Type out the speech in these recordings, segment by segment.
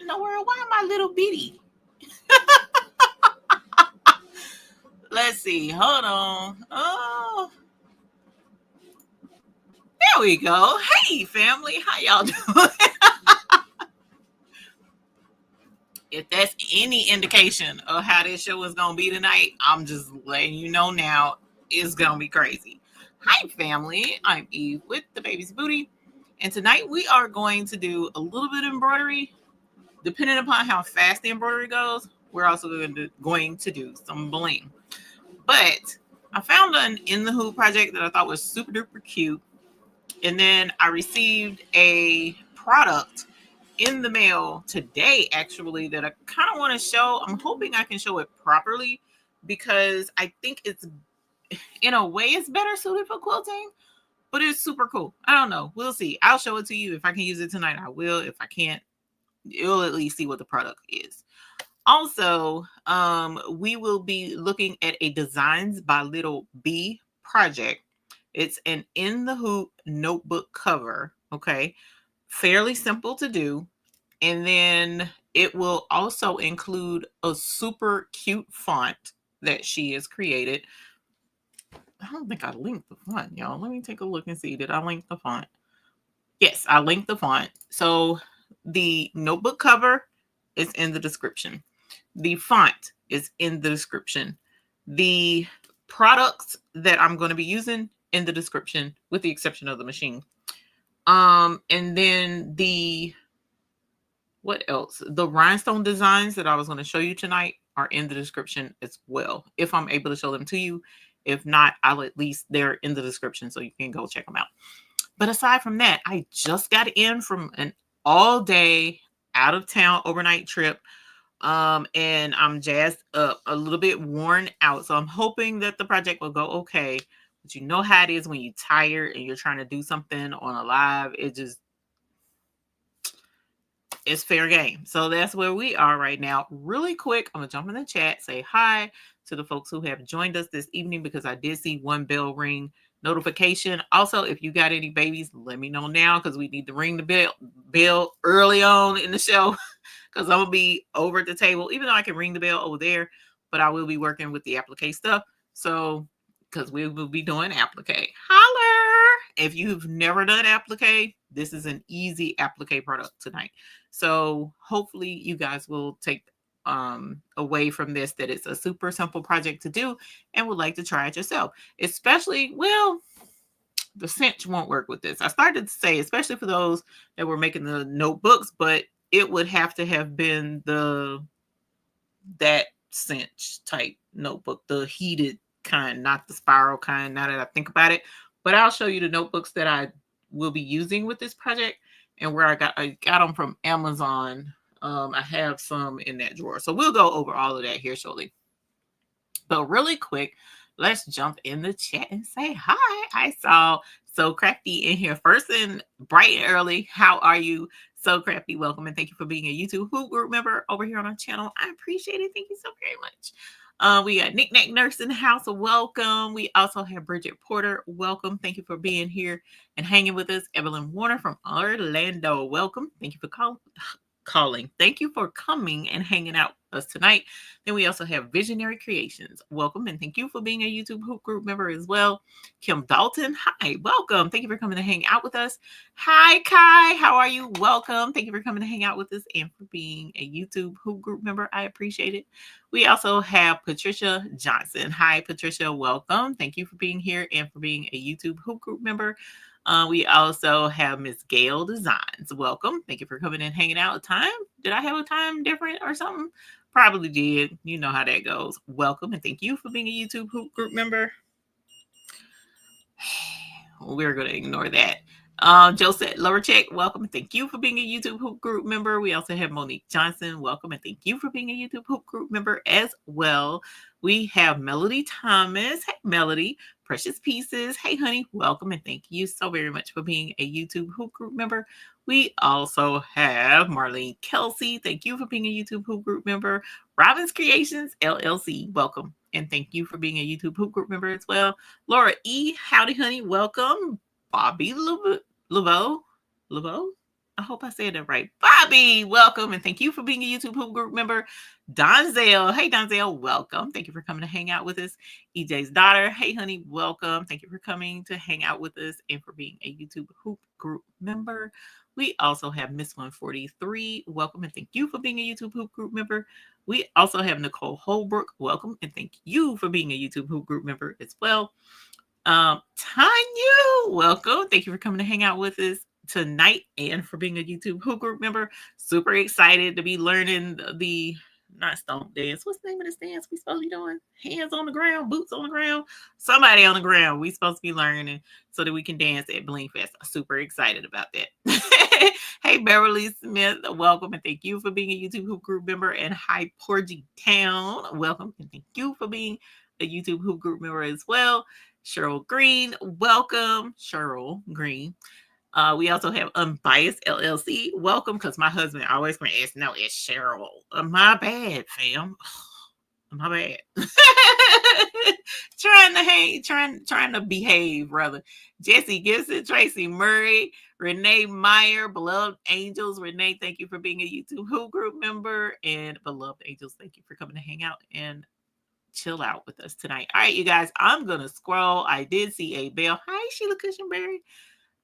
In the world, why am I little bitty? Let's see. Hold on. Oh, there we go. Hey, family. How y'all doing? If that's any indication of how this show is going to be tonight, I'm just letting you know now it's going to be crazy. Hi, family. I'm Eve with the Baby's Booty. And tonight we are going to do a little bit of embroidery. Depending upon how fast the embroidery goes, we're also going to do some bling. But I found an in the hoop project that I thought was super duper cute. And then I received a product in the mail today, actually, that I kind of want to show. I'm hoping I can show it properly because I think it's, in a way, it's better suited for quilting, but it's super cool. I don't know. We'll see. I'll show it to you. If I can use it tonight, I will. If I can't, you'll at least see what the product is. Also, we will be looking at a Designs by Little B project. It's an in the hoop notebook cover. Okay. Fairly simple to do. And then it will also include a super cute font that she has created. I don't think I linked the font, y'all. Let me take a look and see. Did I link the font? Yes, I linked the font. So the notebook cover is in the description. The font is in the description. The products that I'm going to be using in the description, with the exception of the machine. And then what else? The rhinestone designs that I was going to show you tonight are in the description as well. If I'm able to show them to you. If not, I'll at least, they're in the description so you can go check them out. But aside from that, I just got in from an all-day out-of-town overnight trip. And I'm jazzed up, a little bit worn out. So I'm hoping that the project will go okay. But you know how it is when you're tired and you're trying to do something on a live. It's fair game. So that's where we are right now. Really quick, I'm going to jump in the chat, say hi to the folks who have joined us this evening, because I did see one bell ring notification. Also, if you got any babies, let me know now, because we need to ring the bell early on in the show, because I'm going to be over at the table, even though I can ring the bell over there, but I will be working with the applique stuff. So, because we will be doing applique. Holler! If you've never done applique, this is an easy applique product tonight. So hopefully you guys will take away from this that it's a super simple project to do and would like to try it yourself. Especially, well, the cinch won't work with this. I started to say, especially for those that were making the notebooks, but it would have to have been that cinch type notebook, the heated kind, not the spiral kind, now that I think about it. But I'll show you the notebooks that I will be using with this project and where I got them from Amazon. I have some in that drawer. So we'll go over all of that here shortly. But really quick, let's jump in the chat and say hi. I saw So Crafty in here first and bright and early. How are you? So Crafty, welcome and thank you for being a YouTube Hoop Group member over here on our channel. I appreciate it. Thank you so very much. We got Nick Nack Nurse in the house. Welcome. We also have Bridget Porter. Welcome. Thank you for being here and hanging with us. Evelyn Warner from Orlando. Welcome. Thank you for calling. Thank you for coming and hanging out with us tonight. Then we also have Visionary Creations. Welcome and thank you for being a YouTube Hoop Group member as well. Kim Dalton. Hi. Welcome. Thank you for coming to hang out with us. Hi, Kai. How are you? Welcome. Thank you for coming to hang out with us and for being a YouTube Hoop Group member. I appreciate it. We also have Patricia Johnson. Hi, Patricia. Welcome. Thank you for being here and for being a YouTube Hoop Group member. We also have Miss Gail Designs. Welcome. Thank you for coming and hanging out. Time? Did I have a time different or something? Probably did. You know how that goes. Welcome and thank you for being a YouTube Hoop Group member. We're going to ignore that. Josette Lowercheck, welcome and thank you for being a YouTube Hoop Group member. We also have Monique Johnson. Welcome and thank you for being a YouTube Hoop Group member as well. We have Melody Thomas. Hey, Melody. Precious Pieces. Hey, honey. Welcome and thank you so very much for being a YouTube Hoop Group member. We also have Marlene Kelsey. Thank you for being a YouTube Hoop Group member. Robin's Creations, LLC. Welcome and thank you for being a YouTube Hoop Group member as well. Laura E. Howdy, honey. Welcome. Bobby Laveau. I hope I said that right. Bobby, welcome, and thank you for being a YouTube Hoop Group member. Donzel, hey Donzel, welcome. Thank you for coming to hang out with us. EJ's daughter, hey honey, welcome. Thank you for coming to hang out with us and for being a YouTube Hoop Group member. We also have Miss 143, welcome, and thank you for being a YouTube Hoop Group member. We also have Nicole Holbrook, welcome, and thank you for being a YouTube Hoop Group member as well. Tanya, welcome. Thank you for coming to hang out with us tonight and for being a YouTube Hoop Group member. Super excited to be learning the not stomp dance. What's the name of this dance we supposed to be doing? Hands on the ground, boots on the ground, somebody on the ground. We supposed to be learning so that we can dance at Bling Fest. I'm super excited about that. Hey, Beverly Smith, welcome and thank you for being a YouTube Hoop Group member. And hi, Porgy Town, welcome and thank you for being a YouTube Hoop Group member as well. Cheryl Green, welcome. Cheryl Green. We also have Unbiased LLC. Welcome, because my husband always going to ask, no, it's Cheryl. My bad, fam. My bad. trying to behave, rather. Jesse Gibson, Tracy Murray, Renee Meyer, Beloved Angels. Renee, thank you for being a YouTube Hoop Group member. And Beloved Angels, thank you for coming to hang out and chill out with us tonight. All right, you guys, I'm gonna scroll. I did see a bell. Hi, Sheila Cushionberry.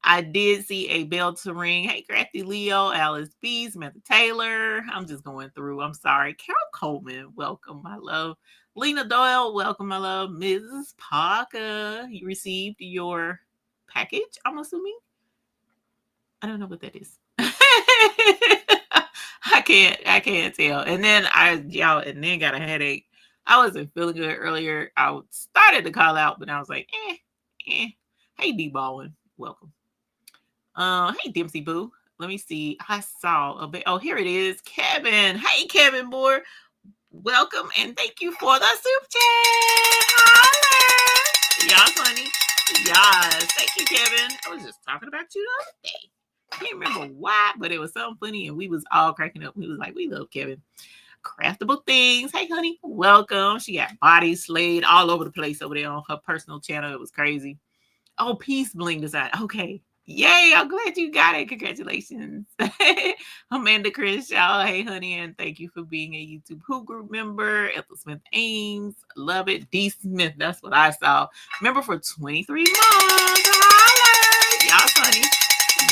I did see a bell to ring. Hey, Crafty Leo, Alice B, Samantha Taylor. I'm just going through. I'm sorry. Carol Coleman, welcome, my love. Lena Doyle, welcome, my love. Mrs. Parker, you received your package, I'm assuming. I don't know what that is. I can't tell. And then got a headache. I wasn't feeling good earlier. I started to call out, but I was like, Hey, D Baldwin, welcome. Hey, Dempsey Boo. Let me see. I saw a bit. Oh, here it is. Kevin. Hey, Kevin Moore. Welcome and thank you for the soup chat. Holler. Y'all funny. Yes. Thank you, Kevin. I was just talking about you the other day. I can't remember why, but it was so funny and we was all cracking up. We was like, we love Kevin. Craftable Things. Hey, honey. Welcome. She got body slayed all over the place over there on her personal channel. It was crazy. Oh, Peace Bling Design. Okay. Yay. I'm glad you got it. Congratulations. Amanda Crenshaw. Hey, honey. And thank you for being a YouTube Hoop Group member. Ethel Smith Ames. Love it. D Smith. That's what I saw. Member for 23 months. Holler. Y'all funny.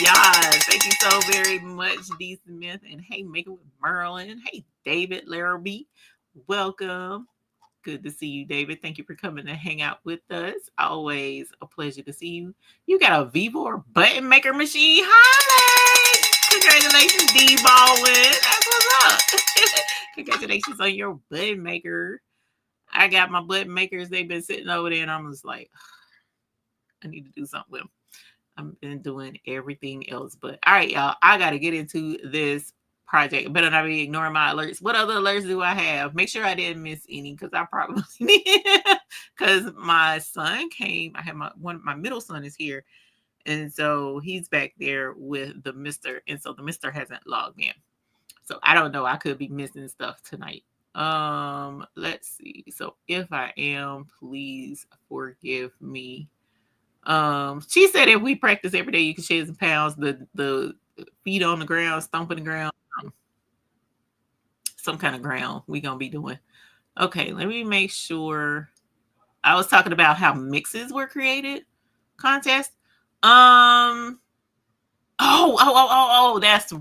Yes, thank you so very much, D. Smith. And hey, Making with Merlin. Hey, David Larrabee. Welcome. Good to see you, David. Thank you for coming to hang out with us. Always a pleasure to see you. You got a Vivo or button maker machine. Hi! Congratulations, D. Baldwin. That's what's up. Congratulations on your button maker. I got my button makers. They've been sitting over there, and I'm just like, I need to do something with them. I've been doing everything else, but all right, y'all, I got to get into this project. I better not be ignoring my alerts. What other alerts do I have? Make sure I didn't miss any, because I probably did. Because my son came. I have my middle son is here, and so he's back there with the Mister, and so the Mister hasn't logged in. So I don't know. I could be missing stuff tonight. Let's see. So if I am, please forgive me. She said if we practice every day, you can shed some pounds. The feet on the ground, stomping the ground, some kind of ground we gonna be doing. Okay, let me make sure. I was talking about how mixes were created contest. Oh, that's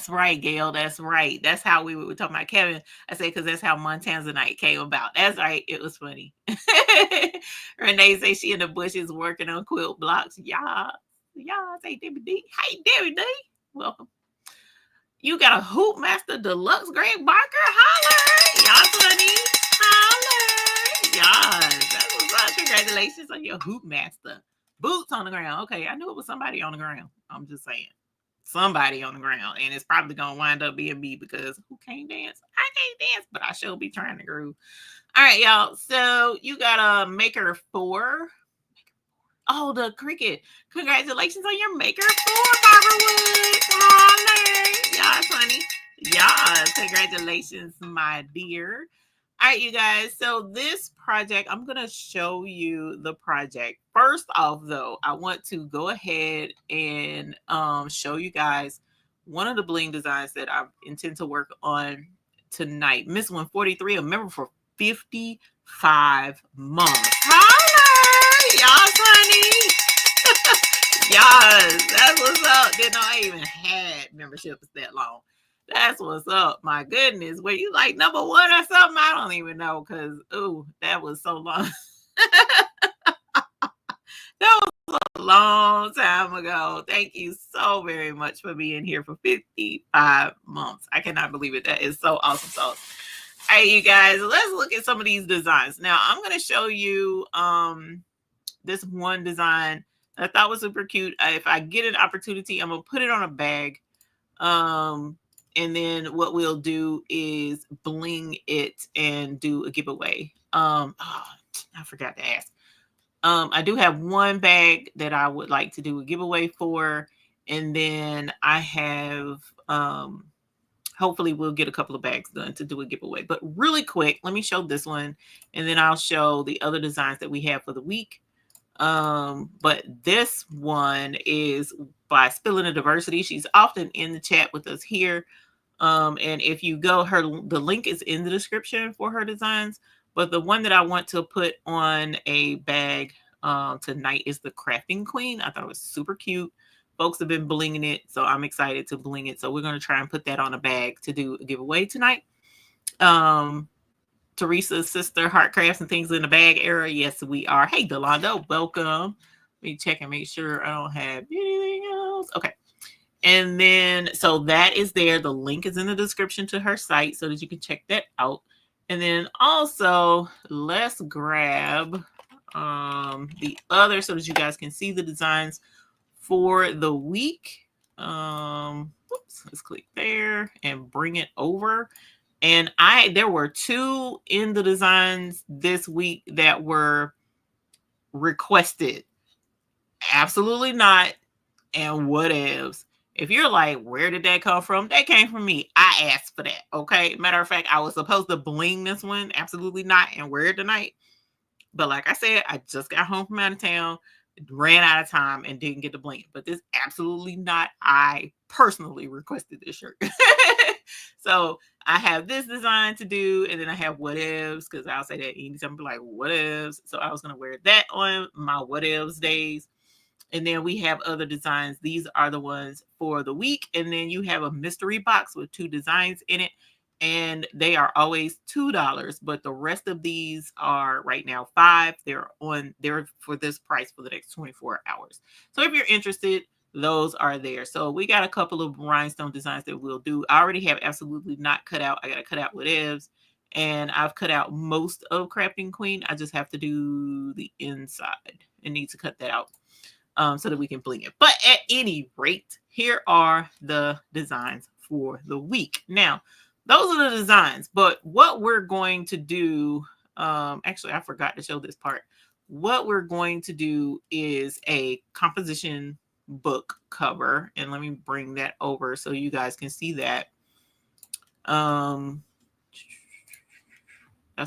right, Gail. That's right. That's how we were talking about Kevin. I say, because that's how Montanzanite came about. That's right. It was funny. Renee say she in the bushes working on quilt blocks. Y'all say Debbie D. Hey, Debbie D. Welcome. You got a Hoop Master Deluxe Greg Barker. Holler. Y'all funny. Holler. Yes. That's what's up. Congratulations on your Hoop Master. Boots on the ground. Okay, I knew it was somebody on the ground. I'm just saying. Somebody on the ground. And it's probably going to wind up being me, because who can't dance? I can't dance, but I shall be trying to groove. All right, y'all. So you got a Maker 4. Oh, the Cricut. Congratulations on your Maker 4, Barbara Woods. Holler. Yes, honey. Yes. Congratulations, my dear. All right, you guys. So this project, I'm going to show you the project. First off, though, I want to go ahead and show you guys one of the bling designs that I intend to work on tonight. Miss 143, a member for 55 months. Holla! Y'all, honey. Yes, that's what's up. Didn't know I even had memberships that long. That's what's up. My goodness. Were you like number one or something? I don't even know because, ooh, that was so long. That was a long time ago. Thank you so very much for being here for 55 months. I cannot believe it. That is so awesome. So, hey, you guys, let's look at some of these designs. Now, I'm going to show you this one design I thought was super cute. If I get an opportunity, I'm going to put it on a bag. And then what we'll do is bling it and do a giveaway. I forgot to ask. I do have one bag that I would like to do a giveaway for. And then I have, hopefully we'll get a couple of bags done to do a giveaway. But really quick, let me show this one. And then I'll show the other designs that we have for the week. But this one is by Spilling the Diversity. She's often in the chat with us here. And if you go, the link is in the description for her designs. But the one that I want to put on a bag tonight is the Crafting Queen. I thought it was super cute. Folks have been blinging it, so I'm excited to bling it. So we're going to try and put that on a bag to do a giveaway tonight. Teresa's sister, Heart Crafts and Things in the Bag era. Yes, we are. Hey, Delando, welcome. Let me check and make sure I don't have anything else. Okay. And then, so that is there. The link is in the description to her site so that you can check that out. And then also, let's grab the other so that you guys can see the designs for the week. Let's click there and bring it over. And there were two in the designs this week that were requested. Absolutely not. And whatevs. If you're like, where did that come from? That came from me. I asked for that. Okay. Matter of fact, I was supposed to bling this one. Absolutely not. And wear it tonight. But like I said, I just got home from out of town, ran out of time, and didn't get to bling it. But this absolutely not. I personally requested this shirt. So I have this design to do, and then I have whatevs, because I'll say that anytime I'm like, whatevs. So I was going to wear that on my whatevs days. And then we have other designs. These are the ones for the week. And then you have a mystery box with two designs in it. And they are always $2. But the rest of these are right now $5. They're for this price for the next 24 hours. So if you're interested, those are there. So we got a couple of rhinestone designs that we'll do. I already have absolutely not cut out. I got to cut out whatevs. And I've cut out most of Crafting Queen. I just have to do the inside and need to cut that out. So that we can bling it. But at any rate, here are the designs for the week. Now, those are the designs, but what we're going to do, actually, I forgot to show this part. What we're going to do is a composition book cover. And let me bring that over so you guys can see that. That's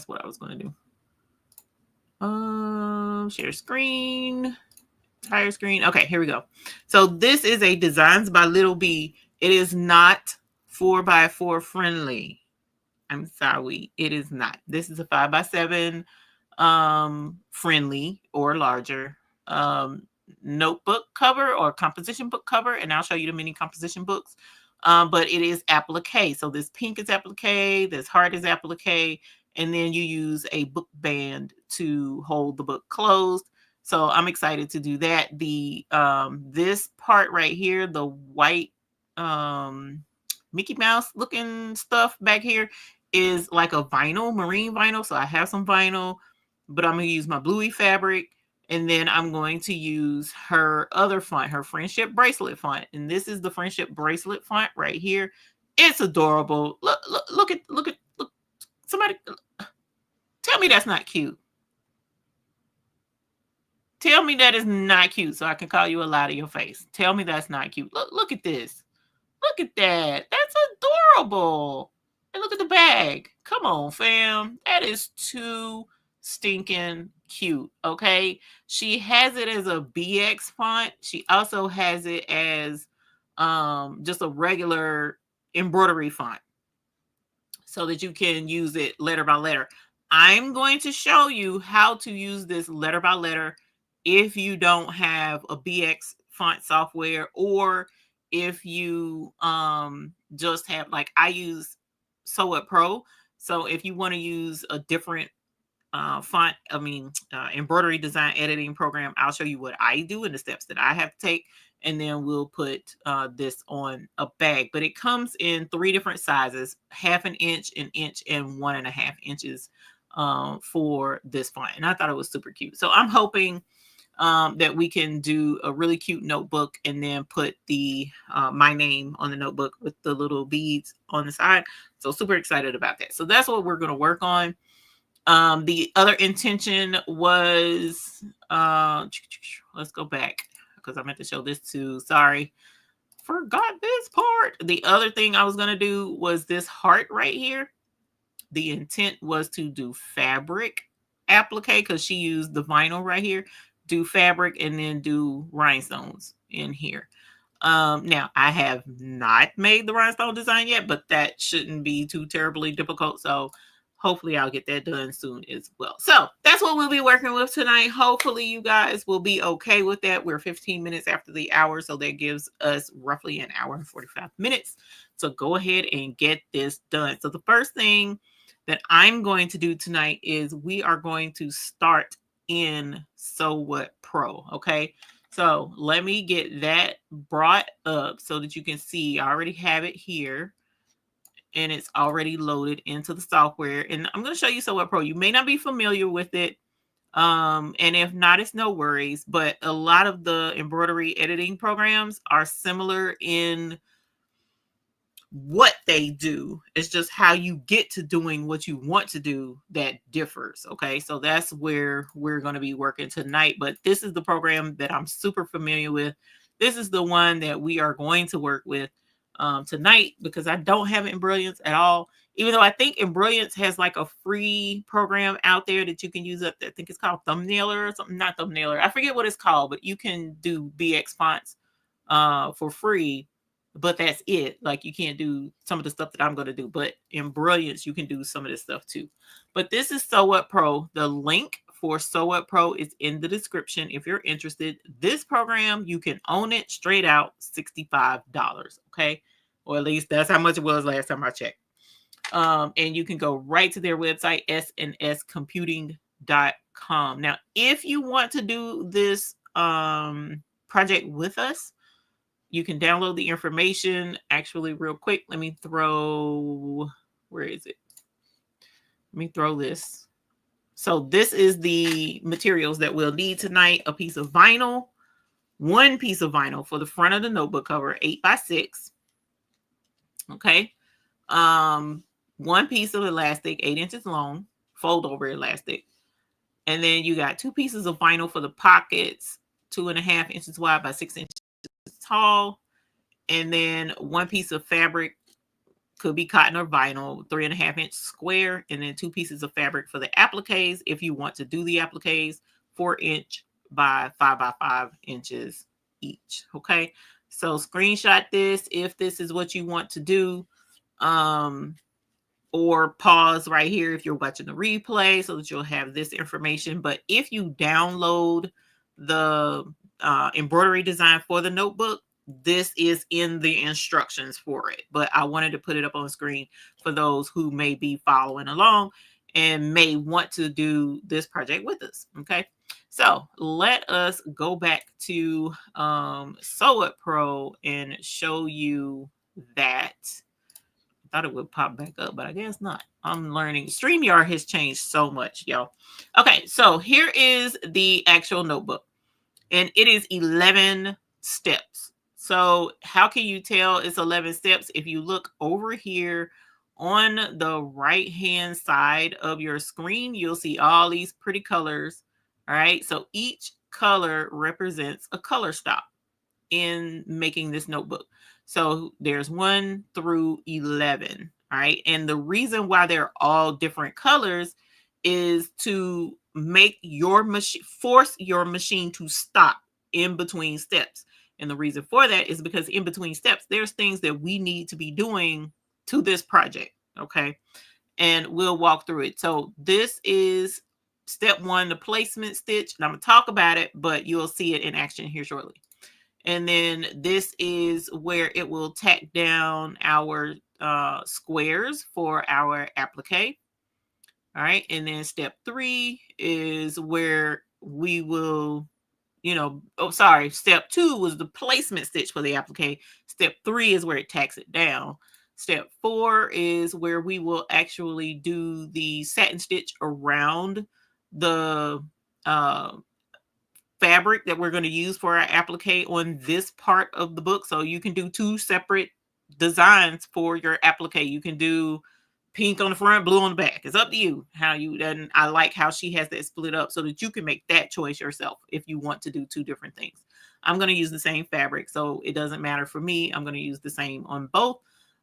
what I was going to do. Share screen. Entire screen. Okay, here we go. So this is a Designs by Little B. It is not 4x4 friendly. I'm sorry, it is not. This is a 5x7 friendly or larger notebook cover or composition book cover, and I'll show you the mini composition books. But it is applique. So this pink is applique, this heart is applique, and then you use a book band to hold the book closed. So I'm excited to do that. The this part right here, the white Mickey Mouse looking stuff back here is like a vinyl, marine vinyl. So I have some vinyl, but I'm going to use my bluey fabric. And then I'm going to use her other font, her friendship bracelet font. And this is the friendship bracelet font right here. It's adorable. Look. Somebody tell me that's not cute. Tell me that is not cute so I can call you a lie to your face. Tell me that's not cute. Look at this. Look at that. That's adorable. And look at the bag. Come on, fam. That is too stinking cute, okay? She has it as a BX font. She also has it as just a regular embroidery font so that you can use it letter by letter. I'm going to show you how to use this letter by letter if you don't have a BX font software, or if you just have, like, I use Sew Up Pro. So if you want to use a different embroidery design editing program, I'll show you what I do and the steps that I have to take, and then we'll put this on a bag. But it comes in 3 different sizes: 1/2 inch, 1 inch, and 1.5 inches for this font. And I thought it was super cute. So I'm hoping that we can do a really cute notebook and then put the my name on the notebook with the little beads on the side. So super excited about that. So that's what we're going to work on. The other intention was, let's go back because I meant to show this too. Sorry, forgot this part. The other thing I was going to do was this heart right here. The intent was to do fabric applique, because she used the vinyl right here. Do fabric and then do rhinestones in here. Now I have not made the rhinestone design yet, but that shouldn't be too terribly difficult. So hopefully I'll get that done soon as well. So that's what we'll be working with tonight. Hopefully you guys will be okay with that. We're 15 minutes after the hour, so that gives us roughly an hour and 45 minutes. So go ahead and get this done. So the first thing that I'm going to do tonight is we are going to start in Sew What Pro. Okay. So let me get that brought up so that you can see. I already have it here, and it's already loaded into the software. And I'm going to show you Sew What Pro. You may not be familiar with it. And if not, it's no worries. But a lot of the embroidery editing programs are similar in what they do. It's just how you get to doing what you want to do that differs. Okay, so that's where we're going to be working tonight. But this is the program that I'm super familiar with. This is the one that we are going to work with tonight, because I don't have Embrilliance at all, even though I think Embrilliance has like a free program out there that you can use up there. I think it's called Thumbnailer or something. Not Thumbnailer, I forget what it's called, but you can do BX fonts for free. But that's it. Like, you can't do some of the stuff that I'm going to do, but in Brilliance, you can do some of this stuff too. But this is Sew Up Pro. The link for Sew Up Pro is in the description if you're interested. This program, you can own it straight out, $65. Okay. Or at least that's how much it was last time I checked. And you can go right to their website, snscomputing.com. Now, if you want to do this project with us, you can download the information. Actually, real quick, let me throw, where is it? Let me throw this. So this is the materials that we'll need tonight. A piece of vinyl, 1 piece of vinyl for the front of the notebook cover, 8x6. Okay. 1 piece of elastic, 8 inches long, fold over elastic. And then you got 2 pieces of vinyl for the pockets, 2.5 inches wide by 6 inches tall. And then 1 piece of fabric, could be cotton or vinyl, 3.5 inch square. And then 2 pieces of fabric for the appliques, if you want to do the appliques, 4 inch by 5 by 5 inches each. Okay, so screenshot this if this is what you want to do, or pause right here if you're watching the replay so that you'll have this information. But if you download the embroidery design for the notebook, this is in the instructions for it. But I wanted to put it up on the screen for those who may be following along and may want to do this project with us. Okay, so let us go back to Sew It Pro and show you that. I thought it would pop back up, but I guess not. I'm learning. StreamYard has changed so much, y'all. Okay, so here is the actual notebook, and it is 11 steps. So how can you tell it's 11 steps? If you look over here on the right hand side of your screen, you'll see all these pretty colors. All right, so each color represents a color stop in making this notebook. So there's 1 through 11. All right, and the reason why they're all different colors is to make your machine, force your machine to stop in between steps. And the reason for that is because in between steps, there's things that we need to be doing to this project. Okay. And we'll walk through it. So this is step 1, the placement stitch. And I'm going to talk about it, but you'll see it in action here shortly. And then this is where it will tack down our squares for our applique. All right. And then step 3 is where we will, step 2 was the placement stitch for the applique. Step 3 is where it tacks it down. Step 4 is where we will actually do the satin stitch around the fabric that we're going to use for our applique on this part of the book. So you can do 2 separate designs for your applique. You can do pink on the front, blue on the back. It's up to you how you, and I like how she has that split up so that you can make that choice yourself if you want to do 2 different things. I'm going to use the same fabric, so it doesn't matter for me. I'm going to use the same on both.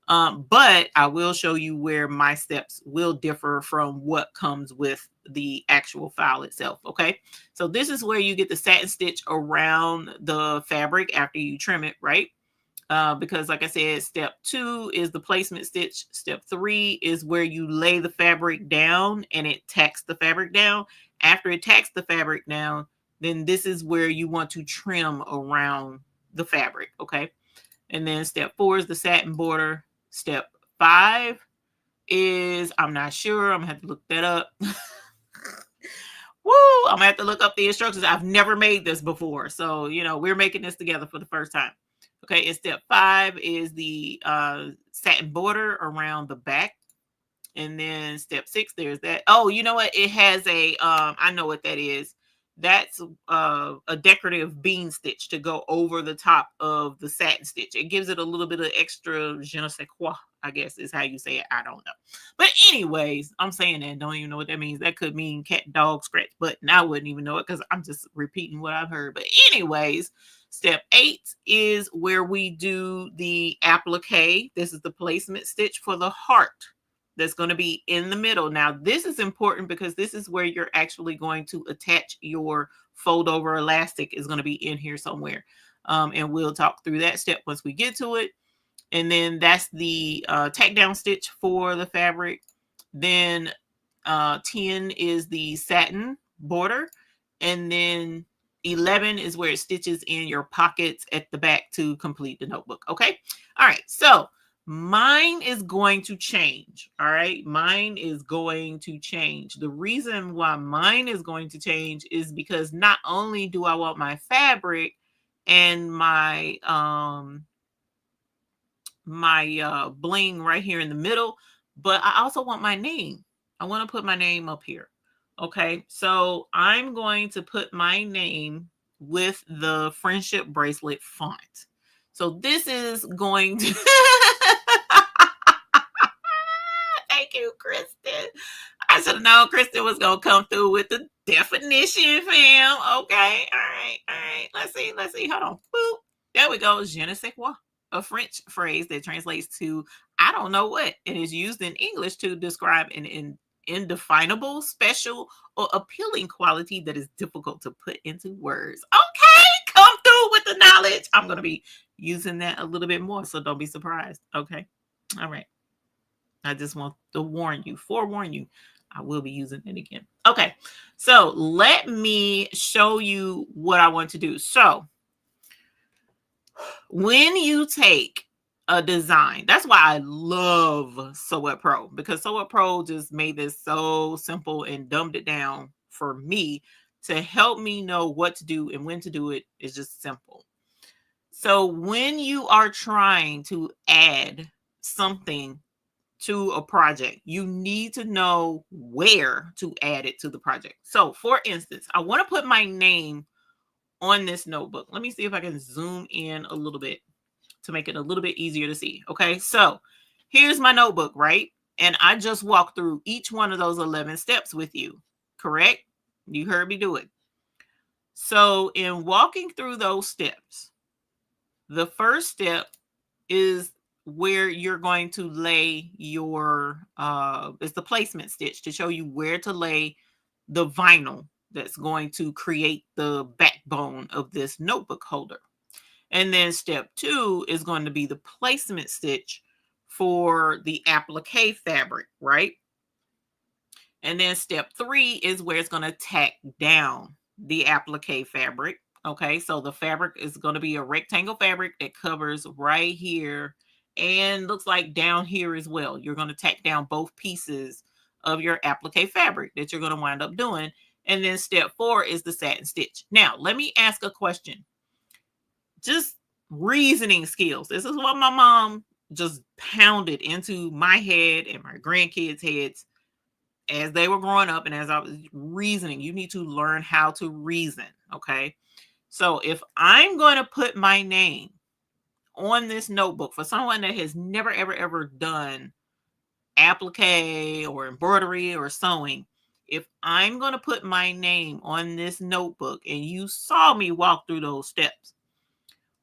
But I will show you where my steps will differ from what comes with the actual file itself. Okay. So this is where you get the satin stitch around the fabric after you trim it, right? Because like I said, step 2 is the placement stitch. Step 3 is where you lay the fabric down and it tacks the fabric down. After it tacks the fabric down, then this is where you want to trim around the fabric. Okay. And then step 4 is the satin border. Step 5 is, I'm not sure. I'm going to have to look that up. Woo! I'm going to have to look up the instructions. I've never made this before. So, we're making this together for the first time. Okay. And step 5 is the satin border around the back. And then step 6, there's that. Oh, you know what? It has a, I know what that is. That's a decorative bean stitch to go over the top of the satin stitch. It gives it a little bit of extra je ne sais quoi, I guess is how you say it. I don't know. But anyways, I'm saying that. Don't even know what that means. That could mean cat, dog, scratch button. I wouldn't even know it because I'm just repeating what I've heard. But anyways, step 8 is where we do the applique. This is the placement stitch for the heart. That's going to be in the middle. Now, this is important because this is where you're actually going to attach your fold over elastic is going to be in here somewhere. And we'll talk through that step once we get to it. And then that's the tack down stitch for the fabric. Then 10 is the satin border. And then 11 is where it stitches in your pockets at the back to complete the notebook. Okay. All right. So mine is going to change. All right. Mine is going to change. The reason why mine is going to change is because not only do I want my fabric and my bling right here in the middle, but I also want my name. I want to put my name up here. Okay. So I'm going to put my name with the friendship bracelet font. So this is going to thank you, Kristen. I should have known Kristen was going to come through with the definition, fam. Okay. All right. Let's see. Hold on. Boop. There we go. Je ne sais quoi. A French phrase that translates to I don't know what. It is used in English to describe an indefinable, special, or appealing quality that is difficult to put into words. Okay. Come through with the knowledge. I'm going to be using that a little bit more, so don't be surprised. Okay. All right. I just want to forewarn you, I will be using it again. Okay. So let me show you what I want to do. So when you take a design, that's why I love Sew It Pro, because Sew It Pro just made this so simple and dumbed it down for me to help me know what to do and when to do it. Is just simple. So when you are trying to add something to a project, you need to know where to add it to the project. So for instance, I want to put my name on this notebook. Let me see if I can zoom in a little bit to make it a little bit easier to see. Okay, so here's my notebook, right? And I just walked through each one of those 11 steps with you, correct? You heard me do it. So in walking through those steps, the first step is where you're going to lay your, it's the placement stitch to show you where to lay the vinyl that's going to create the backbone of this notebook holder. And then step 2 is going to be the placement stitch for the applique fabric, right? And then step 3 is where it's going to tack down the applique fabric. Okay, so the fabric is going to be a rectangle fabric that covers right here and looks like down here as well. You're going to tack down both pieces of your applique fabric that you're going to wind up doing. And then step 4 is the satin stitch. Now, let me ask a question. Just reasoning skills. This is what my mom just pounded into my head and my grandkids' heads as they were growing up and as I was reasoning. You need to learn how to reason, okay? So if I'm going to put my name on this notebook for someone that has never, ever, ever done applique or embroidery or sewing, if I'm going to put my name on this notebook and you saw me walk through those steps,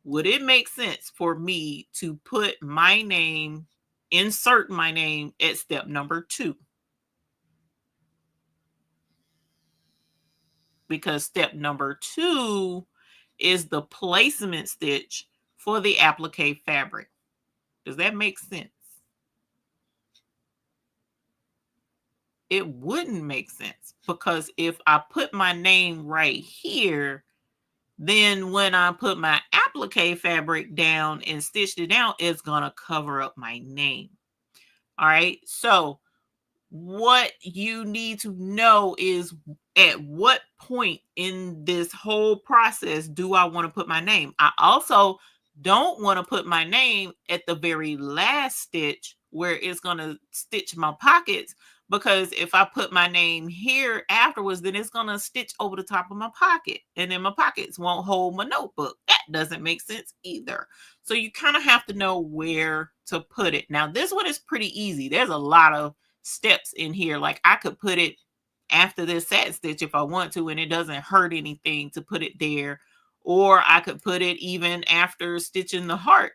would it make sense for me to put my name, insert my name at step number 2? Because step number 2 is the placement stitch for the applique fabric. Does that make sense? It wouldn't make sense, because if I put my name right here, then when I put my applique fabric down and stitched it down, it's going to cover up my name. All right. So what you need to know is, at what point in this whole process do I want to put my name? I also don't want to put my name at the very last stitch where it's going to stitch my pockets, because if I put my name here afterwards, then it's going to stitch over the top of my pocket, and then my pockets won't hold my notebook. That doesn't make sense either. So you kind of have to know where to put it. Now, this one is pretty easy. There's a lot of steps in here. Like, I could put it after this satin stitch if I want to, and it doesn't hurt anything to put it there. Or I could put it even after stitching the heart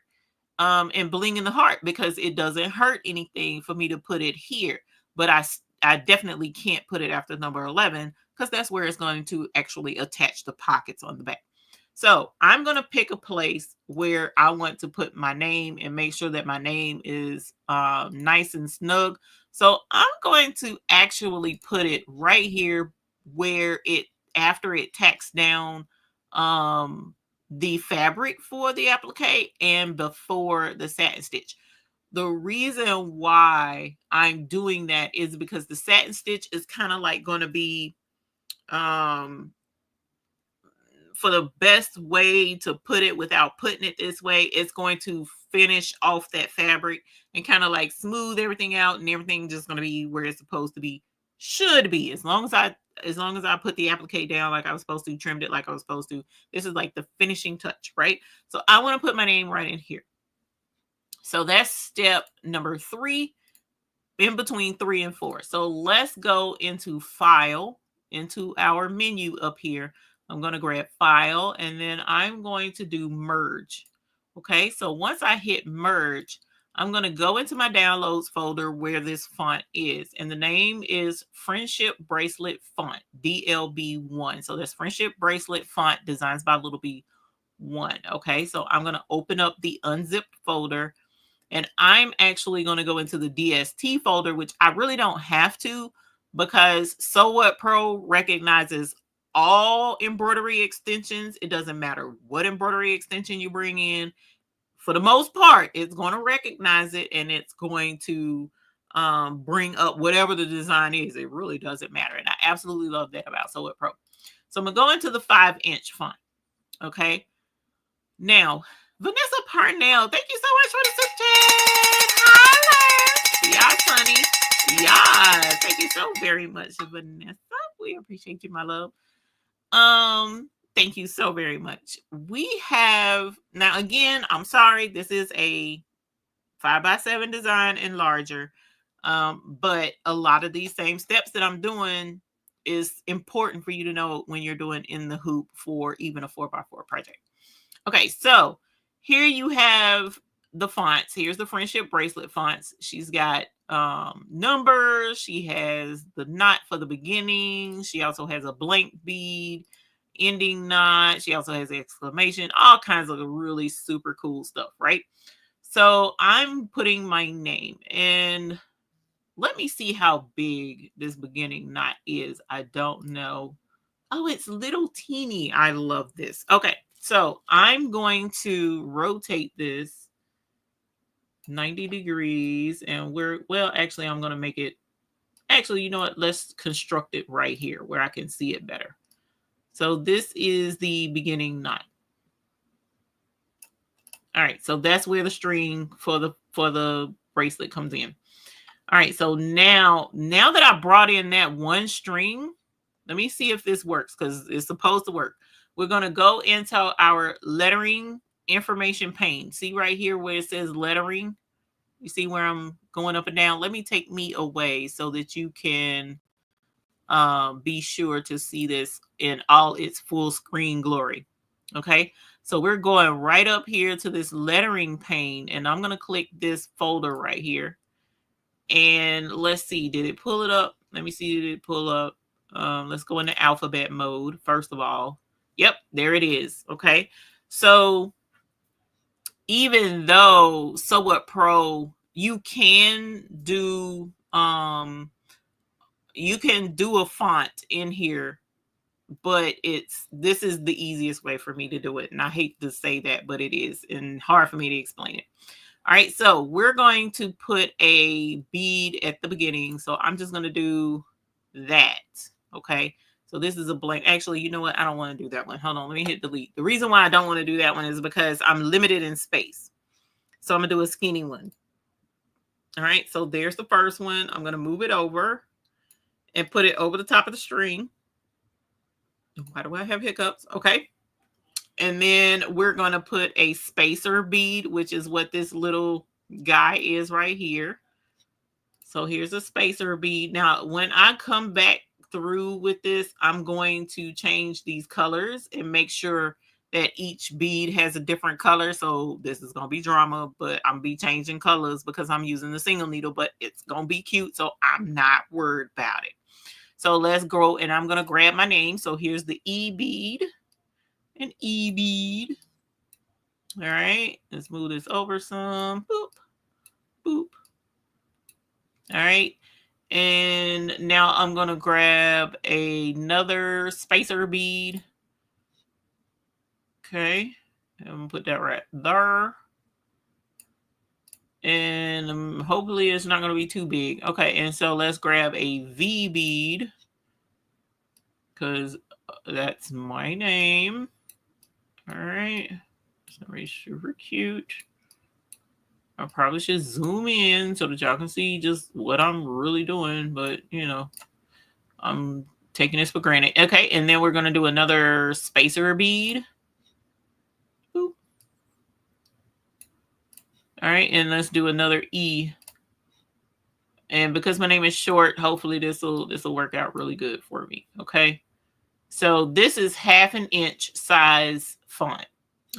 and blinging the heart, because it doesn't hurt anything for me to put it here. But I definitely can't put it after number 11, because that's where it's going to actually attach the pockets on the back. So I'm going to pick a place where I want to put my name and make sure that my name is nice and snug. So I'm going to actually put it right here where it, after it tacks down the fabric for the applique and before the satin stitch. The reason why I'm doing that is because the satin stitch is kind of like going to be for the best way to put it without putting it this way, it's going to finish off that fabric and kind of like smooth everything out, and everything just going to be where it's supposed to be, should be, as long as I put the applique down like I was supposed to, trimmed it like I was supposed to. This is like the finishing touch, right? So I want to put my name right in here. So that's step number 3, in between 3 and 4. So let's go into file, into our menu up here. I'm going to grab file, and then I'm going to do merge. Okay, so once I hit merge, I'm going to go into my downloads folder where this font is, and the name is Friendship Bracelet Font, DLB1. So that's Friendship Bracelet Font, Designs by Little B1. Okay, so I'm going to open up the unzipped folder, and I'm actually going to go into the DST folder, which I really don't have to, because Sew What Pro recognizes all embroidery extensions. It doesn't matter what embroidery extension you bring in. For the most part, it's going to recognize it, and it's going to bring up whatever the design is. It really doesn't matter. And I absolutely love that about Sew What Pro. So I'm going to go into the 5-inch font. Okay. Now, Vanessa Parnell, thank you so much for the super chat. Holla. Yes, honey. Yes. Thank you so very much, Vanessa. We appreciate you, my love. Thank you so very much. We have, now again, I'm sorry, this is a 5x7 design and larger. But a lot of these same steps that I'm doing is important for you to know when you're doing in the hoop for even a 4x4 project. Okay, so here you have the fonts. Here's the Friendship Bracelet fonts. She's got numbers. She has the knot for the beginning. She also has a blank bead. ending knot. She also has exclamation, all kinds of really super cool stuff, right? So I'm putting my name, and let me see how big this beginning knot is. I don't know. Oh, it's little teeny. I love this. Okay, so I'm going to rotate this 90 degrees, and well, actually, I'm going to make it, actually, you know what? Let's construct it right here where I can see it better. So this is the beginning knot. All right, so that's where the string for the bracelet comes in. All right, so now that I brought in that one string, let me see if this works, because it's supposed to work. We're going to go into our lettering information pane. See right here where it says lettering? You see where I'm going up and down? Let me take me away so that you can be sure to see this in all its full screen glory. Okay, so we're going right up here to this lettering pane, and I'm going to click this folder right here. And let's see, did it pull it up? Let me see, did it pull up? Let's go into alphabet mode first of all. Yep, there it is. Okay, so even though So What Pro, you can do a font in here, but this is the easiest way for me to do it, and I hate to say that, but it is, and hard for me to explain it. All right, so we're going to put a bead at the beginning. So I'm just going to do that. Okay, so this is a blank. Actually, you know what? I don't want to do that one. Hold on, let me hit delete. The reason why I don't want to do that one is because I'm limited in space. So I'm going to do a skinny one. All right, so there's the first one. I'm going to move it over and put it over the top of the string. Why do I have hiccups? Okay. And then we're going to put a spacer bead, which is what this little guy is right here. So here's a spacer bead. Now, when I come back through with this, I'm going to change these colors and make sure that each bead has a different color. So this is going to be drama, but I'm be changing colors because I'm using the single needle, but it's going to be cute. So I'm not worried about it. So let's go, and I'm going to grab my name. So here's the E bead. An E bead. All right, let's move this over some. Boop, boop. All right, and now I'm going to grab another spacer bead. Okay, I'm going to put that right there. And hopefully it's not going to be too big. Okay, and so let's grab a V bead, because that's my name. All right, so super cute. I probably should zoom in so that y'all can see just what I'm really doing, but you know, I'm taking this for granted. Okay, and then we're going to do another spacer bead. Boop. All right, and let's do another E. And because my name is short, hopefully this will work out really good for me. Okay, so this is 1/2 inch size font.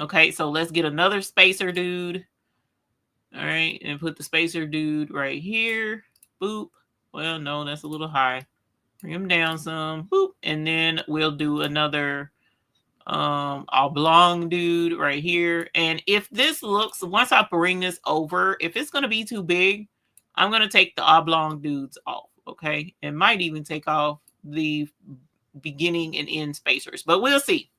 Okay, so let's get another spacer dude. All right, and put the spacer dude right here. Boop. Well, no, that's a little high. Bring him down some. Boop. And then we'll do another oblong dude right here. And if this looks, once I bring this over, if it's going to be too big, I'm going to take the oblong dudes off. Okay, and might even take off the beginning and end spacers, but we'll see.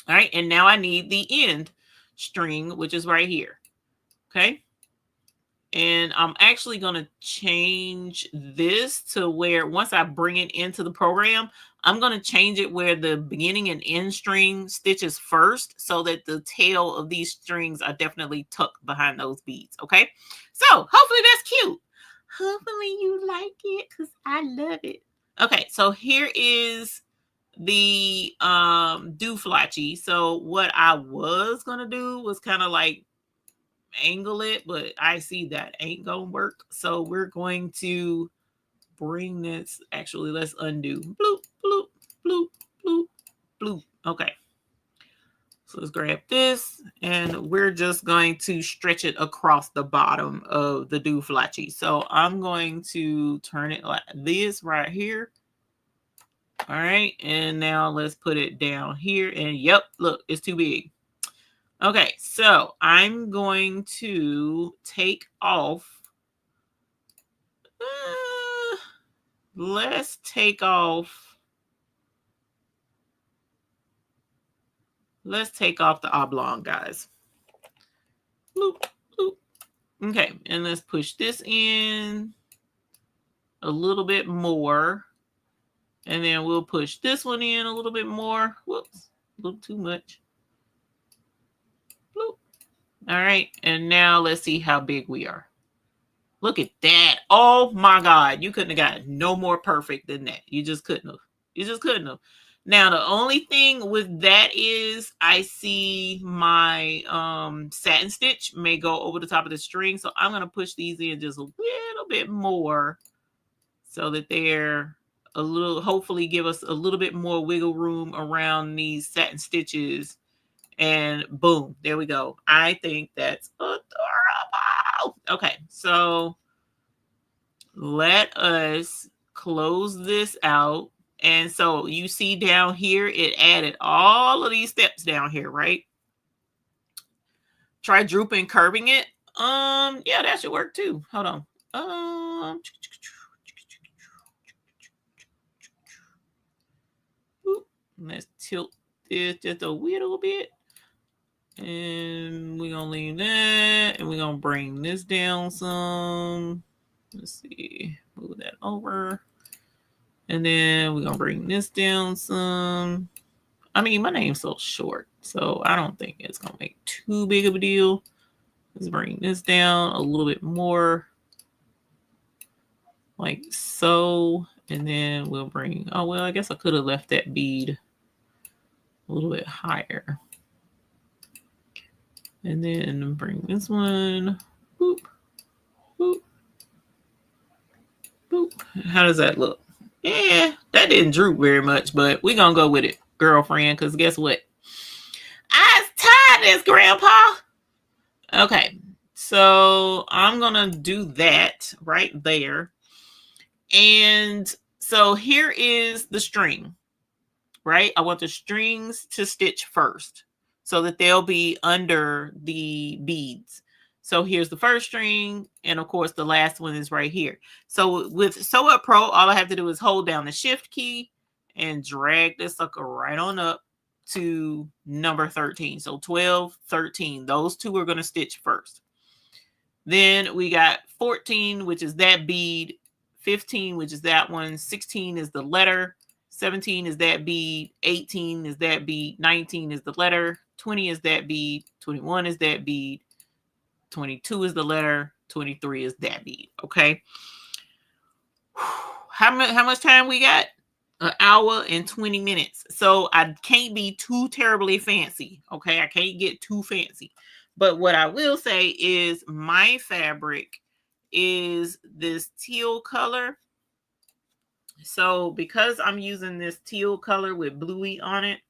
All right, and now I need the end string, which is right here. Okay, and I'm actually going to change this to where once I bring it into the program, I'm going to change it where the beginning and end string stitches first, so that the tail of these strings are definitely tucked behind those beads. Okay, so hopefully that's cute. Hopefully you like it, because I love it. Okay, so here is the dooflachi. So what I was going to do was kind of like angle it, but I see that ain't gonna work. So we're going to bring this, actually let's undo. Bloop, bloop, bloop, bloop, bloop. Okay, so let's grab this, and we're just going to stretch it across the bottom of the dooflachi. So I'm going to turn it like this right here. All right, and now let's put it down here. And yep, look, it's too big. Okay, so I'm going to take off. Let's take off. Let's take off the oblong, guys. Bloop, bloop. Okay, and let's push this in a little bit more. And then we'll push this one in a little bit more. Whoops, a little too much. Bloop. All right, and now let's see how big we are. Look at that. Oh my God. You couldn't have got no more perfect than that. You just couldn't have. You just couldn't have. Now, the only thing with that is I see my satin stitch may go over the top of the string. So I'm going to push these in just a little bit more so that they're a little, hopefully give us a little bit more wiggle room around these satin stitches. And boom, there we go. I think that's adorable. Okay, so let us close this out. And so you see down here, it added all of these steps down here, right? Try drooping, curving it. Yeah, that should work too. Hold on. Let's tilt this just a little bit. And we're going to leave that. And we're going to bring this down some. Let's see. Move that over. And then we're going to bring this down some. I mean, my name's so short, so I don't think it's going to make too big of a deal. Let's bring this down a little bit more. Like so. And then we'll bring, oh, well, I guess I could have left that bead a little bit higher. And then bring this one. Boop. Boop. Boop. How does that look? Yeah, that didn't droop very much, but we're going to go with it, girlfriend, because guess what? I was tired of this, Grandpa. Okay, so I'm going to do that right there. And so here is the string, right? I want the strings to stitch first so that they'll be under the beads. So here's the first string, and of course the last one is right here. So with Sew Up Pro, all I have to do is hold down the shift key and drag this sucker right on up to number 13. So 12, 13, those two are going to stitch first. Then we got 14, which is that bead, 15, which is that one, 16 is the letter, 17 is that bead, 18 is that bead, 19 is the letter, 20 is that bead, 21 is that bead, 22 is the letter, 23 is that bead. Okay. How much time we got? An hour and 20 minutes. So I can't be too terribly fancy. Okay. I can't get too fancy. But what I will say is my fabric is this teal color. So because I'm using this teal color with bluey on it,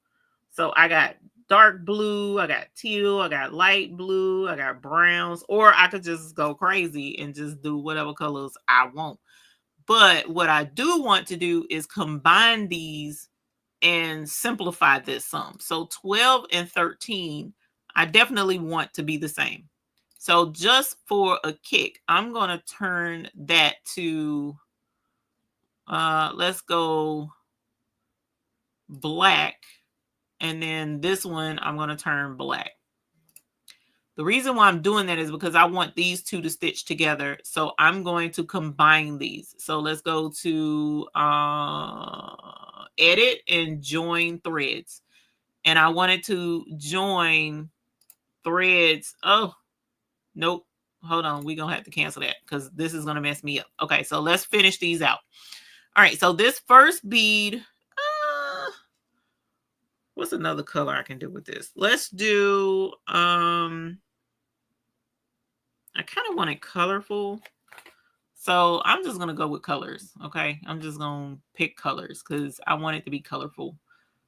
so I got dark blue, I got teal, I got light blue, I got browns, or I could just go crazy and just do whatever colors I want. But what I do want to do is combine these and simplify this some. So 12 and 13, I definitely want to be the same. So just for a kick, I'm going to turn that to, let's go black. And then this one, I'm going to turn black. The reason why I'm doing that is because I want these two to stitch together. So I'm going to combine these. So let's go to edit and join threads. And I wanted to join threads. Oh, nope. Hold on. We're going to have to cancel that because this is going to mess me up. Okay, so let's finish these out. All right, so this first bead, what's another color I can do with this? Let's do, I kind of want it colorful. So I'm just going to go with colors, okay? I'm just going to pick colors because I want it to be colorful.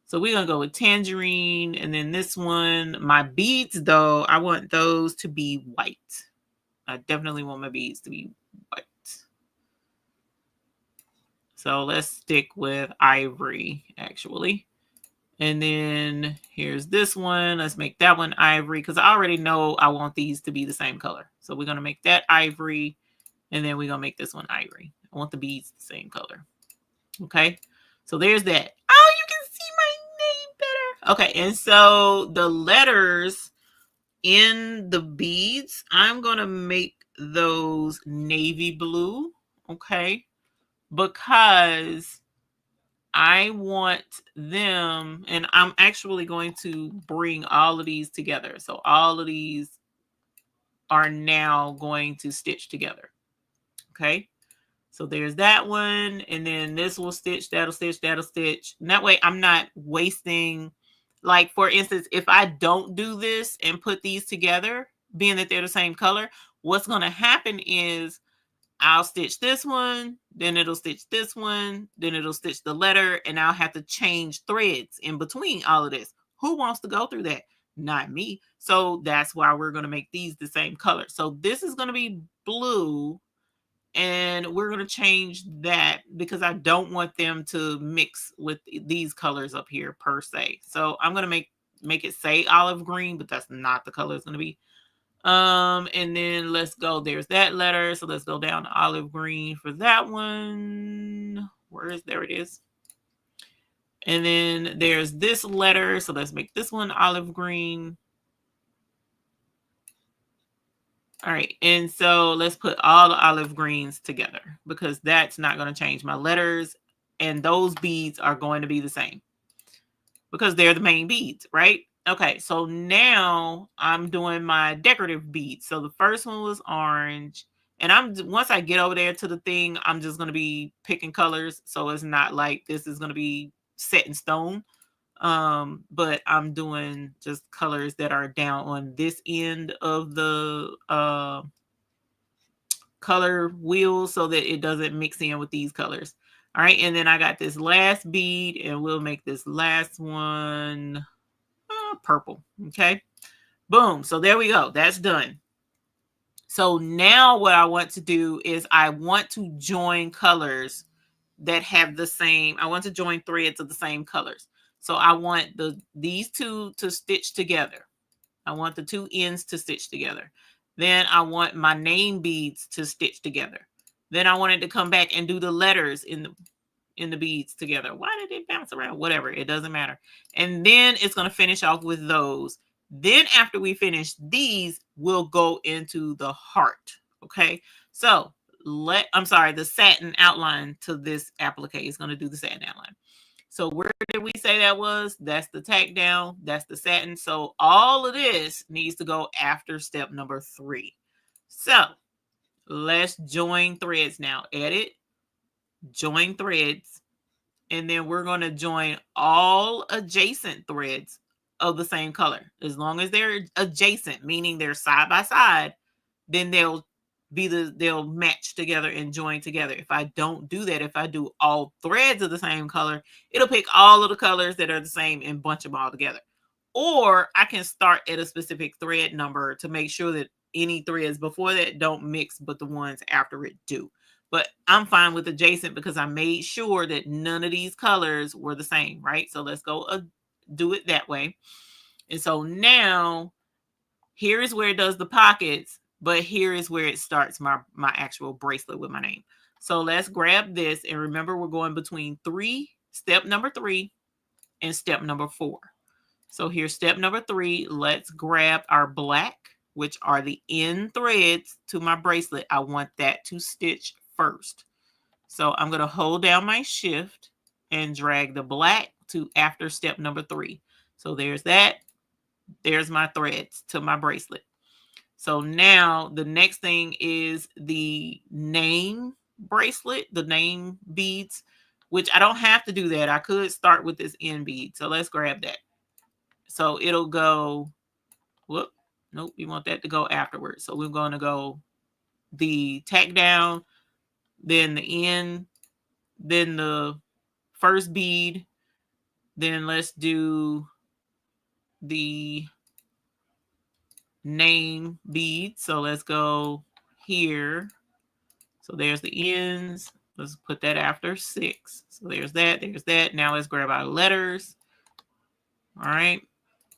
So we're going to go with tangerine. And then this one, my beads, though, I want those to be white. I definitely want my beads to be white. So let's stick with ivory actually. And then here's this one. Let's make that one ivory because I already know I want these to be the same color. So we're going to make that ivory. And then we're going to make this one ivory. I want the beads the same color. Okay. So there's that. Oh, you can see my name better. Okay. And so the letters in the beads, I'm going to make those navy blue. Okay. Because I want them, and I'm actually going to bring all of these together. So all of these are now going to stitch together. Okay. So there's that one. And then this will stitch, that'll stitch, that'll stitch. And that way I'm not wasting, like for instance, if I don't do this and put these together, being that they're the same color, what's going to happen is I'll stitch this one, then it'll stitch this one, then it'll stitch the letter, and I'll have to change threads in between all of this. Who wants to go through that? Not me. So that's why we're going to make these the same color. So this is going to be blue, and we're going to change that because I don't want them to mix with these colors up here per se. So I'm going to make it say olive green, but that's not the color it's going to be. And then let's go, there's that letter. So let's go down to olive green for that one. There it is. And then there's this letter. So let's make this one olive green. All right. And so let's put all the olive greens together because that's not going to change. My letters and those beads are going to be the same because they're the main beads, right? Okay, so now I'm doing my decorative beads. So the first one was orange. And once I get over there to the thing, I'm just going to be picking colors. So it's not like this is going to be set in stone. But I'm doing just colors that are down on this end of the color wheel so that it doesn't mix in with these colors. All right, and then I got this last bead, and we'll make this last one purple. Okay, boom. So there we go. That's done. So now what I want to do is I want to join colors that have the same. I want to join threads of the same colors. So I want these two to stitch together. I want the two ends to stitch together. Then I want my name beads to stitch together. Then I wanted to come back and do the letters in the beads together. Why did it bounce around? Whatever, it doesn't matter. And then it's going to finish off with those. Then after we finish these, we'll go into the heart. Okay, so the satin outline to this applique is going to do the satin outline. So where did we say that was? That's the tack down. That's the satin. So all of this needs to go after step number 3. So let's join threads now. Edit, join threads. And then we're going to join all adjacent threads of the same color. As long as they're adjacent, meaning they're side by side, then they'll match together and join together. If I don't do that, if I do all threads of the same color, it'll pick all of the colors that are the same and bunch them all together. Or I can start at a specific thread number to make sure that any threads before that don't mix, but the ones after it do. But I'm fine with adjacent because I made sure that none of these colors were the same, right? So let's go do it that way. And so now here is where it does the pockets, but here is where it starts my actual bracelet with my name. So let's grab this, and remember we're going between step number 3 and step number 4. So here's step number 3. Let's grab our black, which are the end threads to my bracelet. I want that to stitch first. So I'm going to hold down my shift and drag the black to after step number 3. So there's that. There's my threads to my bracelet. So now the next thing is the name bracelet, the name beads, which I don't have to do that. I could start with this end bead. So let's grab that. So it'll go, whoop, nope, we want that to go afterwards. So we're going to go the tack down, then the end, then the first bead, then let's do the name bead. So let's go here. So there's the ends. Let's put that after 6. So there's that. There's that. Now let's grab our letters. All right.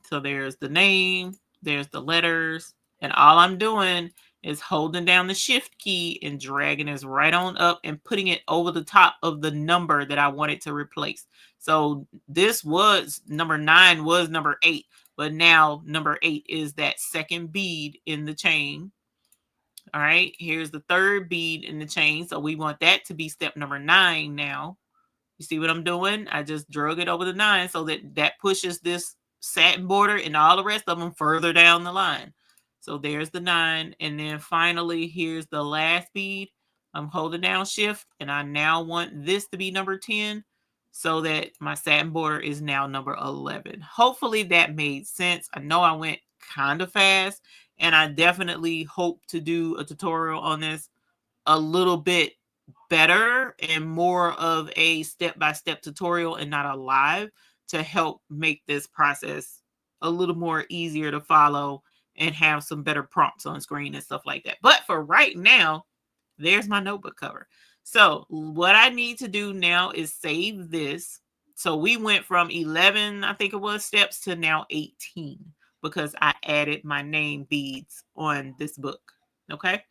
So there's the name. There's the letters. And all I'm doing is holding down the shift key and dragging this right on up and putting it over the top of the number that I wanted to replace. So this was number 9 was number 8, but now number 8 is that second bead in the chain. All right, here's the third bead in the chain. So we want that to be step number 9 now. You see what I'm doing? I just drug it over the 9 so that pushes this satin border and all the rest of them further down the line. So there's the 9. And then finally, here's the last bead. I'm holding down shift and I now want this to be number 10 so that my satin border is now number 11. Hopefully that made sense. I know I went kind of fast and I definitely hope to do a tutorial on this a little bit better and more of a step-by-step tutorial and not a live to help make this process a little more easier to follow and have some better prompts on screen and stuff like that. But for right now, there's my notebook cover. So what I need to do now is save this. So we went from 11, I think it was, steps to now 18 because I added my name beads on this book. Okay.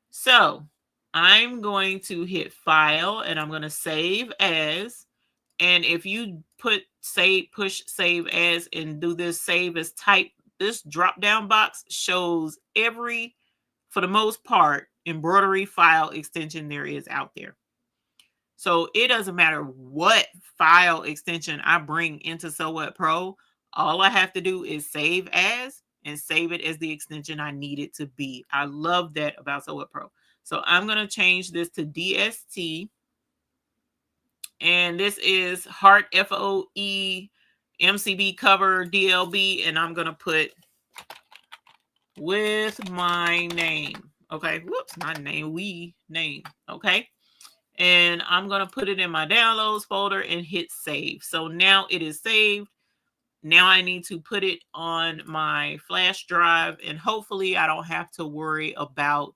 So I'm going to hit file and I'm going to save as. And if you push save as and do this save as type, this drop down box shows every, for the most part, embroidery file extension there is out there. So it doesn't matter what file extension I bring into Sew What Pro. All I have to do is save as and save it as the extension I need it to be. I love that about Sew What Pro. So I'm going to change this to DST. And this is Heart FOE MCB cover DLB. And I'm going to put with my name. Okay. Whoops, not name, name. Okay. And I'm going to put it in my downloads folder and hit save. So now it is saved. Now I need to put it on my flash drive and hopefully I don't have to worry about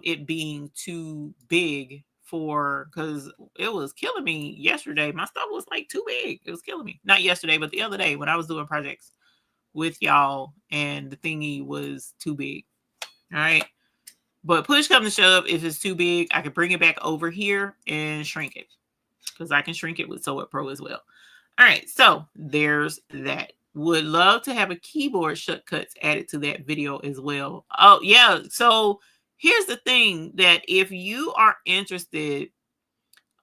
it being too big because it was killing me yesterday. My stuff was like too big. It was killing me. Not yesterday, but the other day when I was doing projects with y'all and the thingy was too big. All right. But push come to shove, if it's too big, I can bring it back over here and shrink it because I can shrink it with Sew What Pro as well. All right, so there's that. Would love to have a keyboard shortcuts added to that video as well. Oh, yeah. So here's the thing that if you are interested,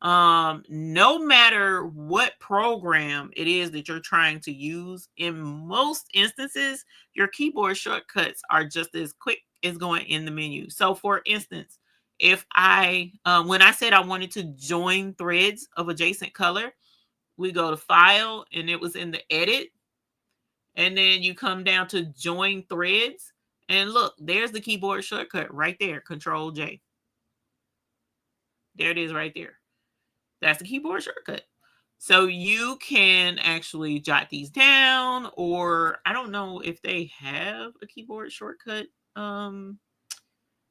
no matter what program it is that you're trying to use, in most instances, your keyboard shortcuts are just as quick as going in the menu. So for instance, if I, when I said I wanted to join threads of adjacent color, we go to file and it was in the edit. And then you come down to join threads and look, there's the keyboard shortcut right there. Control J. There it is right there. That's the keyboard shortcut. So you can actually jot these down, or I don't know if they have a keyboard shortcut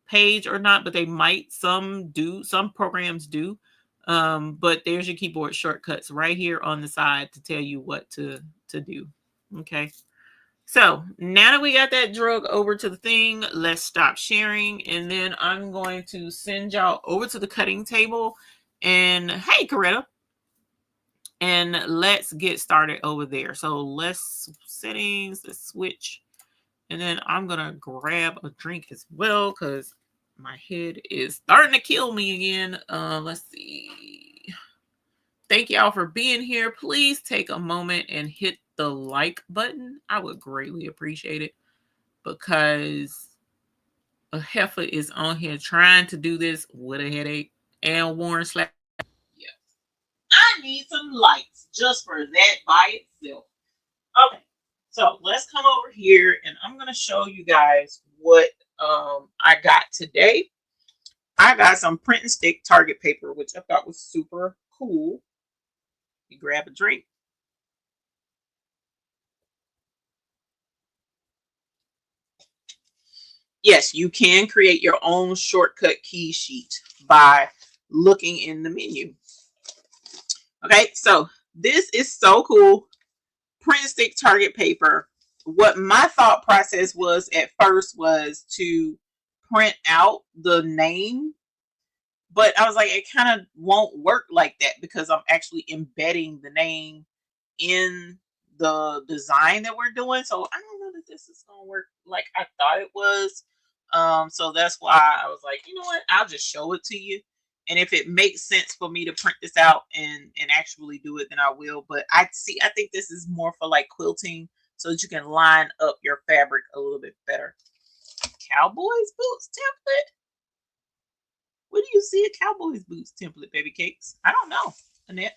page or not, but they might. Some do, some programs do. But there's your keyboard shortcuts right here on the side to tell you what to do. Okay. So now that we got that drug over to the thing, let's stop sharing. And then I'm going to send y'all over to the cutting table. And hey, Coretta. And let's get started over there. So let's settings, let's switch. And then I'm going to grab a drink as well because my head is starting to kill me again. Let's see. Thank y'all for being here. Please take a moment and hit the like button. I would greatly appreciate it because a heifer is on here trying to do this with a headache and Warren Slack. Yes. I need some lights just for that by itself. Okay. So let's come over here and I'm going to show you guys what I got today. I got some print and stick Target paper, which I thought was super cool. You grab a drink. Yes, you can create your own shortcut key sheet by looking in the menu. Okay, so this is so cool. Print stick target paper. What my thought process was at first was to print out the name, but I was like, it kind of won't work like that because I'm actually embedding the name in the design that we're doing. So I don't know that this is gonna work like I thought it was. So that's why I was like, you know what, I'll just show it to you, and if it makes sense for me to print this out and actually do it, then I will. But I think this is more for like quilting, so that you can line up your fabric a little bit better. Cowboys boots template. Where do you see a Cowboys boots template, baby cakes? I don't know, Annette.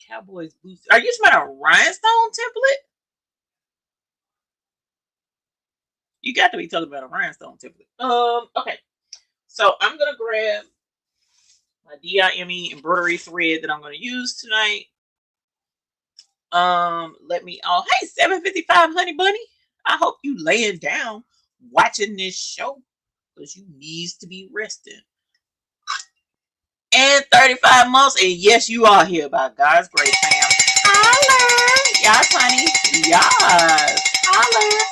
Cowboys boots. Are you talking about a rhinestone template? You got to be talking about a rhinestone template. Okay. So I'm gonna grab my DIME embroidery thread that I'm gonna use tonight. Let me. Oh, hey, 7:55, honey bunny. I hope you laying down watching this show because you needs to be resting. And 35 months, and yes, you are here by God's grace, fam. Holler, yes, honey, yes, holler.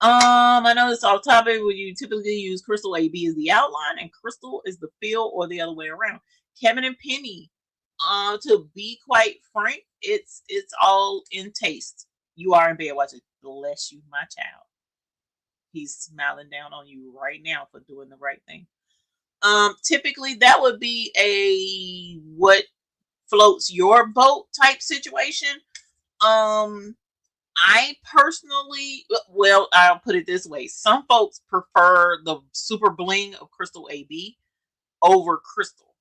I know this off topic. Would you typically use crystal AB as the outline and crystal is the fill, or the other way around? Kevin and Penny. To be quite frank, it's all in taste. You are in bed watching. Bless you, my child. He's smiling down on you right now for doing the right thing. Typically that would be a what floats your boat type situation. I personally, well, I'll put it this way. Some folks prefer the super bling of crystal AB over crystal.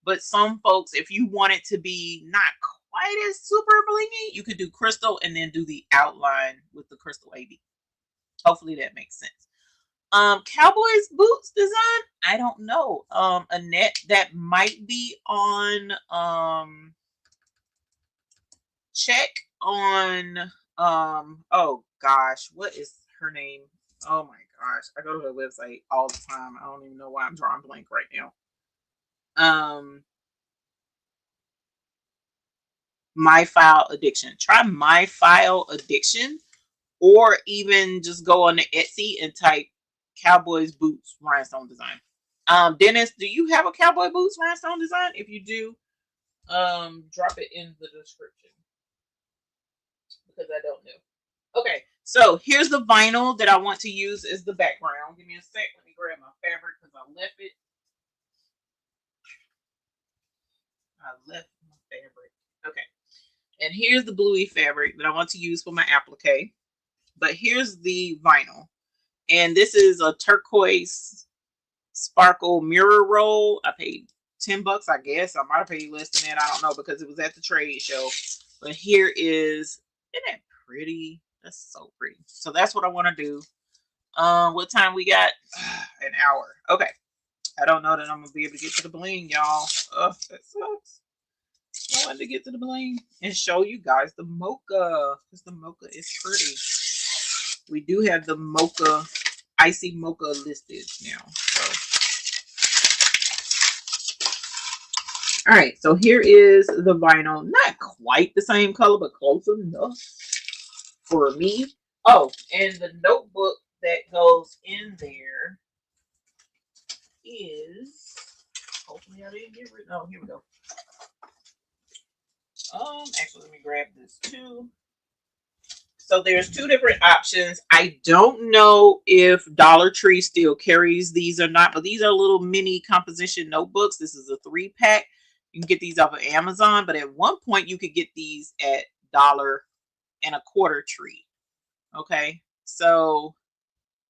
But some folks, if you want it to be not quite as super blingy, you could do crystal and then do the outline with the crystal AB. Hopefully that makes sense. Cowboys boots design, I don't know. Annette, that might be on check on oh gosh, what is her name? Oh my gosh, I go to her website all the time. I don't even know why I'm drawing blank right now. My File Addiction. Try My File Addiction, or even just go on the Etsy and type Cowboys boots rhinestone design. Dennis, do you have a cowboy boots rhinestone design? If you do, drop it in the description because I don't know. Okay, so here's the vinyl that I want to use as the background. Give me a sec. Let me grab my fabric because I left it. I left my fabric. Okay. And here's the bluey fabric that I want to use for my applique. But here's the vinyl. And this is a turquoise sparkle mirror roll. I paid $10, I guess. I might have paid less than that. I don't know because it was at the trade show. But here is, isn't that pretty? That's so pretty. So that's what I want to do. What time we got? An hour. Okay. I don't know that I'm going to be able to get to the bling, y'all. That sucks. I wanted to get to the bling and show you guys the mocha because the mocha is pretty. We do have the mocha, icy mocha listed now. So, all right. So here is the vinyl. Not quite the same color, but close enough for me. Oh, and the notebook that goes in there is. Hopefully, I didn't get rid. Oh, here we go. Actually, let me grab this too. So there's two different options. I don't know if Dollar Tree still carries these or not, but these are little mini composition notebooks. This is a 3-pack. You can get these off of Amazon, but at one point you could get these at $1.25 Tree. Okay, so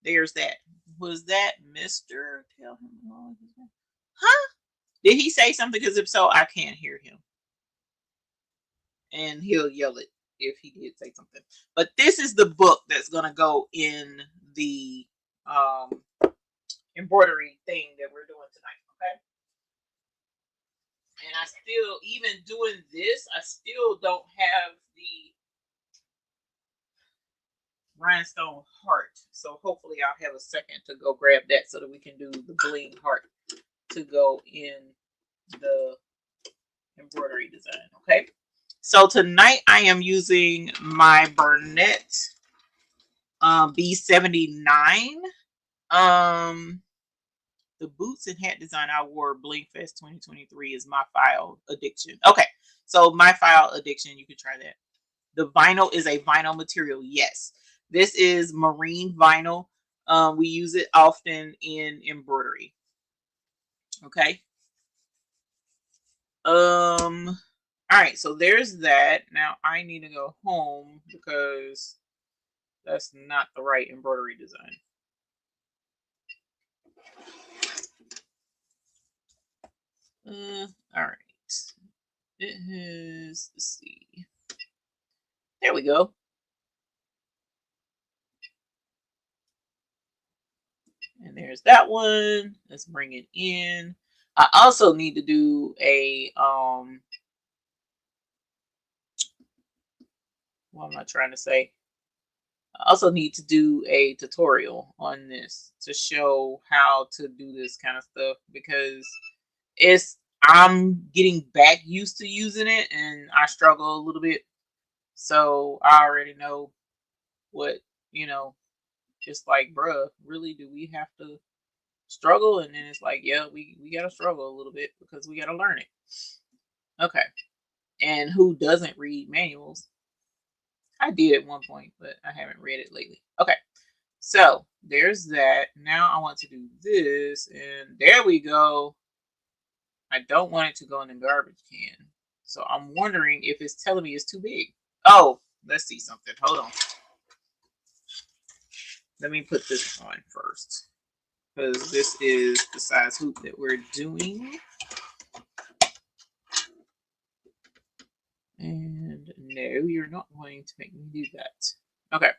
there's that. Was that Mr.? Tell him. Huh? Did he say something? Because if so, I can't hear him. And he'll yell it if he did say something. But this is the book that's going to go in the embroidery thing that we're doing tonight. Okay. And I still, even doing this, I still don't have rhinestone heart. So hopefully I'll have a second to go grab that so that we can do the bling heart to go in the embroidery design. Okay. So tonight I am using my Burnett B79. The boots and hat design I wore Bling Fest 2023 is my file addiction. Okay, so my file addiction, you can try that. The vinyl is a vinyl material. Yes, this is marine vinyl. We use it often in embroidery. Okay. All right, so there's that. Now I need to go home because that's not the right embroidery design. All right. It has, let's see. There we go. And there's that one. Let's bring it in. I also need to do a what am I trying to say? I also need to do a tutorial on this to show how to do this kind of stuff because I'm getting back used to using it and I struggle a little bit. So I already know what, just like, bruh, really, do we have to struggle? And then it's like, yeah, we gotta struggle a little bit because we gotta learn it. Okay. And who doesn't read manuals? I did at one point, but I haven't read it lately. Okay. So there's that. Now I want to do this, and there we go. I don't want it to go in the garbage can. So I'm wondering if it's telling me it's too big. Oh, let's see something. Hold on. Let me put this on first, because this is the size hoop that we're doing. And no, you're not going to make me do that. Okay.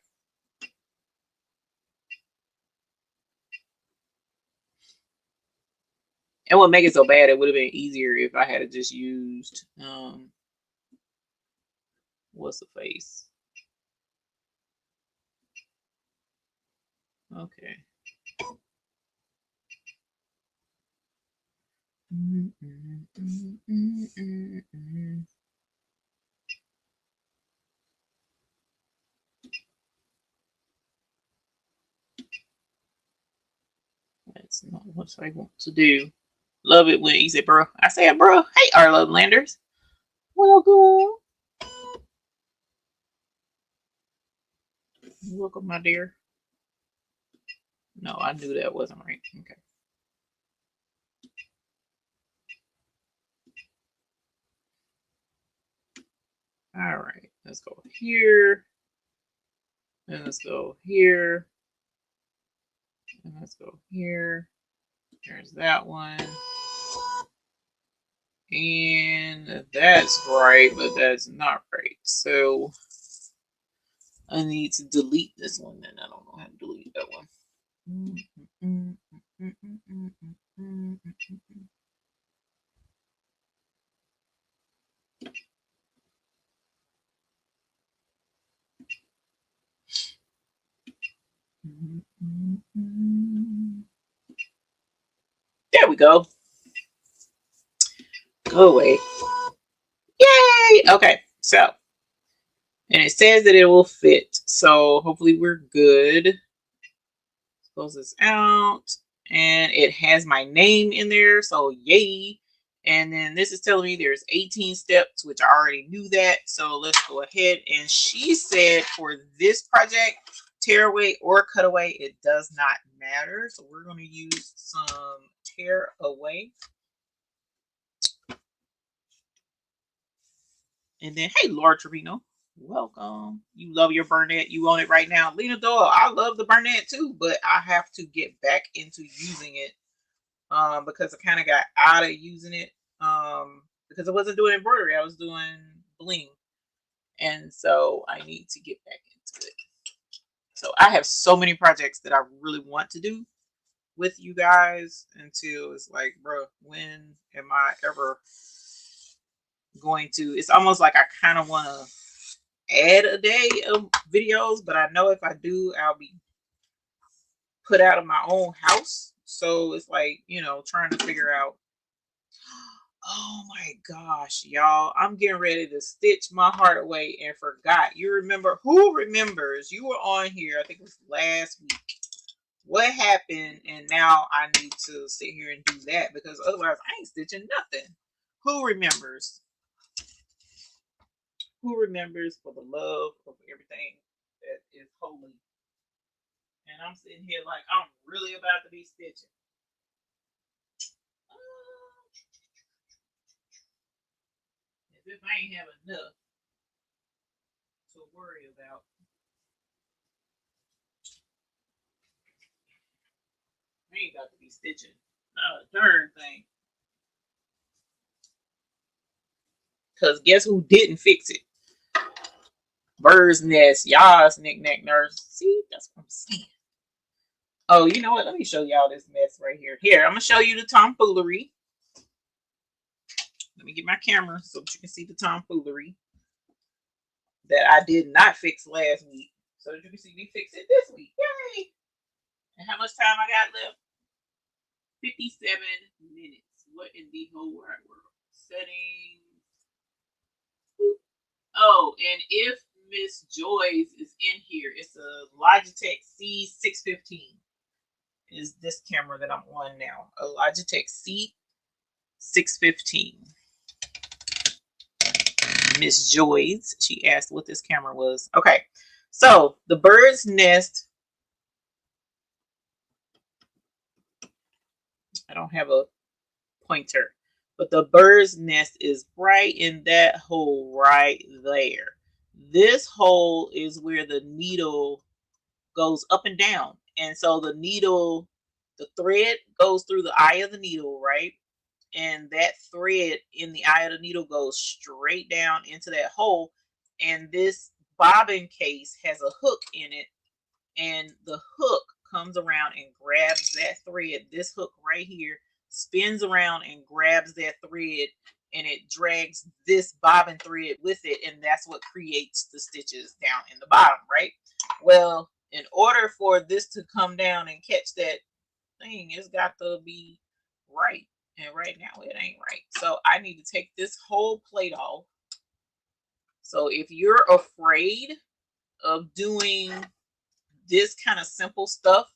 It wouldn't make it so bad. It would have been easier if I had just used what's the face? Okay. That's not what I want to do. Love it when you say bro. I say bro. Hey, our love landers. Welcome. Welcome, my dear. No, I knew that wasn't right. Okay. All right. Let's go here. And let's go here. And let's go here. There's that one. And that's right, but that's not right. So I need to delete this one, and I don't know how to delete that one. There we go. Go away. Yay! Okay, so, and it says that it will fit, so hopefully we're good. Close this out, and it has my name in there, so yay. And then this is telling me there's 18 steps, which I already knew that, so let's go ahead. And she said for this project, tear away or cut away, it does not matter. So we're going to use some tear away. And then, hey, Laura Trevino, welcome. You love your Burnett. You own it right now. Lena Doyle, I love the Burnett too, but I have to get back into using it because I kind of got out of using it because I wasn't doing embroidery. I was doing bling. And so I need to get back into it. So I have so many projects that I really want to do with you guys until it's like, bro, when am I ever going to? It's almost like I kind of want to add a day of videos, but I know if I do, I'll be put out of my own house. So it's like, you know, trying to figure out. Oh my gosh, y'all, I'm getting ready to stitch my heart away and forgot. You remember, who remembers? You were on here, I think it was last week. What happened? And now I need to sit here and do that because otherwise I ain't stitching nothing. Who remembers? Who remembers, for the love of everything that is holy? And I'm sitting here like I'm really about to be stitching. As if I ain't have enough to worry about. I ain't got to be stitching. Not a darn thing. Because guess who didn't fix it? Bird's nest. Y'all's knick-knack nurse. See, that's what I'm saying. Oh, you know what? Let me show y'all this mess right here. Here, I'm going to show you the tomfoolery. Let me get my camera so that you can see the tomfoolery that I did not fix last week. So that you can see me fix it this week. Yay! And how much time I got left? 57 minutes. What in the whole wide world? Settings. Oh, and if Miss Joy's is in here, it's a Logitech C615. Is this camera that I'm on now? A Logitech C615. Miss Joy's. She asked what this camera was. Okay, so the bird's nest. I don't have a pointer, but the bird's nest is right in that hole right there. This hole is where the needle goes up and down. And so the needle, the thread goes through the eye of the needle, right? And that thread in the eye of the needle goes straight down into that hole. And this bobbin case has a hook in it. And the hook comes around and grabs that thread. This hook right here spins around and grabs that thread, and it drags this bobbin thread with it, and that's what creates the stitches down in the bottom, right? Well, in order for this to come down and catch that thing, it's got to be right, and right now it ain't right. So I need to take this whole plate off. So if you're afraid of doing this kind of simple stuff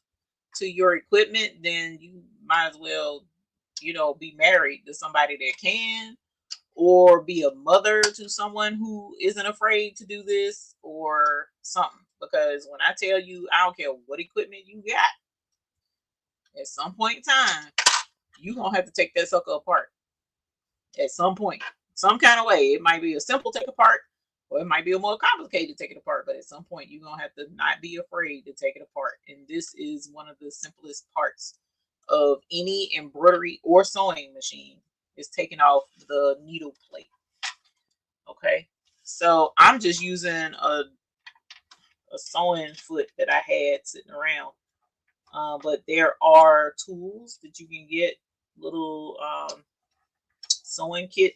to your equipment, then you might as well, you know, be married to somebody that can, or be a mother to someone who isn't afraid to do this or something. Because when I tell you, I don't care what equipment you got, at some point in time, you're going to have to take that sucker apart. At some point, some kind of way. It might be a simple take apart, or it might be a more complicated take it apart, but at some point you're going to have to not be afraid to take it apart. And this is one of the simplest parts of any embroidery or sewing machine, is taking off the needle plate. Okay, so I'm just using a sewing foot that I had sitting around. But there are tools that you can get, little sewing kit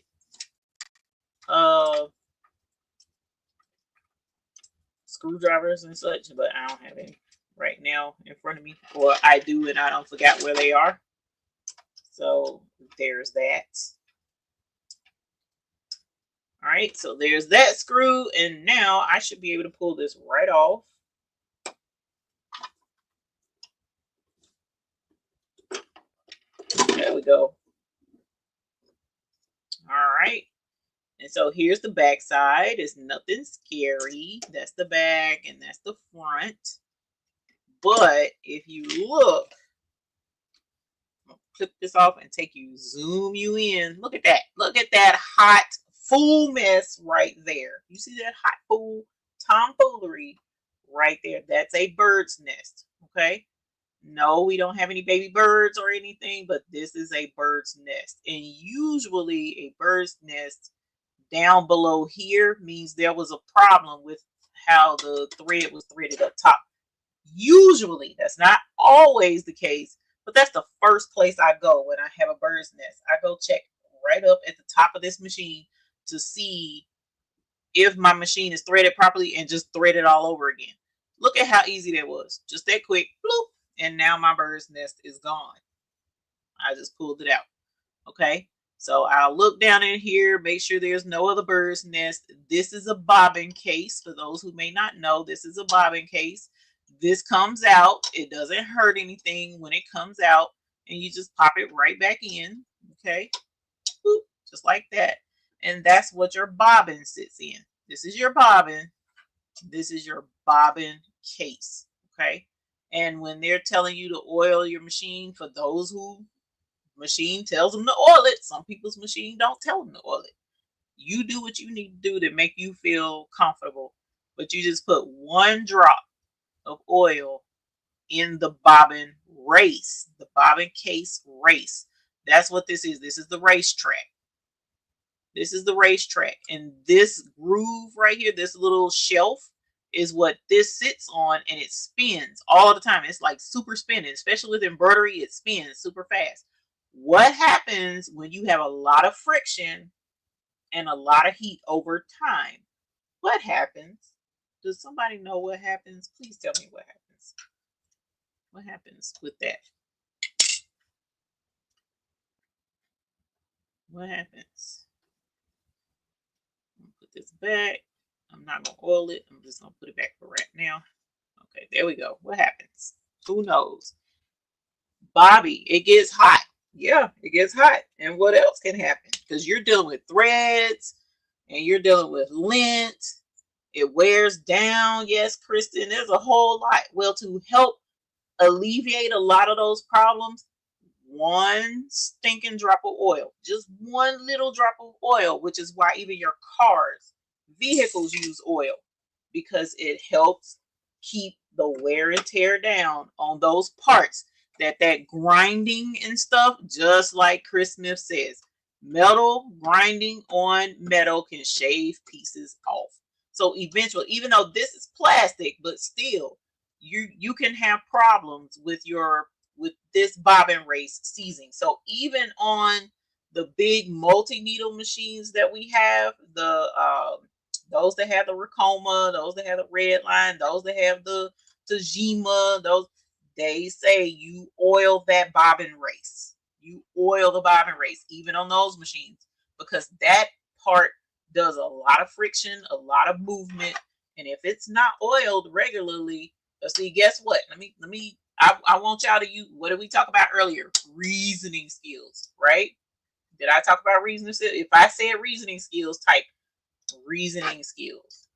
screwdrivers and such, but I don't have any right now in front of me, or I do and I don't forget where they are. So there's that. All right, so there's that screw, and now I should be able to pull this right off. There we go. All right, and so here's the back side. It's nothing scary. That's the back and that's the front. But if you look, I'll clip this off and zoom you in. Look at that. Look at that hot full mess right there. You see that hot full tomfoolery right there? That's a bird's nest. Okay. No, we don't have any baby birds or anything, but this is a bird's nest. And usually a bird's nest down below here means there was a problem with how the thread was threaded up top. Usually, that's not always the case, but that's the first place I go when I have a bird's nest. I go check right up at the top of this machine to see if my machine is threaded properly, and just thread it all over again. Look at how easy that was. Just that quick, bloop, and now my bird's nest is gone. I just pulled it out. Okay, so I'll look down in here, make sure there's no other bird's nest. This is a bobbin case. For those who may not know, this is a bobbin case. This comes out. It doesn't hurt anything when it comes out, and you just pop it right back in. Okay, boop, just like that. And that's what your bobbin sits in. This is your bobbin. This is your bobbin case. Okay, and when they're telling you to oil your machine, for those who machine tells them to oil it, some people's machine don't tell them to oil it. You do what you need to do to make you feel comfortable, but you just put 1 drop of oil in the bobbin race, the bobbin case race. That's what this is. This is the racetrack. This is the racetrack, and this groove right here, this little shelf, is what this sits on, and it spins all the time. It's like super spinning, especially with embroidery. It spins super fast. What happens when you have a lot of friction and a lot of heat over time? What happens? Does somebody know what happens? Please tell me what happens. What happens with that? What happens? I'm gonna put this back. I'm not gonna oil it. I'm just gonna put it back for right now. Okay, there we go. What happens? Who knows? Bobby, it gets hot. Yeah, it gets hot. And what else can happen? Because you're dealing with threads and you're dealing with lint. It wears down. Yes, Kristen, there's a whole lot. Well, to help alleviate a lot of those problems, 1 stinking drop of oil, just 1 little drop of oil, which is why even your cars, vehicles use oil, because it helps keep the wear and tear down on those parts. That grinding and stuff, just like Chris Smith says, metal grinding on metal can shave pieces off. So eventually, even though this is plastic, but still, you can have problems with this bobbin race seizing. So even on the big multi-needle machines that we have, those that have the Ricoma, those that have the red line, those that have the Tajima, those, they say you oil that bobbin race. You oil the bobbin race, even on those machines, because that part does a lot of friction, a lot of movement. And if it's not oiled regularly, see, guess what? I want y'all to use, what did we talk about earlier? Reasoning skills, right? Did I talk about reasoning skills? If I said reasoning skills, type reasoning skills.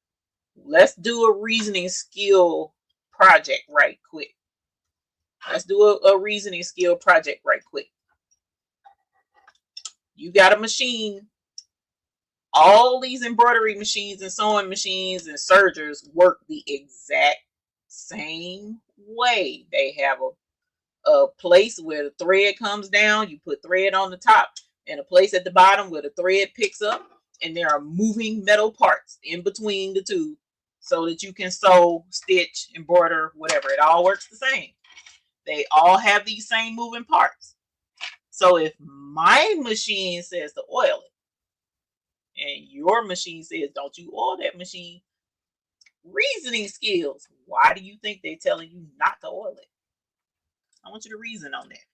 Let's do a reasoning skill project right quick. Let's do a reasoning skill project right quick. You got a machine. All these embroidery machines and sewing machines and sergers work the exact same way. They have a place where the thread comes down. You put thread on the top, and a place at the bottom where the thread picks up. And there are moving metal parts in between the two, so that you can sew, stitch, embroider, whatever. It all works the same. They all have these same moving parts. So if my machine says to oil it, and your machine says don't you oil that machine, reasoning skills. Why do you think they're telling you not to oil it? I want you to reason on that.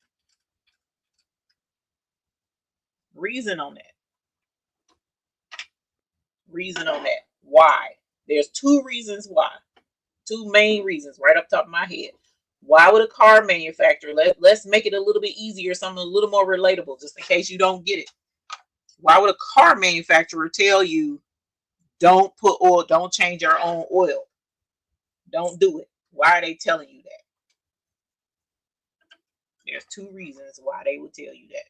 Reason on that. Reason on that. Why? There's 2 reasons why. 2 main reasons right up top of my head. Why would a car manufacturer, let's make it a little bit easier, something a little more relatable, just in case you don't get it. Why would a car manufacturer tell you don't put oil, don't change your own oil? Don't do it. Why are they telling you that? There's 2 reasons why they would tell you that.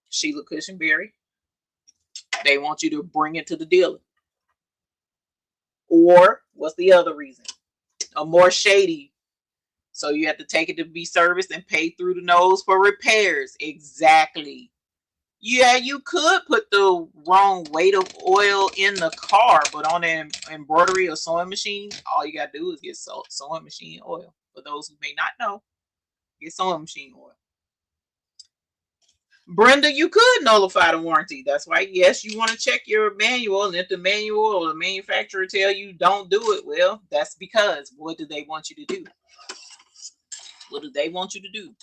Sheila Cushionberry, they want you to bring it to the dealer. Or what's the other reason? A more shady. So you have to take it to be serviced and pay through the nose for repairs. Exactly. Yeah, you could put the wrong weight of oil in the car, but on an embroidery or sewing machine, all you got to do is get sewing machine oil. For those who may not know, get sewing machine oil. Brenda, you could nullify the warranty. That's why, yes, you want to check your manual, and if the manual or the manufacturer tell you don't do it, well, that's because what do they want you to do? What do they want you to do?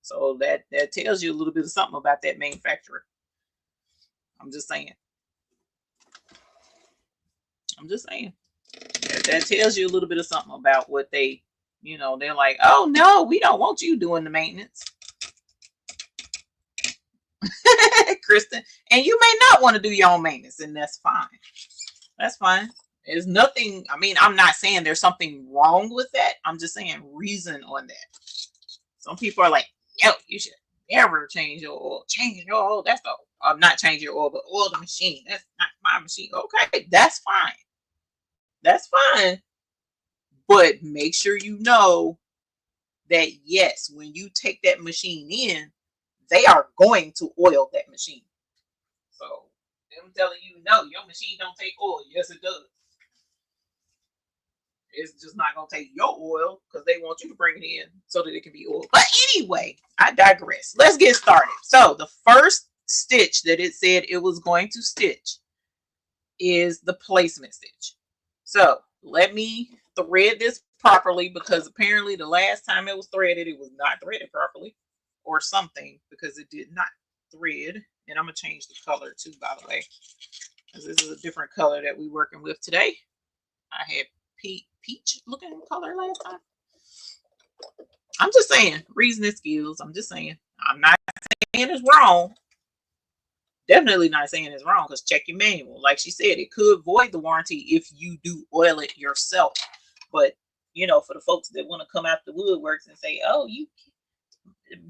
So that tells you a little bit of something about that manufacturer. I'm just saying. That tells you a little bit of something about what they, you know, they're like, oh no, we don't want you doing the maintenance. Kristen, and you may not want to do your own maintenance, and that's fine. That's fine. There's nothing, I mean, I'm not saying there's something wrong with that. I'm just saying reason on that. Some people are like, yo, you should never change your oil. Change your oil. That's the, I'm not changing your oil, but oil the machine. That's not my machine. Okay, that's fine. That's fine. But make sure you know that, yes, when you take that machine in, they are going to oil that machine. So them telling you, no, your machine don't take oil. Yes, it does. It's just not going to take your oil because they want you to bring it in so that it can be oiled. But anyway, I digress. Let's get started. So the first stitch that it said it was going to stitch is the placement stitch. So let me thread this properly, because apparently the last time it was threaded, it was not threaded properly or something, because it did not thread. And I'm going to change the color too, by the way, because this is a different color that we're working with today. I had peach looking color last time. I'm just saying, reasoning skills. I'm just saying. I'm not saying it's wrong. Definitely not saying it's wrong, because check your manual. Like she said, it could void the warranty if you do oil it yourself. But, you know, for the folks that want to come out the woodworks and say, oh,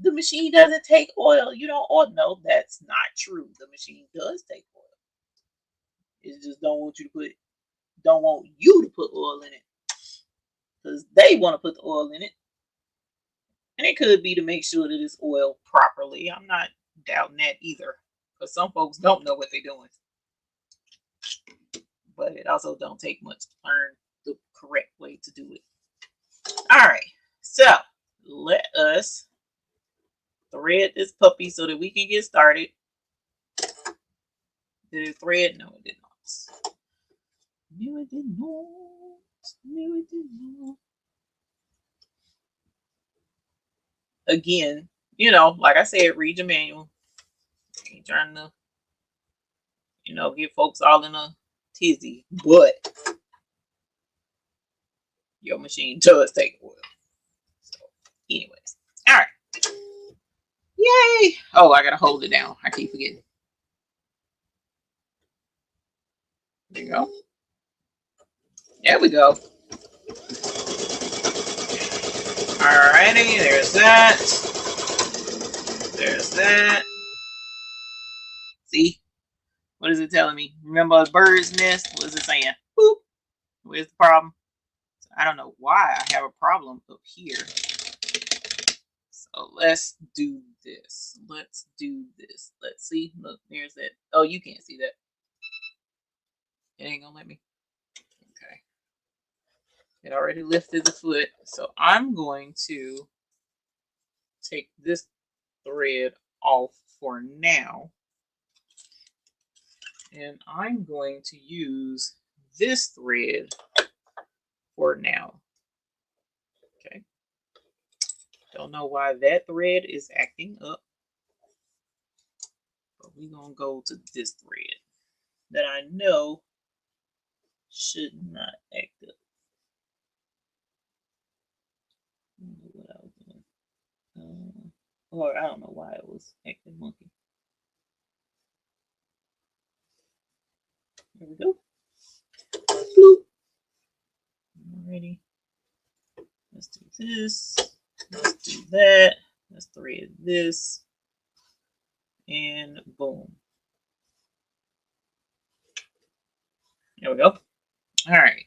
the machine doesn't take oil, you don't oil. No, that's not true. The machine does take oil. It just don't want you to put oil in it, because they want to put the oil in it. And it could be to make sure that it's oiled properly. I'm not doubting that either, because some folks don't know what they're doing. But it also don't take much to learn the correct way to do it. All right, so let us thread this puppy so that we can get started. Did it thread? No, it did not. No, it did not. No, it did not. Again, you know, like I said, read your manual. I ain't trying to, you know, get folks all in a tizzy, but your machine does take oil. So, anyways, all right. Yay! Oh, I gotta hold it down. I keep forgetting. There you go. There we go. Alrighty, there's that. There's that. See? What is it telling me? Remember a bird's nest? What is it saying? Boop. Where's the problem? So I don't know why I have a problem up here. So let's do this. Let's do this. Let's see. Look, there's that. Oh, you can't see that. It ain't gonna let me. Okay. It already lifted the foot. So I'm going to take this thread off for now. And I'm going to use this thread for now. Okay. Don't know why that thread is acting up. But we're going to go to this thread that I know should not act up. I don't know what I was doing. Or I don't know why it was acting monkey. There we go. Bloop. Alrighty. Let's do this. Let's do that. Let's thread this. And boom. There we go. All right.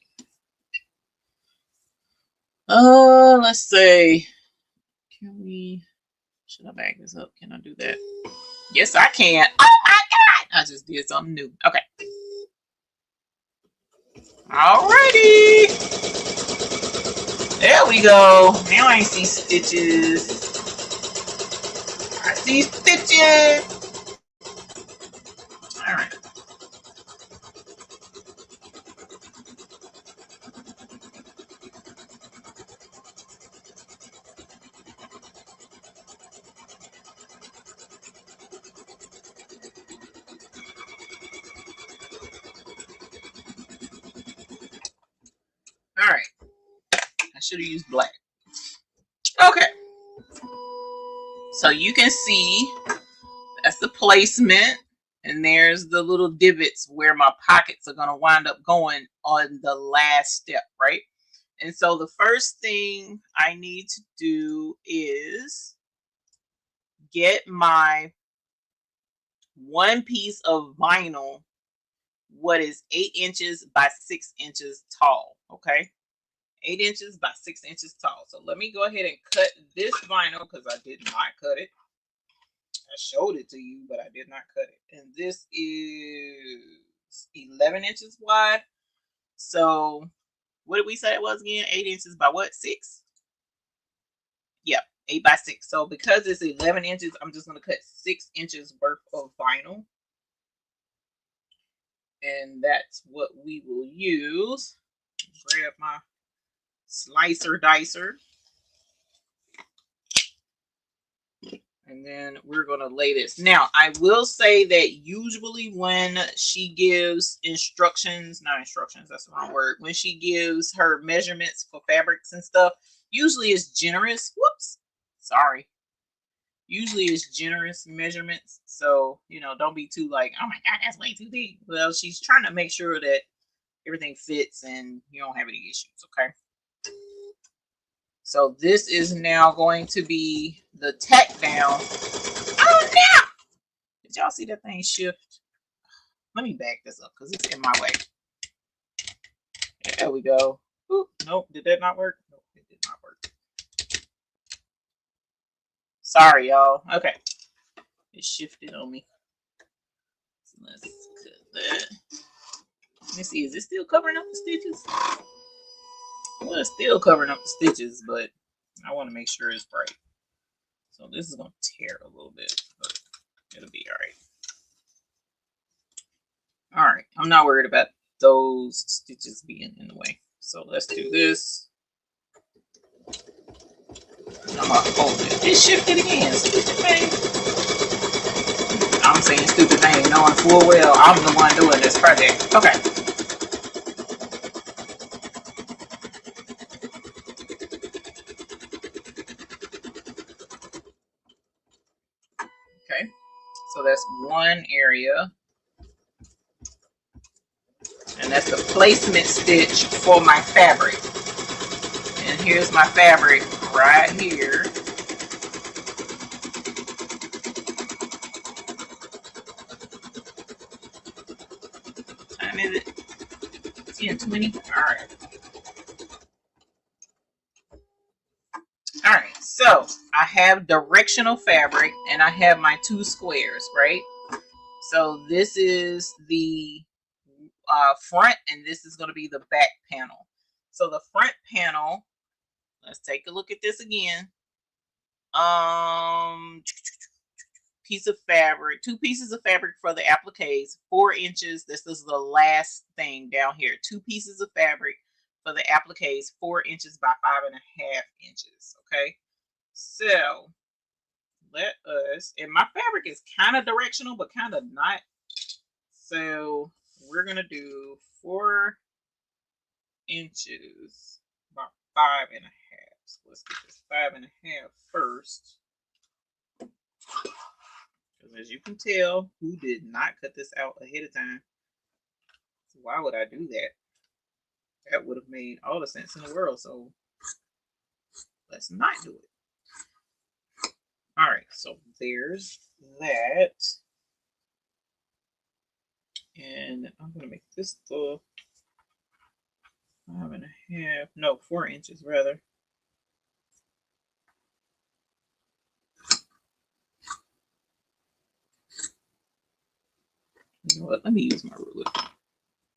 Let's say, should I back this up? Can I do that? Yes, I can. Oh my God. I just did something new. Okay. Alrighty. There we go. Now I see stitches. these stitches. All right. All right. I should have used black. Okay. So you can see that's the placement, and there's the little divots where my pockets are going to wind up going on the last step, right? And so the first thing I need to do is get my one piece of vinyl, what is 8 inches by 6 inches tall, okay? 8 inches by 6 inches tall. So let me go ahead and cut this vinyl because I did not cut it. I showed it to you, but I did not cut it. And this is 11 inches wide. So what did we say it was again? 8 inches by what? 6? Yep, 8 by 6. So because it's 11 inches, I'm just going to cut 6 inches worth of vinyl. And that's what we will use. Grab my slicer dicer. And then we're going to lay this. Now, I will say that usually when she gives instructions, not instructions, that's the wrong word. When she gives her measurements for fabrics and stuff, usually it's generous. Whoops. Sorry. Usually it's generous measurements. So, you know, don't be too like, oh my God, that's way too big. Well, she's trying to make sure that everything fits and you don't have any issues, okay? So this is now going to be the tack down. Oh no! Did y'all see that thing shift? Let me back this up because it's in my way. There we go. Ooh, nope, did that not work? Nope, it did not work. Sorry, y'all. Okay. It shifted on me. So let's cut that. Let me see, is it still covering up the stitches? Well, it's still covering up the stitches, but I want to make sure it's right. So this is going to tear a little bit, but it'll be all right. All right, I'm not worried about those stitches being in the way. So let's do this. I'm going to hold it. It shifted again, stupid thing. I'm saying stupid thing, knowing full well I'm the one doing this project. Okay. Okay, so that's one area. And that's the placement stitch for my fabric. And here's my fabric right here. What time is it? 10:20. All right. All right, so I have directional fabric and I have my 2 squares, right? So this is the front and this is going to be the back panel. So the front panel, let's take a look at this again. Piece of fabric, 2 pieces of fabric for the appliques, 4 inches. This is the last thing down here. 2 pieces of fabric for the appliques, 4 inches by 5.5 inches. Okay, so let us, and my fabric is kind of directional but kind of not. So we're gonna do 4 inches by 5.5. So let's get this 5.5 first. Because as you can tell, who did not cut this out ahead of time? So why would I do that? That would have made all the sense in the world. So let's not do it. All right, so there's that. And I'm going to make this the 5.5, no, 4 inches rather. You know what? Let me use my ruler.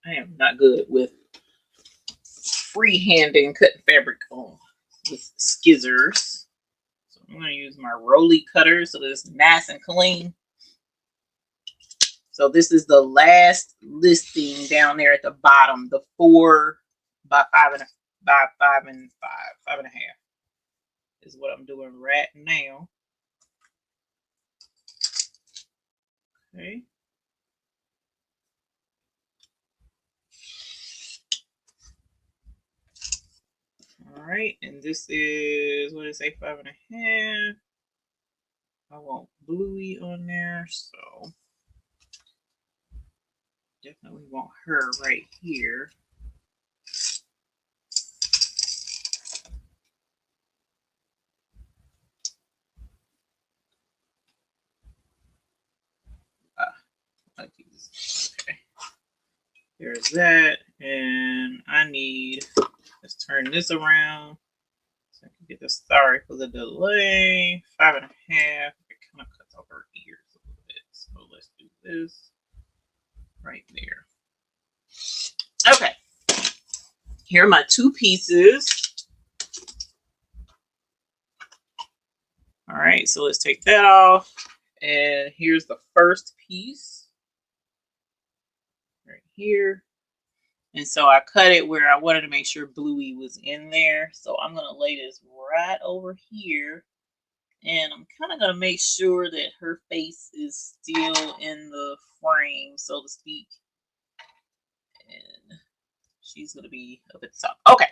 I am not good with freehanding cutting fabric on with scissors. So I'm going to use my Rolly cutter so that it's nice and clean. So this is the last listing down there at the bottom, the 4 by 5 and 5.5 is what I'm doing right now. Okay. All right, and this is, what did it say, 5.5. I want Bluey on there, so definitely want her right here. Like these. Okay. There's that, and I need, let's turn this around so I can get this. Sorry for the delay. 5.5. It kind of cuts off her ears a little bit, so let's do this right there. Okay, here are my 2 pieces. All right, so let's take that off, and here's the first piece right here. And so I cut it where I wanted to make sure Bluey was in there. So I'm going to lay this right over here. And I'm kind of going to make sure that her face is still in the frame, so to speak. And she's going to be up at the top. Okay.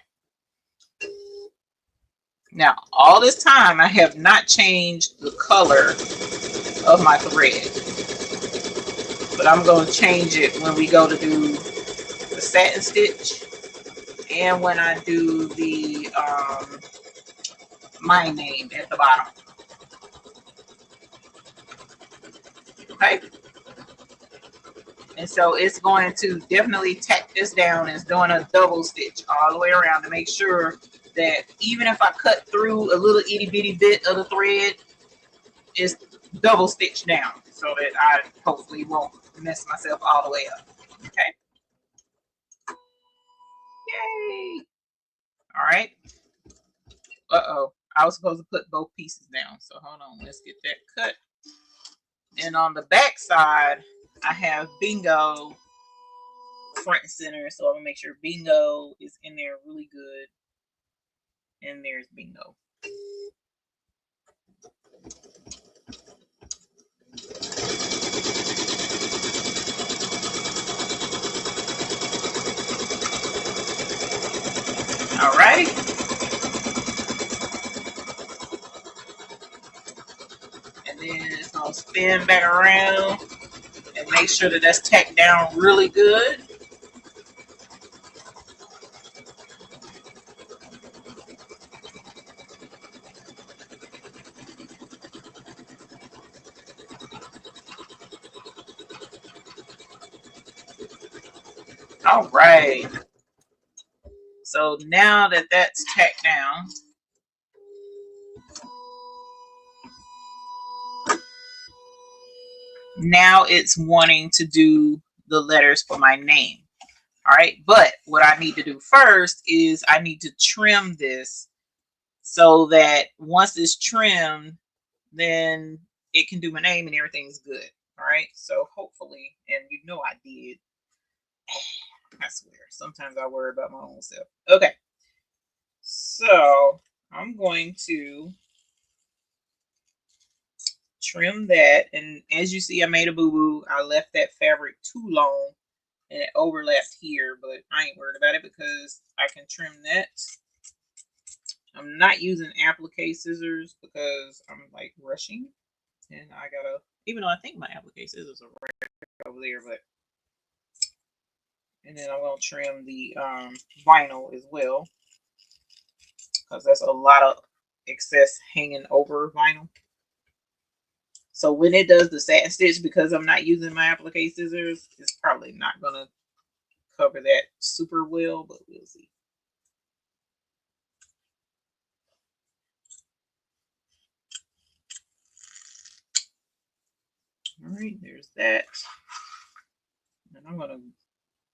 Now, all this time, I have not changed the color of my thread. But I'm going to change it when we go to do the satin stitch. And when I do the my name at the bottom. Okay. And so it's going to definitely tack this down. It's doing a double stitch all the way around to make sure that even if I cut through a little itty bitty bit of the thread, it's double stitched down so that I hopefully won't mess myself all the way up. Okay. Yay. All right. Uh-oh. I was supposed to put both pieces down. So hold on. Let's get that cut. And on the back side, I have Bingo front and center. So I'm going to make sure Bingo is in there really good. And there's Bingo. All right. And then it's going to spin back around and make sure that that's tacked down really good. All right. So now that that's tacked down, now it's wanting to do the letters for my name. All right. But what I need to do first is I need to trim this so that once it's trimmed, then it can do my name and everything's good. All right. So hopefully, and you know I did. I swear, sometimes I worry about my own self. Okay. So I'm going to trim that. And as you see, I made a boo-boo. I left that fabric too long and it overlapped here, but I ain't worried about it because I can trim that. I'm not using applique scissors because I'm like rushing. And I gotta, even though I think my applique scissors are right over there, but. And then I'm going to trim the vinyl as well, because that's a lot of excess hanging over vinyl. So when it does the satin stitch, because I'm not using my applique scissors, it's probably not going to cover that super well, but we'll see. All right, there's that. And I'm going to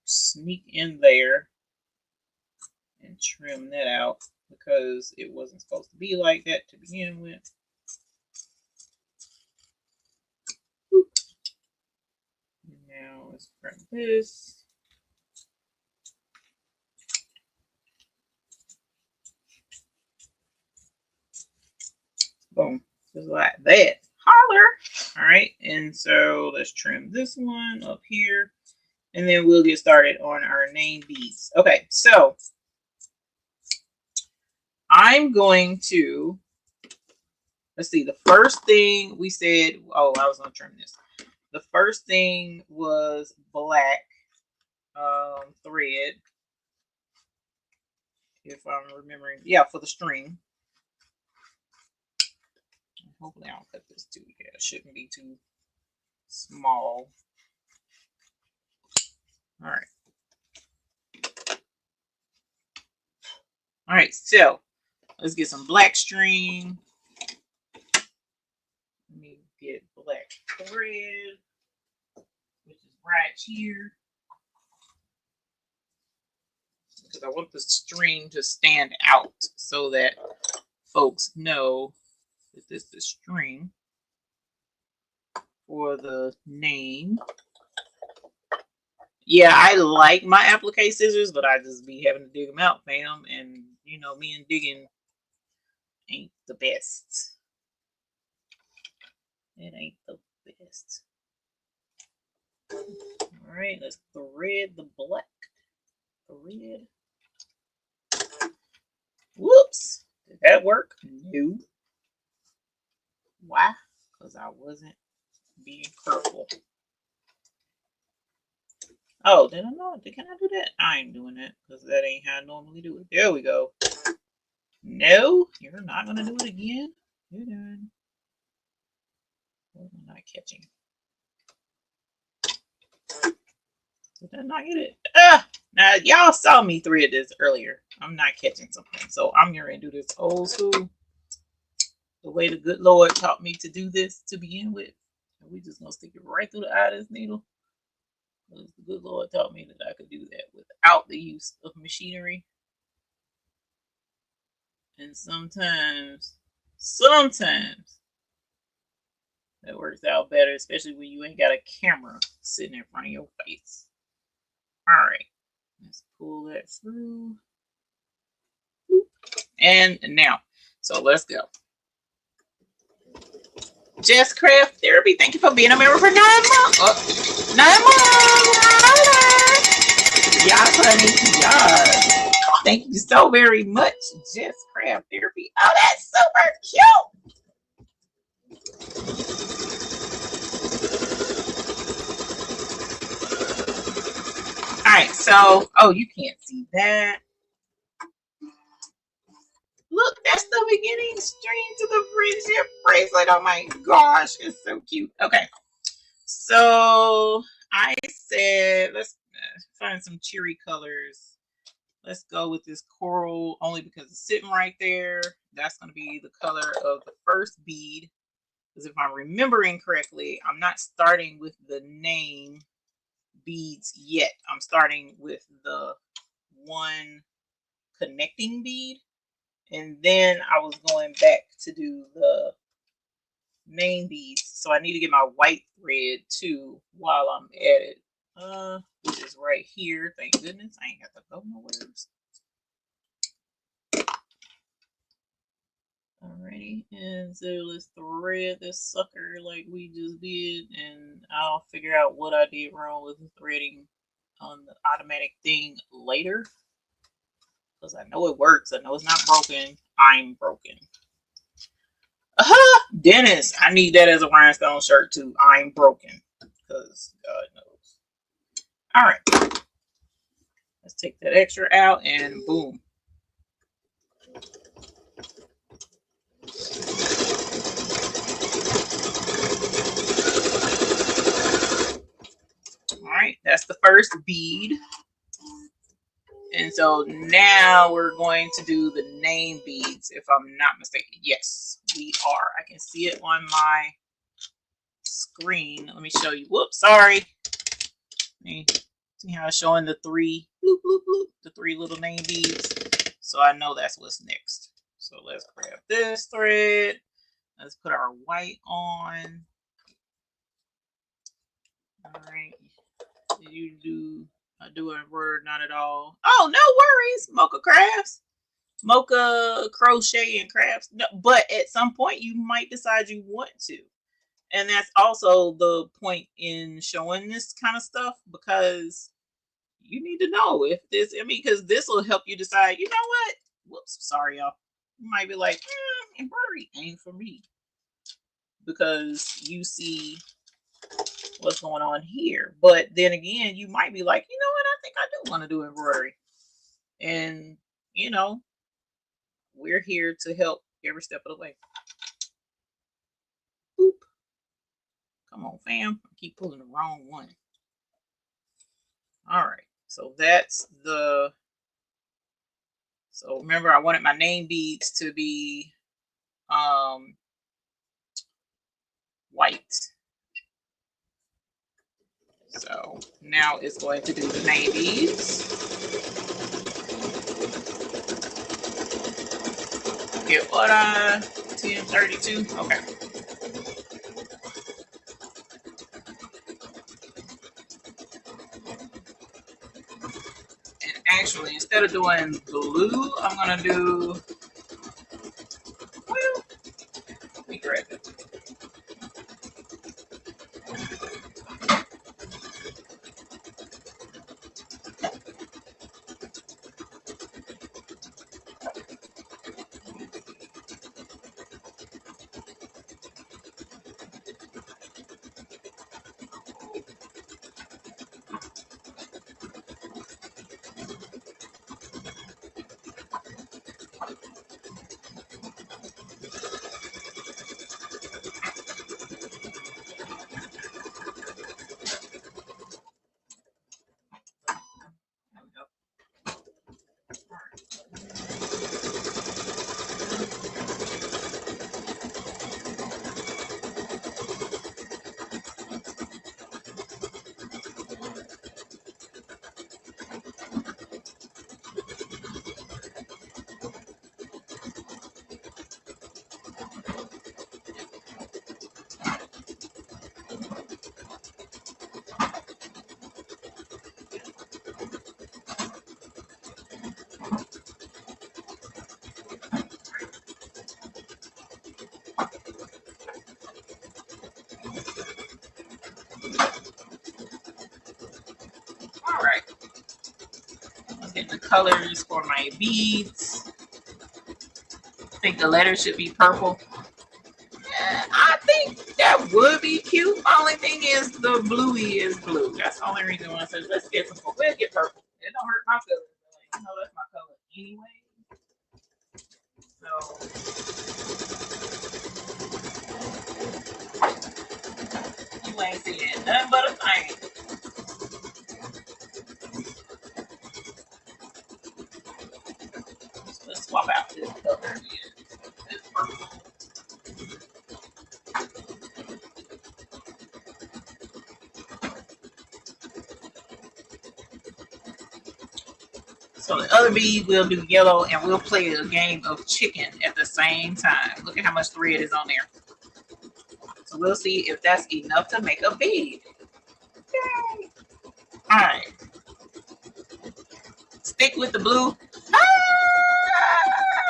sneak in there and trim that out because it wasn't supposed to be like that to begin with. Now let's print this. Boom. Just like that. Holler. All right. And so let's trim this one up here. And then we'll get started on our name beads. Okay. So I'm going to, let's see. The first thing we said, oh, I was going to trim this. The first thing was black thread. If I'm remembering. Yeah, for the string. Hopefully I don't cut this too. Yeah, it shouldn't be too small. All right. All right, so let's get some black string. Let me get black thread, which is right here. Because I want the string to stand out so that folks know that this is the string for the name. Yeah, I like my applique scissors, but I just be having to dig them out, fam. And, you know, me and digging ain't the best. It ain't the best. All right, let's thread the black. Thread. Whoops. Did that work? No. Why? Because I wasn't being careful. Oh, did I know? Can I do that? I ain't doing that because that ain't how I normally do it. There we go. No, you're not going to do it again. You're done. I'm not catching. Did I not get it? Now, y'all saw me thread this earlier. I'm not catching something. So I'm going to do this old school. The way the good Lord taught me to do this to begin with. And we just going to stick it right through the eye of this needle. Because the good Lord taught me that I could do that without the use of machinery. And sometimes that works out better, especially when you ain't got a camera sitting in front of your face. All right, let's pull that through. And now, so let's go. Just Craft Therapy, thank you for being a member for 9 months. 9 months. Yes, honey. Yes. Thank you so very much, Just Craft Therapy. Oh, that's super cute. All right, so, oh, you can't see that. Look, that's the beginning string to the friendship bracelet. Oh my gosh, it's so cute. Okay, so I said let's find some cheery colors. Let's go with this coral only because it's sitting right there. That's going to be the color of the first bead. Because if I'm remembering correctly, I'm not starting with the name beads yet. I'm starting with the one connecting bead. And then I was going back to do the name beads. So I need to get my white thread too while I'm at it. Which is right here. Thank goodness. I ain't got to go nowhere. Alrighty. And so let's thread this sucker like we just did. And I'll figure out what I did wrong with the threading on the automatic thing later. Because I know it works. I know it's not broken. I'm broken. Dennis, I need that as a rhinestone shirt too. I'm broken. Because God knows. Alright. Let's take that extra out and boom. Alright, that's the first bead. And so now we're going to do the name beads, if I'm not mistaken. Yes, we are. I can see it on my screen. Let me show you. Whoops, sorry. See how it's showing the 3 bloop, bloop, bloop, the 3 little name beads. So I know that's what's next. So let's grab this thread. Let's put our white on. All right. Did you do embroidery? Not at all. Oh, no worries. Mocha crafts, mocha crochet and crafts. No, but at some point you might decide you want to, and that's also the point in showing this kind of stuff, because you need to know if this. I mean, because this will help you decide. You know what? Whoops, sorry, y'all. You might be like, embroidery ain't for me, because you see what's going on here. But then again, you might be like, you know what? I think I do want to do embroidery, and you know, we're here to help every step of the way. Boop. Come on, fam. I keep pulling the wrong one. All right. So that's the. So remember, I wanted my name beads to be white. So now it's going to do the name beads. Get what 1032. Okay. And actually, instead of doing blue, I'm gonna do. Well, let me grab it. All right. Let's get the colors for my beads. I think the letters should be purple. I think that would be cute. The only thing is the bluey is blue. That's the only reason why I said let's get some. We'll get purple. It don't hurt my feelings. You know that's my color anyway. So you ain't seeing nothing but a thing. So let's swap out this color again. This purple. So the other bead will do yellow, and we'll play a game of chicken at the same time. Look at how much thread is on there. So we'll see if that's enough to make a bead. Yay! All right. Stick with the blue.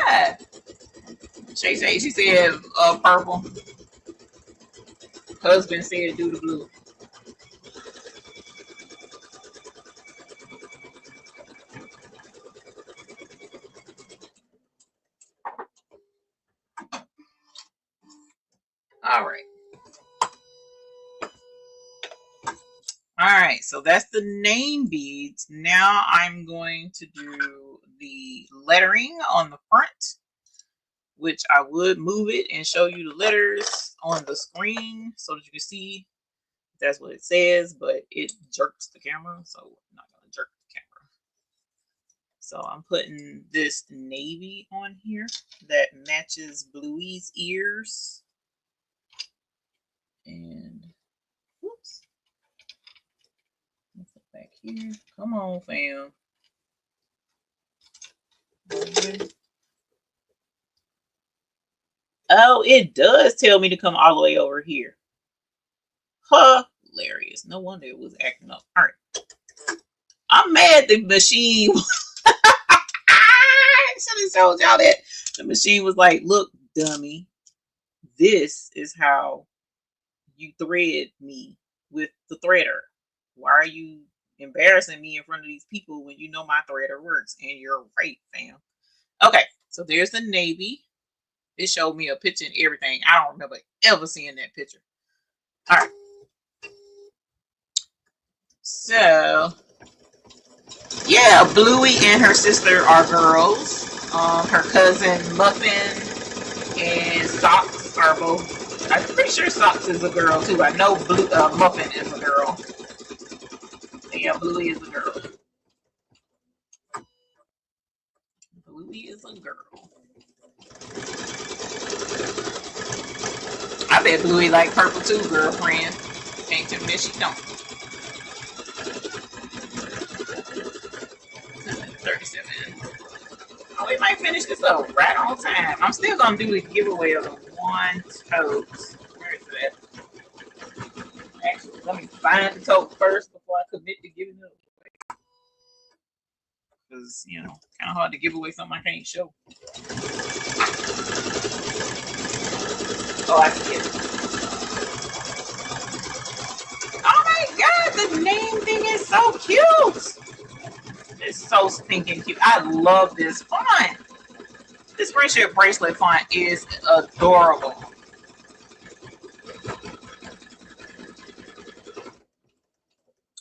Ah! She said purple. Husband said do the blue. All right. All right, so that's the name beads. Now I'm going to do the lettering on the front, which I would move it and show you the letters on the screen so that you can see that's what it says, but it jerks the camera, so I'm not going to jerk the camera. So I'm putting this navy on here that matches Bluey's ears. And whoops. Let's look back here. Come on, fam. Oh, it does tell me to come all the way over here. Hilarious. hilarious. No wonder it was acting up. All right. I'm mad the machine. I should have told y'all that. The machine was like, look, dummy, this is how you thread me with the threader. Why are you embarrassing me in front of these people when you know my threader works? And you're right, fam. Okay, so there's the navy. It showed me a picture and everything. I don't remember ever seeing that picture. All right. So, yeah, Bluey and her sister are girls. Her cousin Muffin and Socks are both. I'm pretty sure Socks is a girl too. I know Muffin is a girl. Yeah, Bluey is a girl. Bluey is a girl. I bet Bluey like purple too, girlfriend. Can't tell me that she don't. 37. Oh, we might finish this up right on time. I'm still gonna do the giveaway of the one tote. Where is that? Actually, let me find the tote first before I commit to giving it away. Because, you know, kind of hard to give away something I can't show. Oh, I can get it. Oh my god, the name thing is so cute. It's so stinking cute. I love this font. This friendship bracelet font is adorable.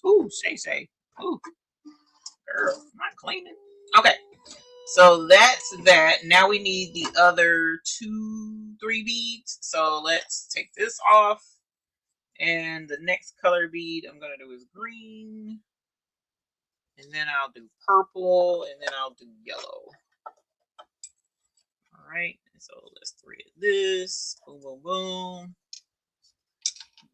Ooh, Shay. Ooh, girl, I'm not cleaning. Okay, so that's that. Now we need the other 3 beads. So let's take this off. And the next color bead I'm going to do is green. And then I'll do purple. And then I'll do yellow. All right. So let's thread this. Boom, boom, boom.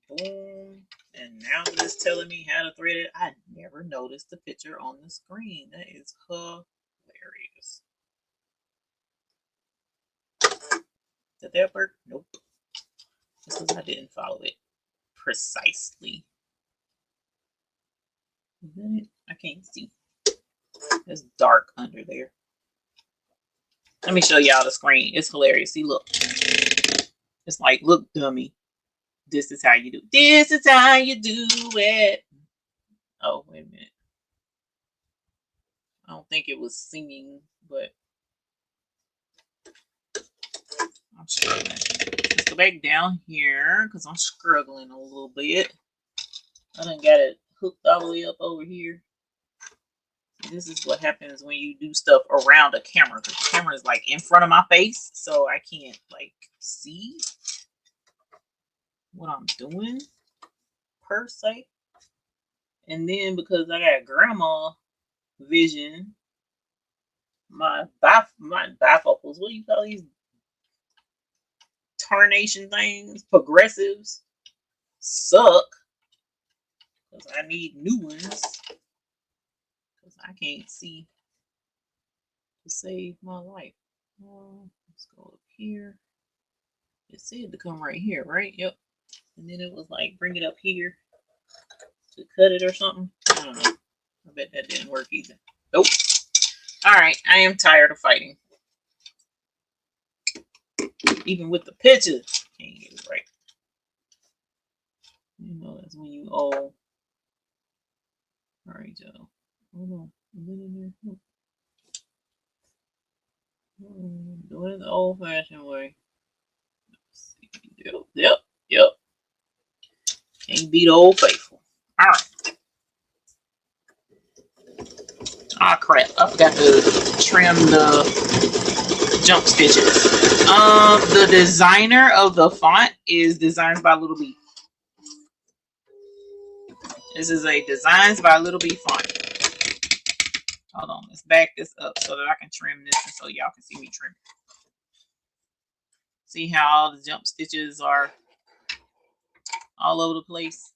Boom. And now that it's telling me how to thread it, I never noticed the picture on the screen. That is hilarious. Did that work? Nope. Just because I didn't follow it precisely. Is that it? I can't see. It's dark under there. Let me show y'all the screen. It's hilarious. See, look. It's like, look, dummy. This is how you do. This is how you do it. Oh, wait a minute. I don't think it was singing, but I'll show you. Let's go back down here because I'm struggling a little bit. I done got it hooked all the way up over here. This is what happens when you do stuff around a camera. The camera is like in front of my face, so I can't like see what I'm doing per se. And then because I got grandma vision, my bifocals, what do you call these tarnation things? Progressives suck because I need new ones. I can't see to save my life. Let's go up here. It said to come right here, right? Yep. And then it was like, bring it up here to cut it or something. I don't know. I bet that didn't work either. Nope. All right. I am tired of fighting. Even with the picture, can't get it right. You know, that's when you all. All right, y'all. Hold on. Doing it the old-fashioned way. Let's see. Yep. Can't beat Old Faithful. All right. Ah, crap. I forgot to trim the jump stitches. The designer of the font is Designs by Little B. This is a Designs by Little B font. Hold on, let's back this up so that I can trim this and so y'all can see me trim it. See how all the jump stitches are all over the place?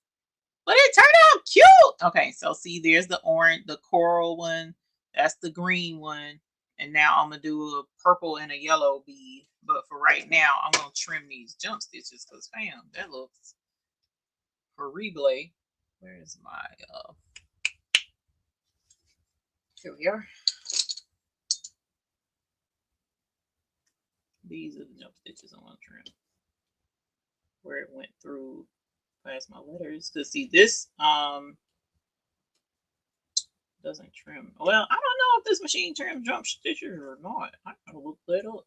But it turned out cute. Okay, so see, there's the orange, the coral one. That's the green one. And now I'm going to do a purple and a yellow bead. But for right now, I'm going to trim these jump stitches because, fam, that looks horrible. Where is my here we are. These are the jump stitches I want to trim. Where it went through past my letters. Cause see this doesn't trim. Well, I don't know if this machine trims jump stitches or not. I gotta look that up.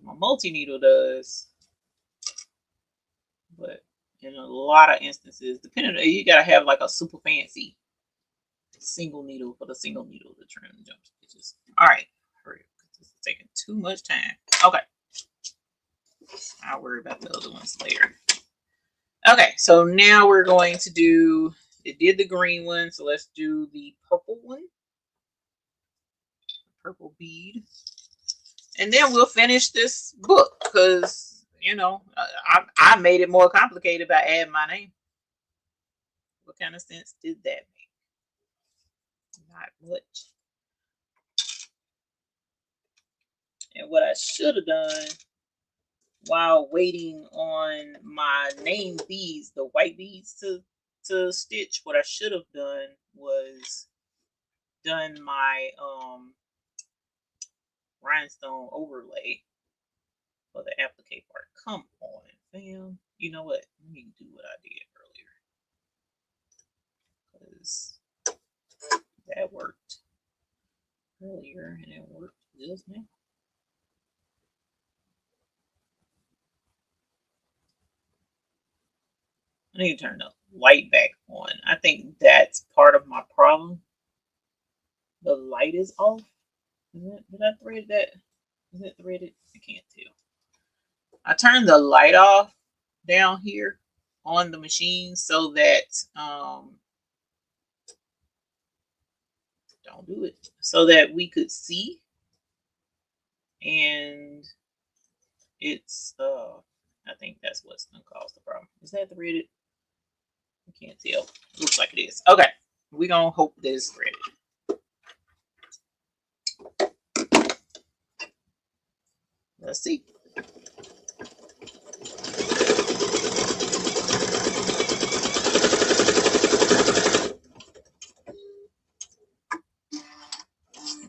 My multi-needle does. But in a lot of instances, depending on, you gotta have like a super fancy single needle for the single needle to trim the jump stitches. All right, hurry up, because this is taking too much time. Okay, I'll worry about the other ones later. Okay, so now we're going to do, it did the green one, so let's do the purple one. Purple bead. And then we'll finish this book, because, you know, I made it more complicated by adding my name. What kind of sense did that make? Not much. And what I should have done while waiting on my name beads, the white beads to stitch, what I should have done was done my rhinestone overlay for the applique part. Come on, fam. You know what? Let me do what I did earlier, because that worked earlier and it worked just now. I need to turn the light back on. I think that's part of my problem. The light is off. Did I thread that? Is it threaded? I can't tell. I turned the light off down here on the machine so that don't do it, so that we could see. And it's I think that's what's gonna cause the problem. Is that threaded? I can't tell. Looks like it is. Okay, we're gonna hope that it's threaded. Let's see.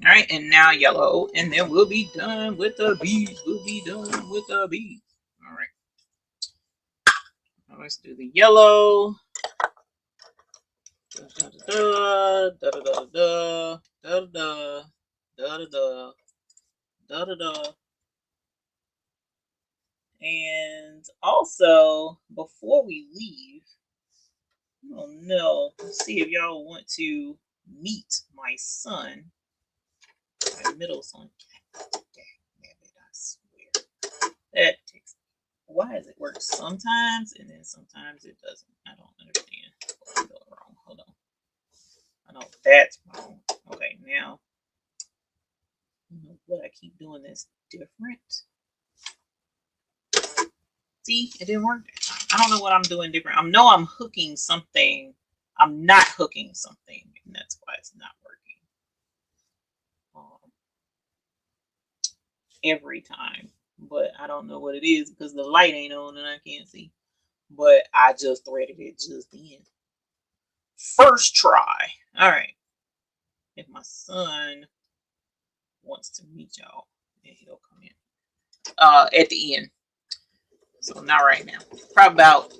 All right, and now yellow, and then we'll be done with the beads. We'll be done with the beads. All right. Now let's do the yellow. Da da da da da da da da da da da da da. And also, before we leave, I don't know. Let's see if y'all want to meet my son, my middle son. Damn it, I swear. That takes. Why does it work sometimes and then sometimes it doesn't? I don't understand. I'm doing wrong. Hold on. I know that's wrong. Okay, now. I don't know what I keep doing this different. See, it didn't work that time. I don't know what I'm doing different. I know I'm hooking something. I'm not hooking something, and that's why it's not working every time. But I don't know what it is because the light ain't on and I can't see. But I just threaded it just then. First try. All right. If my son wants to meet y'all, then he'll come in at the end. So not right now. Probably about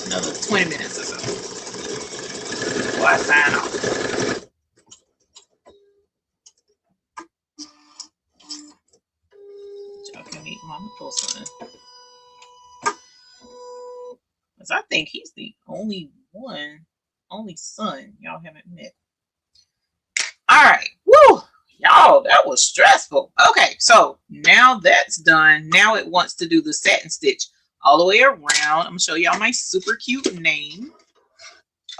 another 20 minutes or so before I sign off. Y'all can meet my little son. Because I think he's the only son y'all haven't met. All right. Woo! Y'all, that was stressful. Okay, so now that's done. Now it wants to do the satin stitch all the way around. I'm going to show y'all my super cute name.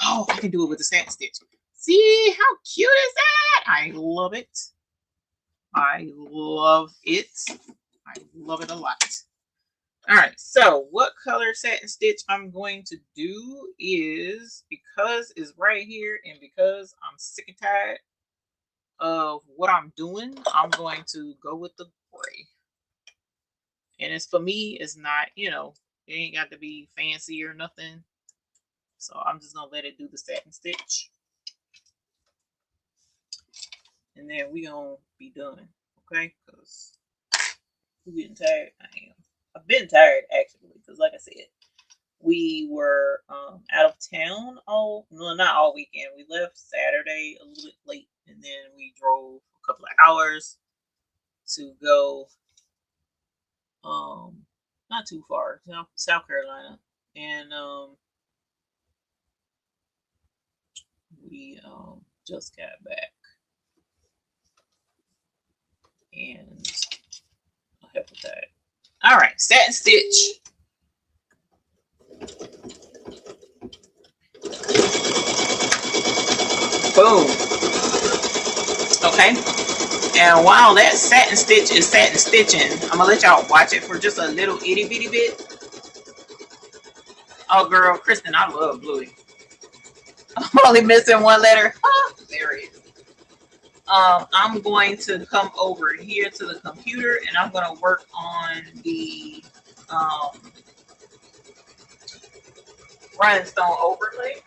Oh, I can do it with the satin stitch. See how cute is that? I love it. I love it. I love it a lot. All right, so what color satin stitch I'm going to do is, because it's right here and because I'm sick and tired of what I'm doing, I'm going to go with the gray. And it's for me, it's not, it ain't got to be fancy or nothing. So I'm just gonna let it do the satin stitch. And then we gonna be done, okay? Because we're getting tired. I am. I've been tired actually, because like I said, we were out of town not all weekend. We left Saturday a little bit late, and then we drove a couple of hours to go not too far, South Carolina, and we just got back, and I'll help with that. All right, satin stitch. Boom. Okay. And while that satin stitch is satin stitching, I'm gonna let y'all watch it for just a little itty bitty bit. Oh girl, Kristen, I love Bluey. I'm only missing one letter. There it is. I'm going to come over here to the computer and I'm gonna work on the Rhinestone overlay.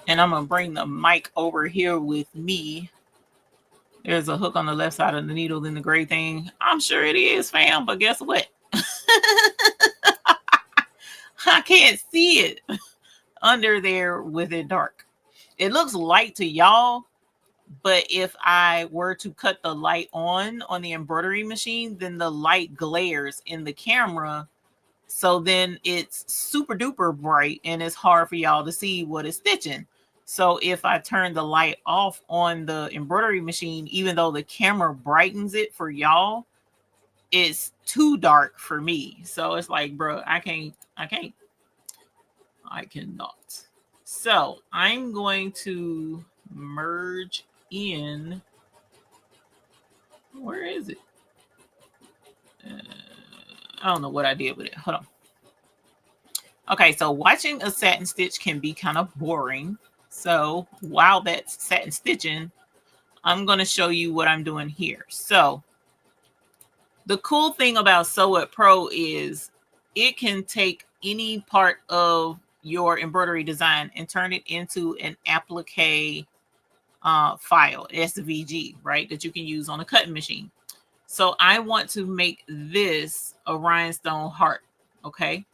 And I'm gonna bring the mic over here with me. There's a hook on the left side of the needle in the gray thing. I'm sure it is, fam, but guess what? I can't see it under there with it dark. It looks light to y'all, but if I were to cut the light on the embroidery machine, then the light glares in the camera. So then it's super duper bright and it's hard for y'all to see what is stitching. So if I turn the light off on the embroidery machine, even though the camera brightens it for y'all, it's too dark for me. So it's like, bro, I cannot. So I'm going to merge in. Where is it? I don't know what I did with it. Hold on. Okay, so watching a satin stitch can be kind of boring. So while that's satin stitching, I'm going to show you what I'm doing here. So the cool thing about Sew It Pro is it can take any part of your embroidery design and turn it into an applique file, SVG, right, that you can use on a cutting machine. So I want to make this a rhinestone heart, okay?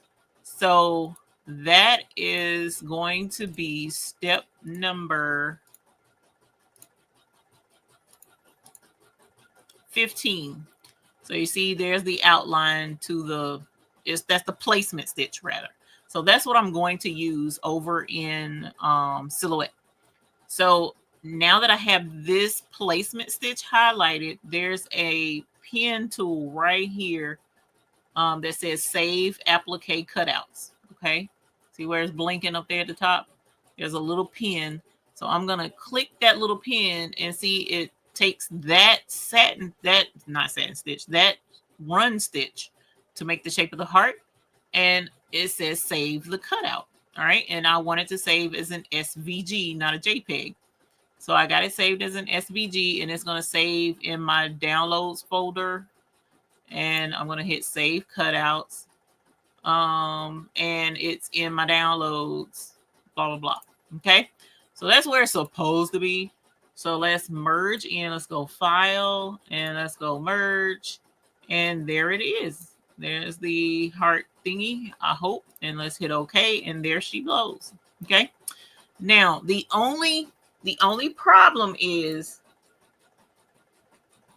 So that is going to be step number 15. So you see there's the outline to that's the placement stitch rather. So that's what I'm going to use over in Silhouette. So now that I have this placement stitch highlighted, there's a pen tool right here that says Save Applique Cutouts. Okay, see where it's blinking up there at the top? There's a little pen. So I'm going to click that little pen and see it takes that that run stitch to make the shape of the heart. And it says Save the cutout. All right, and I want it to save as an SVG, not a JPEG. So I got it saved as an SVG, and it's going to save in my downloads folder. And I'm going to hit Save Cutouts. And it's in my downloads, blah, blah, blah. Okay, so that's where it's supposed to be. So let's merge in. Let's go File, and let's go Merge. And there it is. There's the heart thingy, I hope. And let's hit OK, and there she goes. Okay, now the only problem is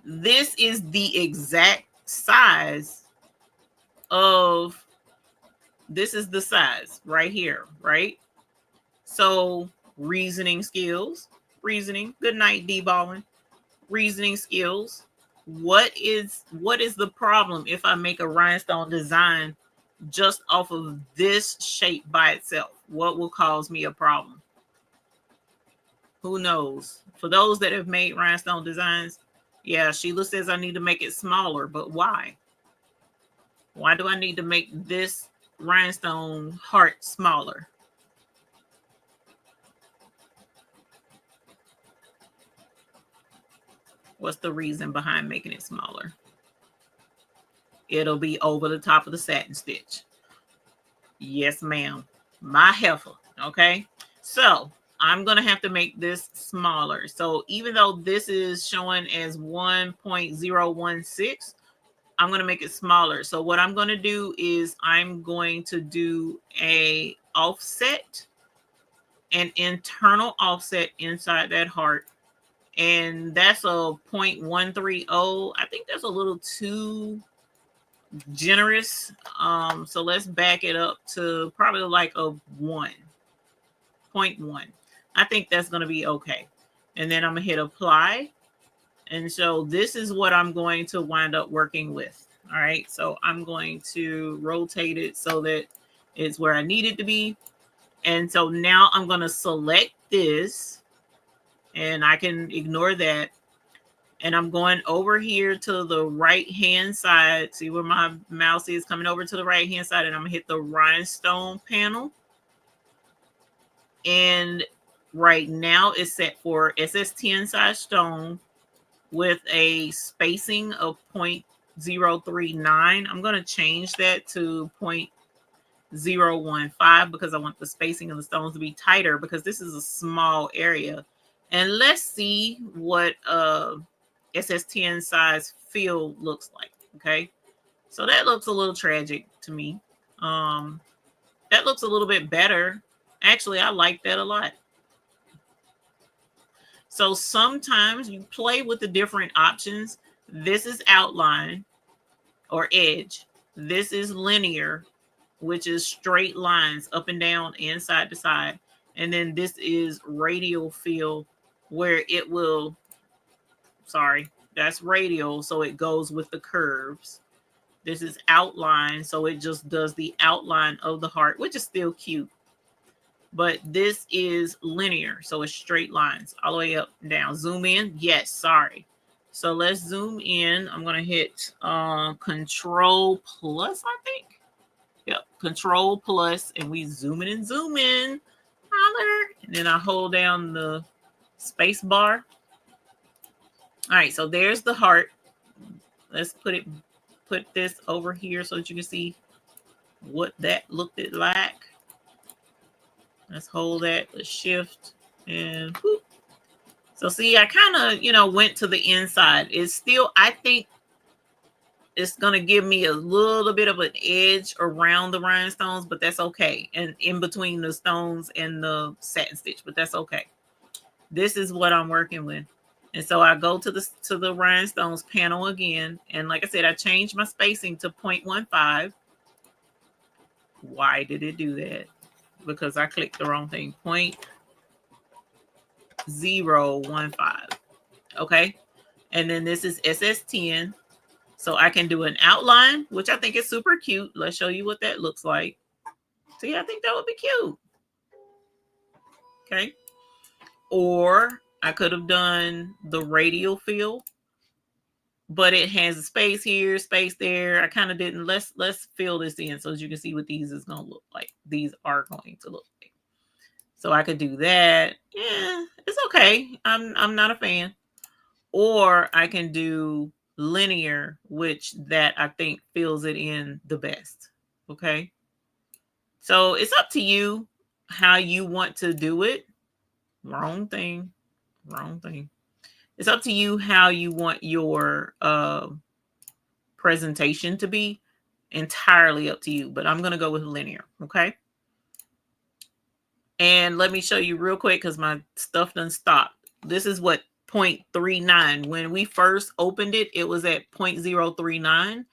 this is the exact size of, this is the size right here, right? So reasoning skills, good night, D-balling. Reasoning skills. What is the problem if I make a rhinestone design just off of this shape by itself? What will cause me a problem? Who knows? For those that have made rhinestone designs, yeah, Sheila says I need to make it smaller, but why? Why do I need to make this rhinestone heart smaller? What's the reason behind making it smaller? It'll be over the top of the satin stitch. Yes, ma'am. My heifer. Okay. So I'm going to have to make this smaller. So even though this is showing as 1.016, I'm going to make it smaller. So what I'm going to do is I'm going to do a offset, an internal offset inside that heart. And that's a 0.130. I think that's a little too generous. So let's back it up to probably like a 1.1. I think that's going to be okay. And then I'm going to hit apply. And so this is what I'm going to wind up working with. All right. So I'm going to rotate it so that it's where I need it to be. And so now I'm going to select this and I can ignore that. And I'm going over here to the right hand side. See where my mouse is, coming over to the right hand side, and I'm gonna hit the rhinestone panel. And right now it's set for SS10 size stone with a spacing of 0.039. I'm gonna change that to 0.015 because I want the spacing of the stones to be tighter because this is a small area. And let's see what SS10 size fill looks like. Okay, so that looks a little tragic to me. That looks a little bit better. Actually, I like that a lot. So sometimes you play with the different options. This is outline or edge. This is linear, which is straight lines up and down and side to side. And then this is radial fill, where it will, that's radial, so it goes with the curves. This is outline, so it just does the outline of the heart, which is still cute. But this is linear, so it's straight lines all the way up and down. Zoom in. Yes, sorry. So let's zoom in. I'm going to hit Control Plus, I think. Yep, Control Plus, and we zoom in and zoom in. Holler. And then I hold down the space bar. All right, so there's the heart. Let's put this over here so that you can see what that looked like. Let's hold that, let's shift, and whoop. So see, I kind of, went to the inside. It's still, I think it's going to give me a little bit of an edge around the rhinestones, but that's okay. And in between the stones and the satin stitch, but that's okay. This is what I'm working with. And so I go to the rhinestones panel again. And like I said, I changed my spacing to 0.15. Why did it do that? Because I clicked the wrong thing. 0.015. Okay. And then this is SS10. So I can do an outline, which I think is super cute. Let's show you what that looks like. See, I think that would be cute. Okay. Or I could have done the radial fill, but it has a space here, space there. I kind of didn't. Let's fill this in so as you can see what these is going to look like. These are going to look like. So I could do that. Yeah, it's okay. I'm not a fan. Or I can do linear, which that I think fills it in the best. Okay. So it's up to you how you want to do it. Wrong thing. It's up to you how you want your presentation to be. Entirely up to you, but I'm going to go with linear. Okay. And let me show you real quick because my stuff done stopped. This is what 0.39. When we first opened it, it was at 0.039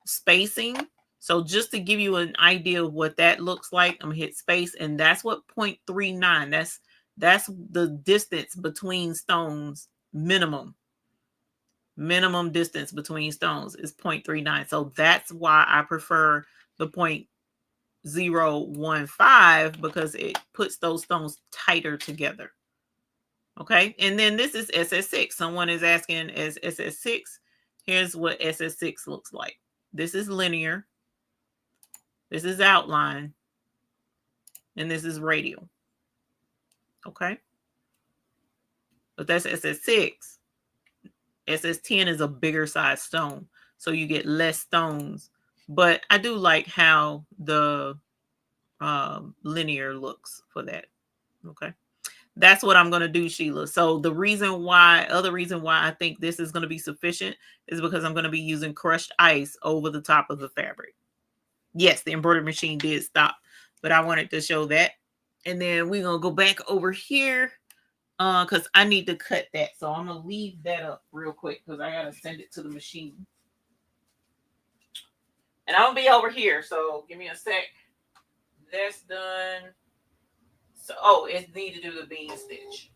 spacing. So just to give you an idea of what that looks like, I'm going to hit space, and that's what 0.39. That's the distance between stones. Minimum distance between stones is 0.39. So that's why I prefer the 0.015 because it puts those stones tighter together. Okay. And then this is SS6. Someone is asking, is SS6? Here's what SS6 looks like. This is linear. This is outline. And this is radial. Okay. But that's SS6. SS10 is a bigger size stone. So you get less stones. But I do like how the linear looks for that. Okay. That's what I'm going to do, Sheila. So the reason why I think this is going to be sufficient is because I'm going to be using crushed ice over the top of the fabric. Yes, the embroidery machine did stop, but I wanted to show that. And then we're going to go back over here because I need to cut that. So I'm going to leave that up real quick because I got to send it to the machine. And I'm going to be over here. So give me a sec. That's done. So, it need to do the bean stitch.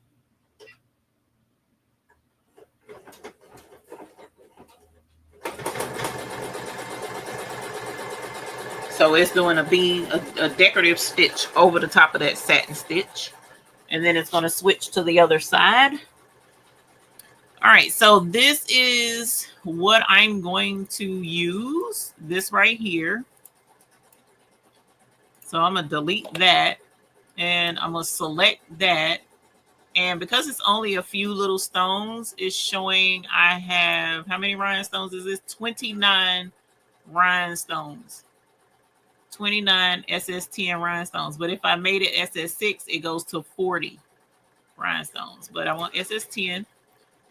So it's doing a decorative stitch over the top of that satin stitch. And then it's going to switch to the other side. All right, so this is what I'm going to use. This right here. So I'm going to delete that. And I'm going to select that. And because it's only a few little stones, it's showing I have, how many rhinestones is this? 29 rhinestones. 29 SS10 rhinestones. But if I made it SS6, it goes to 40 rhinestones. But I want SS10.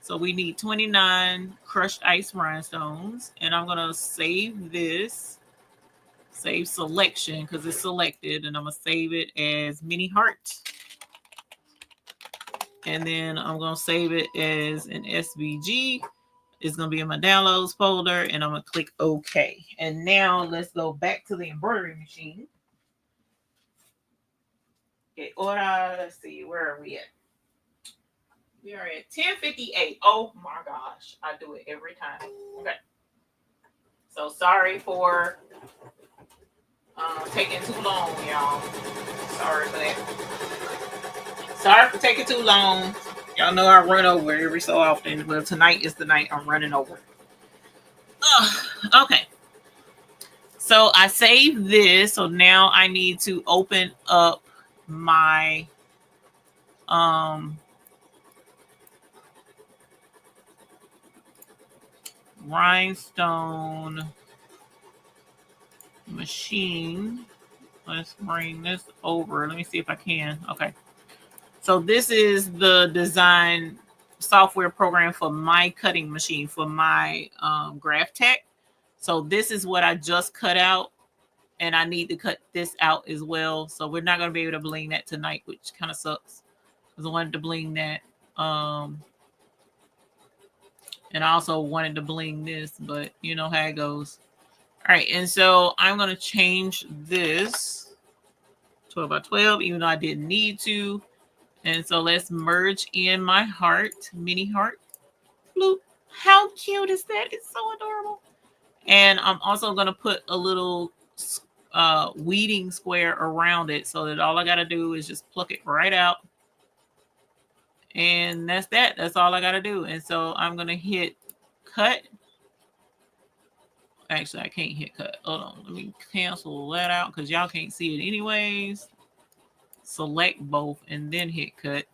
So we need 29 crushed ice rhinestones. And I'm going to save this. Save selection because it's selected. And I'm going to save it as mini heart. And then I'm going to save it as an SVG. It's going to be in my downloads folder. And I'm going to click OK. And now let's go back to the embroidery machine. Okay, let's see. Where are we at? We are at 10:58. Oh my gosh. I do it every time. Okay. So sorry for taking too long, y'all. Sorry for that. Sorry for taking too long. Y'all know I run over every so often. Well, tonight is the night I'm running over. Okay. So I saved this. So now I need to open up my Rhinestone machine. Let's bring this over. Let me see if I can. Okay. So this is the design software program for my cutting machine, for my Graph Tech. So this is what I just cut out. And I need to cut this out as well. So we're not going to be able to bling that tonight, which kind of sucks. Because I wanted to bling that. And I also wanted to bling this, but you know how it goes. All right, and so I'm going to change this 12 by 12, even though I didn't need to. And so let's merge in my heart, mini heart. Bloop. How cute is that? It's so adorable. And I'm also going to put a little weeding square around it so that all I got to do is just pluck it right out. And that's that. That's all I got to do. And so I'm going to hit cut. Actually, I can't hit cut. Hold on. Let me cancel that out because y'all can't see it anyways. Select both and then hit cut.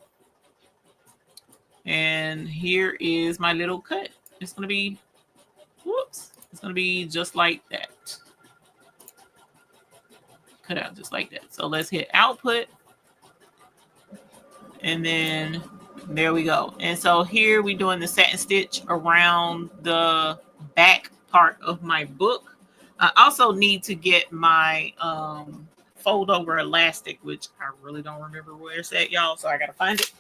And here is my little cut. It's going to be, whoops. It's going to be just like that. Cut out just like that. So let's hit output. And then there we go. And so here we're doing the satin stitch around the back part of my book. I also need to get my fold over elastic, which I really don't remember where it's at, y'all. So I got to find it.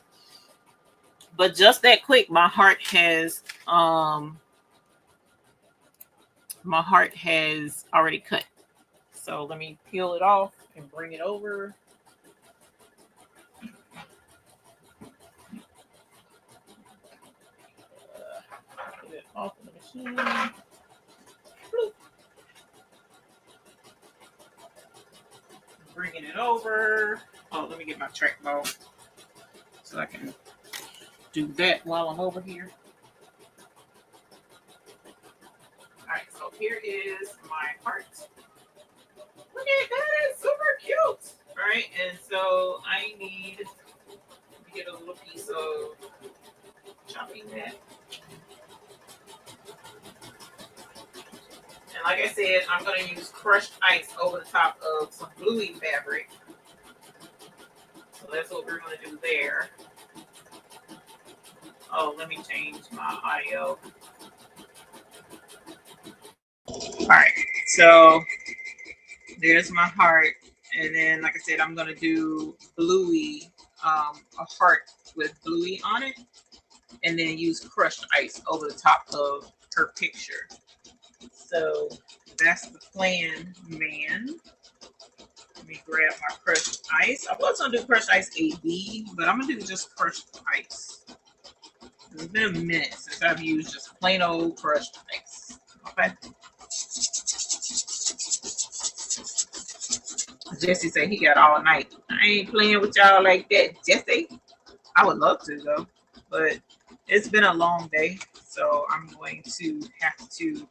But just that quick, my heart has already cut. So let me peel it off and bring it over. Get it off the machine. Bloop. Bringing it over. Oh, let me get my trackball so I can do that while I'm over here. All right, so here is my heart. Look right, and so I need to get a little piece of chopping mat. And like I said, I'm going to use crushed ice over the top of some bluey fabric. So that's what we're going to do there. Oh, let me change my audio. All right, so there's my heart. And then, like I said, I'm going to do bluey, a heart with bluey on it. And then use crushed ice over the top of her picture. So that's the plan, man. Let me grab my crushed ice. I was going to do crushed ice AB, but I'm going to do just crushed ice. It's been a minute since I've used just plain old crushed ice. Okay. Jesse said he got all night. I ain't playing with y'all like that, Jesse. I would love to, though. But it's been a long day, so I'm going to have to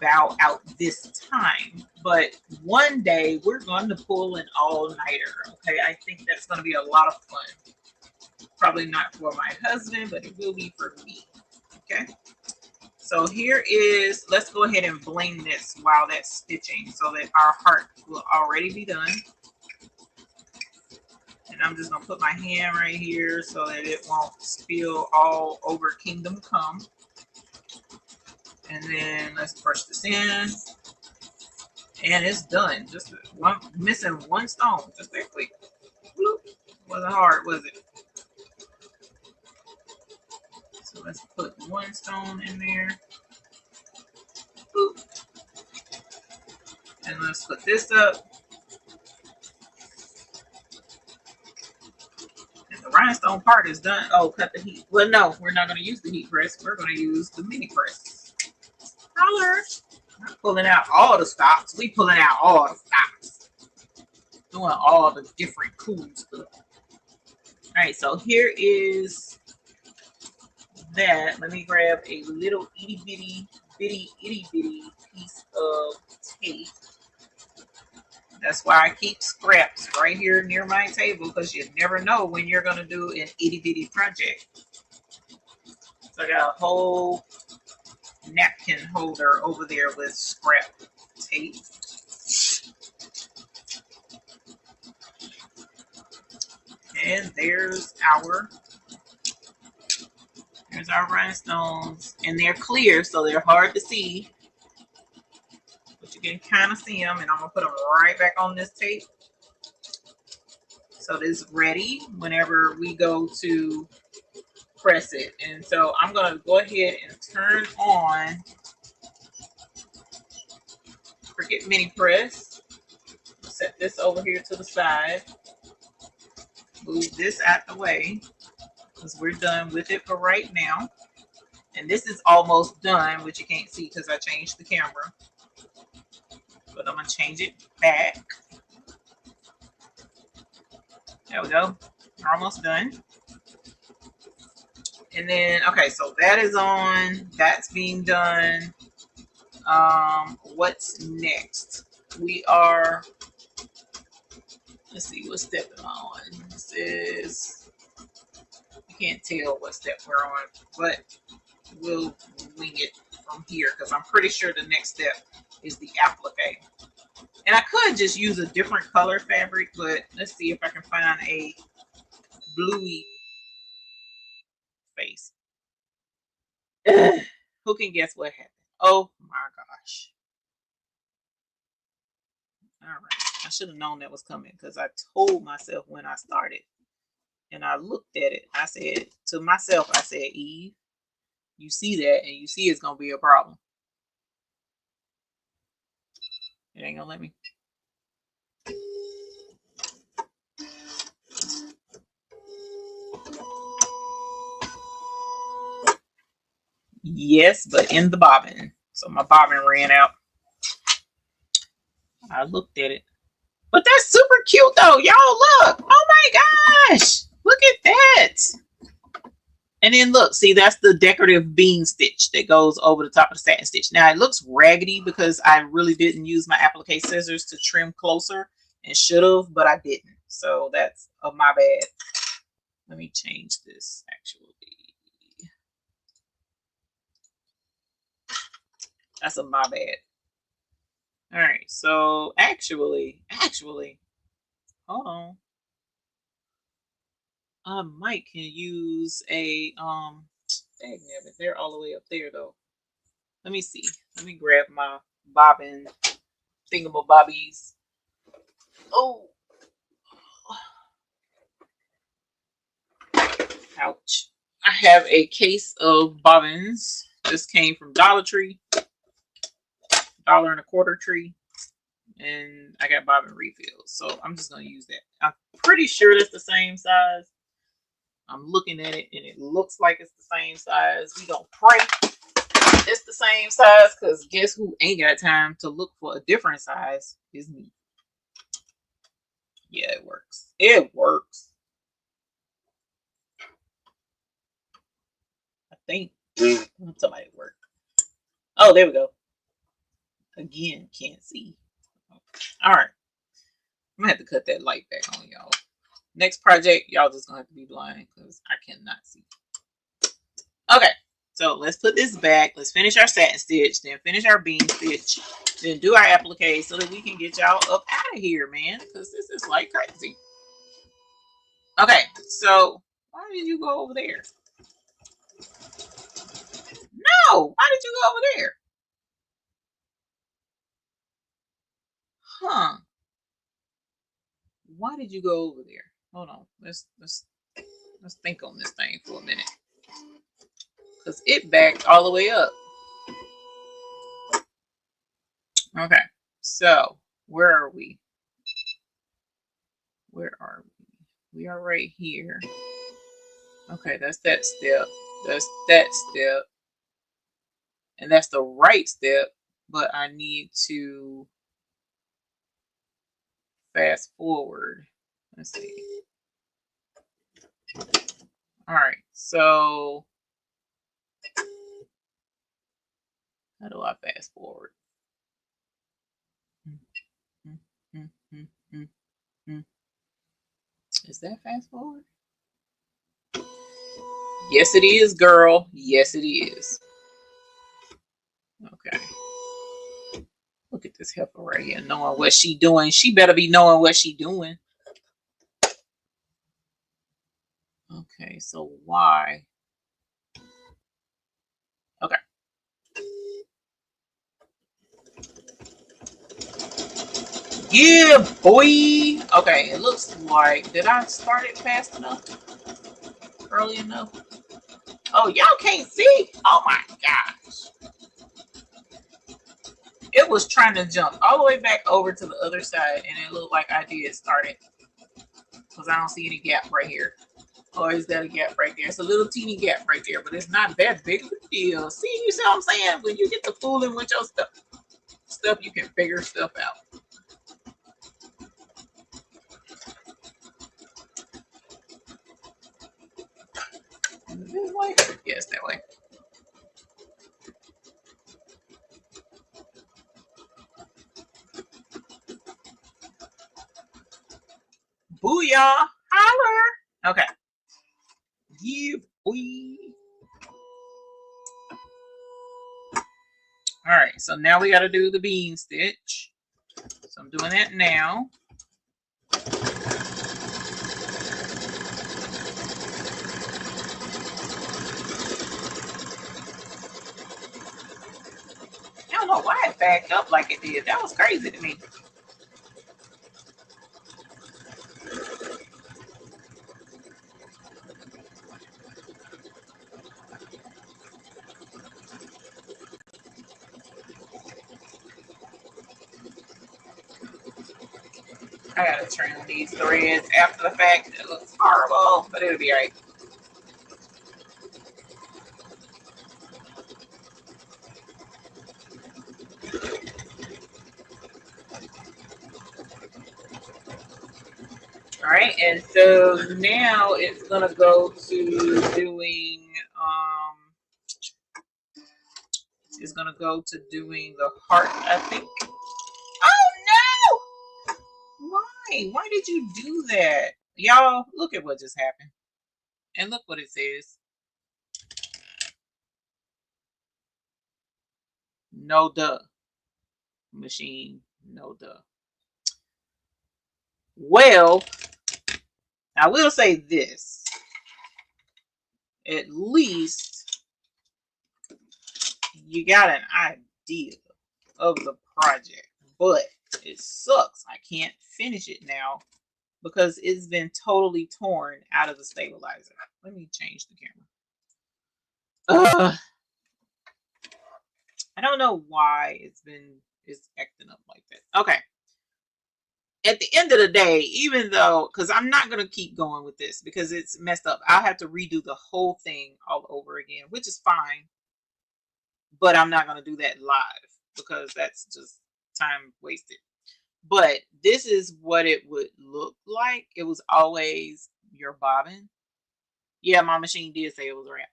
bow out this time. But one day we're going to pull an all-nighter. Okay, I think that's going to be a lot of fun. Probably not for my husband, but it will be for me. Okay, so here is, let's go ahead and bling this while that's stitching so that our heart will already be done. And I'm just going to put my hand right here so that it won't spill all over Kingdom Come. And then let's brush this in. And it's done. Just one, missing one stone. Just that quick. Bloop. Wasn't hard, was it? So let's put one stone in there. Boop. And let's put this up. And the rhinestone part is done. Oh, cut the heat. Well, no, we're not going to use the heat press. We're going to use the mini press. Holler. Not pulling out all the stops. We pulling out all the stops. Doing all the different cool stuff. All right, so here is that. Let me grab a little itty bitty piece of tape. That's why I keep scraps right here near my table, because you never know when you're going to do an itty bitty project. So I got a whole napkin holder over there with scrap tape. And there's our rhinestones, and they're clear, so they're hard to see, but you can kind of see them. And I'm gonna put them right back on this tape, so this is ready whenever we go to press it. And so I'm gonna go ahead and turn on Cricut Mini Press. Set this over here to the side. Move this out the way, because we're done with it for right now. And this is almost done, which you can't see because I changed the camera. But I'm going to change it back. There we go. We're almost done. And then, okay, so that is on. That's being done. What's next? We are, let's see, what step am I on? This is, you can't tell what step we're on, but we'll wing it from here, because I'm pretty sure the next step is the applique. And I could just use a different color fabric, but let's see if I can find a bluey face. Who can guess what happened? Oh my gosh. All right. I should have known that was coming, because I told myself when I started, and I looked at it. I said to myself, I said, Eve, you see that, and you see it's going to be a problem. It ain't going to let me. Yes, but in the bobbin. So my bobbin ran out. I looked at it. But that's super cute though. Y'all look. Oh my gosh. Look at that. And then look, see, that's the decorative bean stitch that goes over the top of the satin stitch. Now it looks raggedy because I really didn't use my applique scissors to trim closer, and should have, but I didn't. So that's my bad. Let me change this actually. That's my bad. All right, so actually, hold on. Mike can use a dang, they're all the way up there though. Let me see. Let me grab my bobbin thingamabobbies. Oh, ouch. I have a case of bobbins. This came from Dollar Tree, $1.25 tree, and I got bobbin refills. So I'm just gonna use that. I'm pretty sure that's the same size. I'm looking at it and it looks like it's the same size. We gonna pray it's the same size, because guess who ain't got time to look for a different size is me. Yeah, it works. It works. I think somebody worked. Oh, there we go. Again, can't see. All right. I'm gonna have to cut that light back on, y'all. Next project, y'all just gonna have to be blind because I cannot see. Okay, so let's put this back. Let's finish our satin stitch, then finish our bean stitch, then do our applique so that we can get y'all up out of here, man, because this is like crazy. Okay, so why did you go over there? No, why did you go over there? Huh? Why did you go over there? Hold on, let's think on this thing for a minute, because it backed all the way up. Okay, so where are we? Where are we? We are right here. Okay, that's that step. That's that step. And that's the right step, but I need to fast forward. Let's see. All right, so how do I fast forward? Is that fast forward? Yes, it is, girl. Yes, it is. Okay. Look at this heifer right here, knowing what she doing. She better be knowing what she doing. Okay, so why? Okay. Yeah, boy. Okay, it looks like, did I start it fast enough? Early enough? Oh, y'all can't see? Oh my gosh. It was trying to jump all the way back over to the other side, and it looked like I did start it. Because I don't see any gap right here. Or is that a gap right there? It's a little teeny gap right there, but it's not that big of a deal. See, you see what I'm saying? When you get to fooling with your stuff, you can figure stuff out. This way? Yes, that way. Booyah! Holler! Okay. Yeah, boy. All right, so now we got to do the bean stitch. So I'm doing that now. I don't know why it backed up like it did. That was crazy to me. I gotta trim these threads after the fact. It looks horrible, but it'll be all right. All right, and so now it's gonna go to doing it's gonna go to doing the heart, I think. Oh no! Why did you do that? Y'all, look at what just happened. And look what it says. No duh. Machine, no duh. Well, I will say this. At least you got an idea of the project. But it sucks. I can't finish it now because it's been totally torn out of the stabilizer. Let me change the camera. I don't know why it's acting up like that. Okay. At the end of the day, even though, because I'm not going to keep going with this because it's messed up, I'll have to redo the whole thing all over again, which is fine. But I'm not going to do that live because that's just time wasted. But this is what it would look like. It was always your bobbin. Yeah, my machine did say it was wrapped.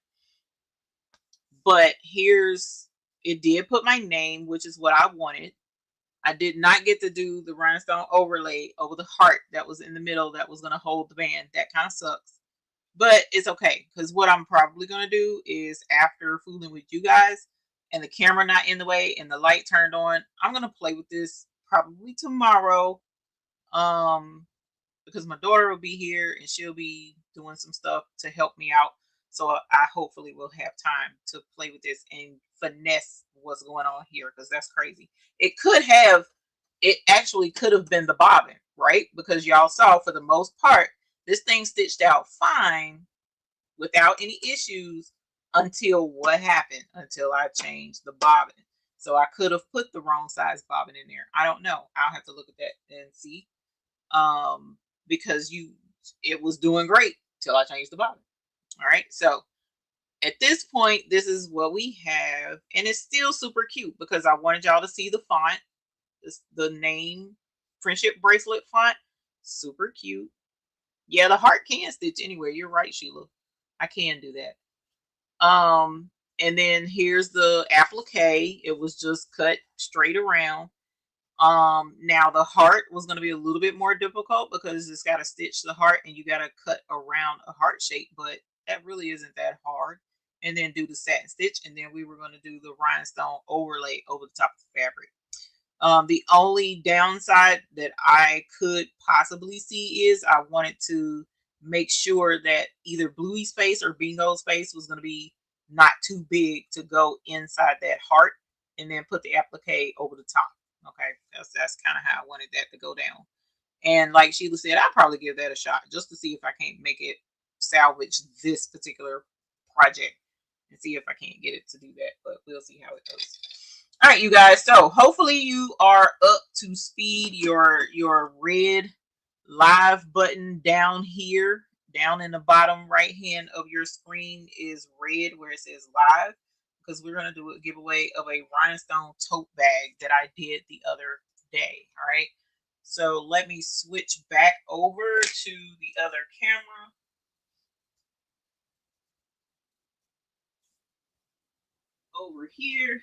But it did put my name, which is what I wanted. I did not get to do the rhinestone overlay over the heart that was in the middle that was going to hold the band. That kind of sucks. But it's okay, because what I'm probably going to do is, after fooling with you guys and the camera not in the way and the light turned on, I'm going to play with this probably tomorrow. Because my daughter will be here and she'll be doing some stuff to help me out. So I hopefully will have time to play with this and finesse what's going on here, because that's crazy. It actually could have been the bobbin, right? Because y'all saw, for the most part, this thing stitched out fine without any issues until what happened? Until I changed the bobbin. So I could have put the wrong size bobbin in there. I don't know. I'll have to look at that and see. Because it was doing great till I changed the bobbin. All right. So at this point, this is what we have. And it's still super cute because I wanted y'all to see the font. The name Friendship Bracelet font. Super cute. Yeah, the heart can stitch anywhere. You're right, Sheila. I can do that. And then here's the applique. It was just cut straight around. Now the heart was going to be a little bit more difficult because it's got to stitch the heart and you got to cut around a heart shape, but that really isn't that hard. And then do the satin stitch, and then we were going to do the rhinestone overlay over the top of the fabric. The only downside that I could possibly see is I wanted to make sure that either Bluey's face or Bingo's face was going to be not too big to go inside that heart, and then put the applique over the top. Okay, that's kind of how I wanted that to go down. And like Sheila said, I'll probably give that a shot just to see if I can't make it salvage this particular project and see if I can't get it to do that. But we'll see how it goes. All right, you guys. So hopefully you are up to speed. Your red live button down here, down in the bottom right hand of your screen, is red where it says live, because we're going to do a giveaway of a rhinestone tote bag that I did the other day. All right. So let me switch back over to the other camera. Over here.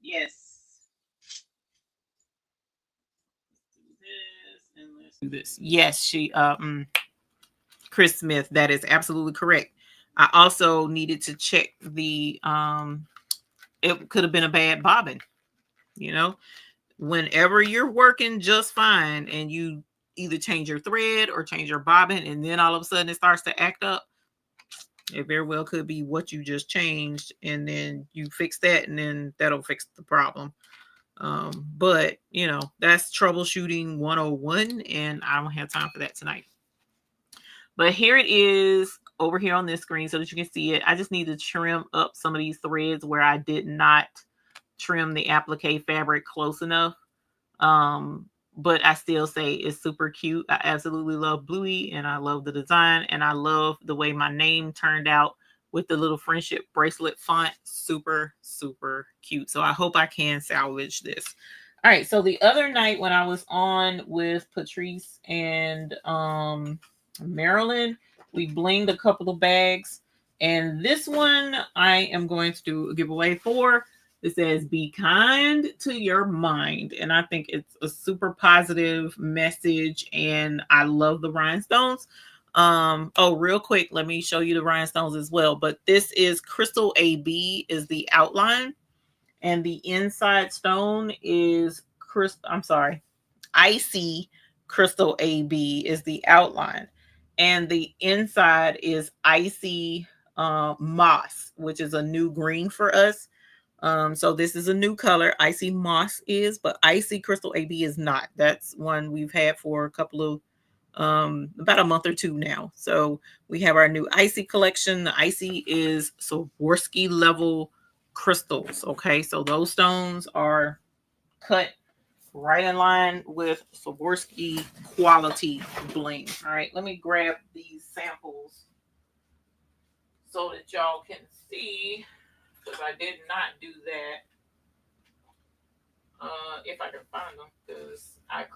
Yes. Let's do this. Yes, Chris Smith, that is absolutely correct. I also needed to check the it could have been a bad bobbin. You know, whenever you're working just fine and you either change your thread or change your bobbin, and then all of a sudden it starts to act up, it very well could be what you just changed, and then you fix that, and then that'll fix the problem. But you know, that's troubleshooting 101, and I don't have time for that tonight. But here it is over here on this screen so that you can see it. I just need to trim up some of these threads where I did not trim the applique fabric close enough. But I still say it's super cute. I absolutely love Bluey, and I love the design, and I love the way my name turned out with the little friendship bracelet font. Super, super cute. So I hope I can salvage this. All right. So the other night when I was on with Patrice and Marilyn, we blinged a couple of bags. And this one I am going to do a giveaway for. It says, be kind to your mind. And I think it's a super positive message. And I love the rhinestones. Oh, real quick, let me show you the rhinestones as well. But this is Crystal AB is the outline. And the inside stone is Icy Crystal AB is the outline. And the inside is Icy Moss, which is a new green for us. So this is a new color. Icy Moss is, but Icy Crystal AB is not. That's one we've had for a couple of about a month or two now. So we have our new Icy collection. The Icy is Swarovski level crystals. Okay, so those stones are cut right in line with Swarovski quality bling. All right, let me grab these samples so that y'all can see, because I did not do that. If I can find them, because I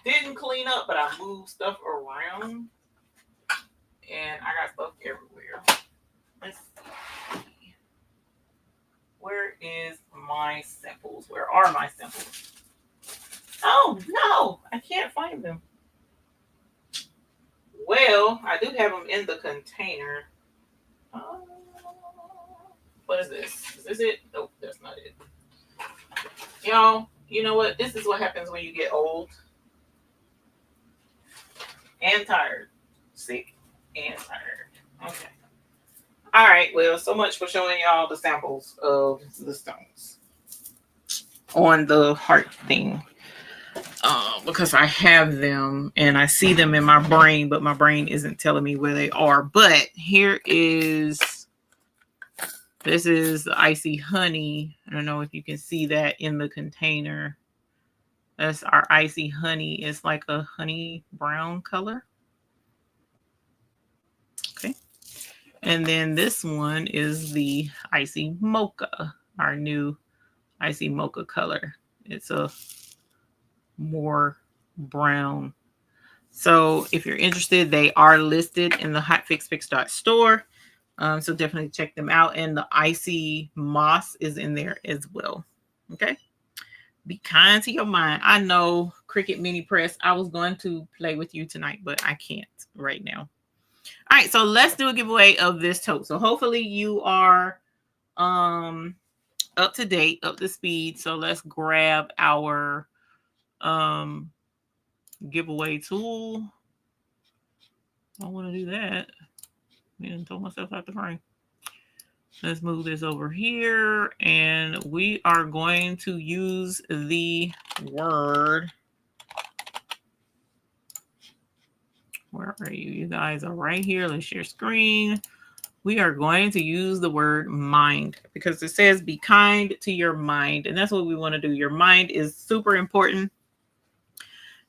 didn't clean up, but I moved stuff around, and I got stuff everywhere. Let's see. Where is my samples? Where are my samples? Oh, no, I can't find them. Well, I do have them in the container. What is this? Is this it? Nope, that's not it. Y'all, you know what? This is what happens when you get old and tired. Sick and tired. Okay. All right, well, so much for showing y'all the samples of the stones on the heart thing. Because I have them and I see them in my brain, but my brain isn't telling me where they are. But here is, this is the Icy Honey. I don't know if you can see that in the container. That's our Icy Honey. It's like a honey brown color. Okay. And then this one is the Icy Mocha, our new Icy Mocha color. It's a more brown. So if you're interested, they are listed in the hotfixfix.store. So definitely check them out. And the Icy Moss is in there as well. Okay. Be kind to your mind. I know, Cricut Mini Press, I was going to play with you tonight, but I can't right now. All right, so let's do a giveaway of this tote. So hopefully you are up to date, up to speed. So let's grab our giveaway tool. I want to do that. And throw myself out the frame. Let's move this over here, and we are going to use the word. Where are you? You guys are right here. Let's share screen. We are going to use the word mind, because it says be kind to your mind, and that's what we want to do. Your mind is super important.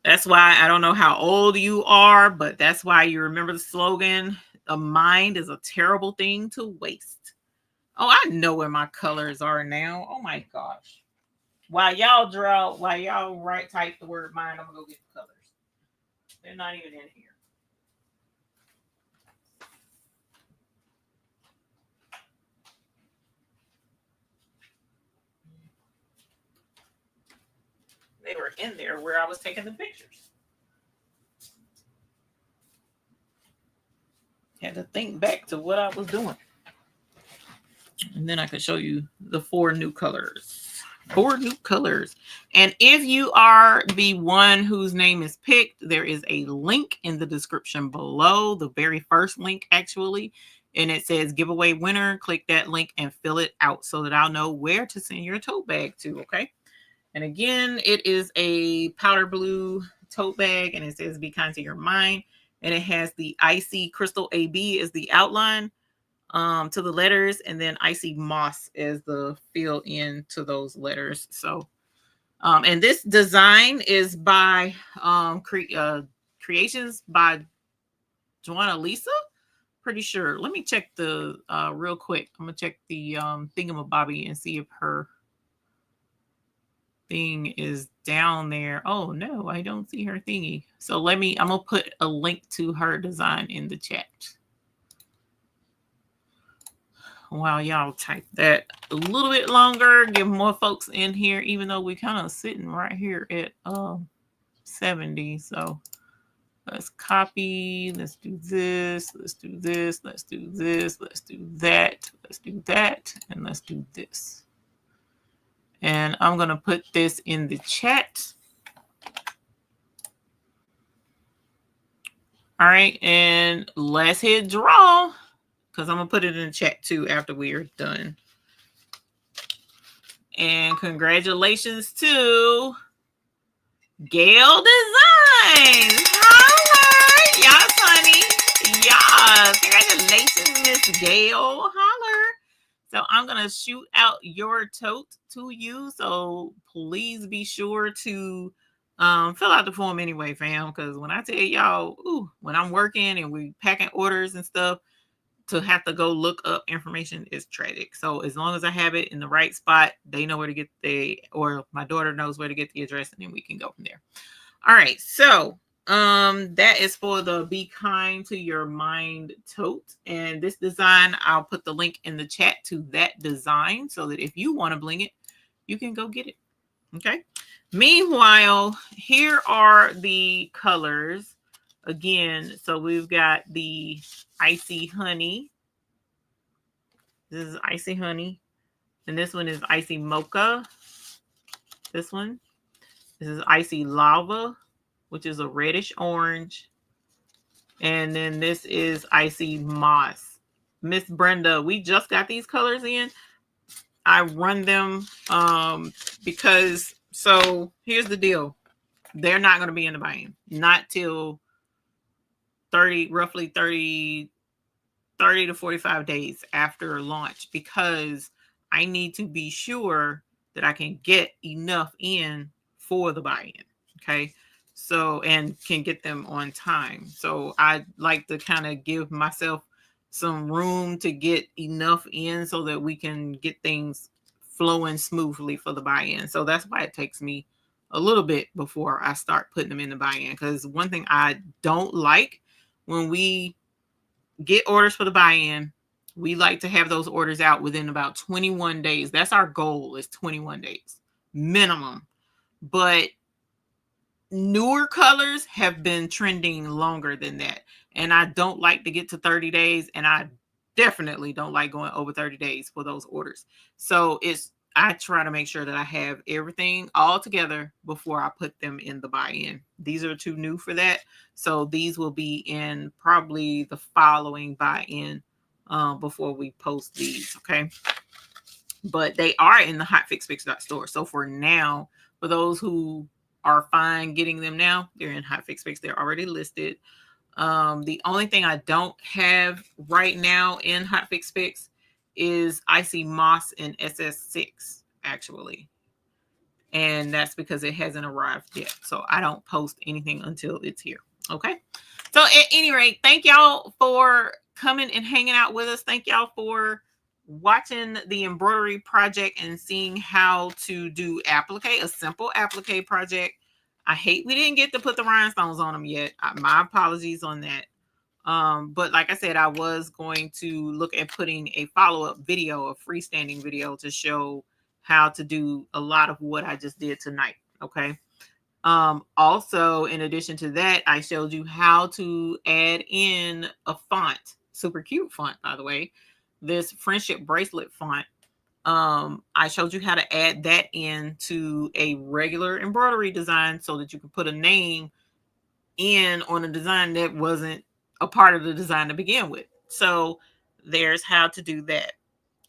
That's why, I don't know how old you are, but that's why you remember the slogan, a mind is a terrible thing to waste. Oh, I know where my colors are now. Oh my gosh. While y'all type the word mind, I'm gonna go get the colors. They're not even in here. They were in there where I was taking the pictures. Had to think back to what I was doing. And then I could show you the 4 new colors. 4 new colors. And if you are the one whose name is picked, there is a link in the description below, the very first link actually. And it says giveaway winner. Click that link and fill it out so that I'll know where to send your tote bag to, okay? And again, it is a powder blue tote bag, and it says be kind to your mind. And it has the Icy Crystal AB as the outline to the letters, and then Icy Moss as the fill in to those letters. So, and this design is by Creations by Joanna Lisa. Pretty sure. Let me check the real quick. I'm gonna check the thingamabobby and see if her thing is down there. Oh no, I don't see her thingy. So I'm gonna put a link to her design in the chat. while y'all type that a little bit longer, give more folks in here, even though we kind of sitting right here at 70. So let's copy. Let's do this. Let's do this. Let's do this. Let's do that. Let's do that. And let's do this. And I'm going to put this in the chat. All right. And let's hit draw, because I'm going to put it in the chat too after we are done. And congratulations to Gail Designs. Holler. Yes, honey. Yes. Congratulations, Miss Gail. Holler. So I'm going to shoot out your tote to you. So please be sure to fill out the form anyway, fam. Because when I tell y'all, when I'm working and we packing orders and stuff, to have to go look up information is tragic. So as long as I have it in the right spot, they know where to get or my daughter knows where to get the address, and then we can go from there. All right. So that is for the Be Kind to Your Mind tote. And this design, I'll put the link in the chat to that design so that if you want to bling it, you can go get it. Okay. Meanwhile, here are the colors. Again, so we've got the Icy Honey. This is Icy Honey. And this one is Icy Mocha. This one. This is Icy Lava, which is a reddish orange. And then this is Icy Moss. Miss Brenda, we just got these colors in. I run them because, so here's the deal. They're not going to be in the buy-in. Not till roughly 30 to 45 days after launch, because I need to be sure that I can get enough in for the buy-in. Okay. So, and can get them on time. So I like to kind of give myself some room to get enough in so that we can get things flowing smoothly for the buy-in. So that's why it takes me a little bit before I start putting them in the buy-in. Because one thing I don't like, when we get orders for the buy-in, we like to have those orders out within about 21 days. That's our goal, is 21 days minimum. But newer colors have been trending longer than that. And I don't like to get to 30 days. And I definitely don't like going over 30 days for those orders. So I try to make sure that I have everything all together before I put them in the buy-in. These are too new for that. So these will be in probably the following buy-in before we post these. Okay. But they are in the hotfixfix.store. So for now, for those who are fine getting them now, they're in Hotfix. They're already listed. The only thing I don't have right now in Hotfix is Icy Moss and SS6, actually. And that's because it hasn't arrived yet. So I don't post anything until it's here. Okay. So at any rate, thank y'all for coming and hanging out with us. Thank y'all for watching the embroidery project and seeing how to do applique, a simple applique project. I hate we didn't get to put the rhinestones on them yet. My apologies on that. But like I said, I was going to look at putting a follow-up video, a freestanding video, to show how to do a lot of what I just did tonight. Okay. Also, in addition to that, I showed you how to add in a font, super cute font, by the way, this friendship bracelet font. I showed you how to add that into a regular embroidery design so that you can put a name in on a design that wasn't a part of the design to begin with. So there's how to do that.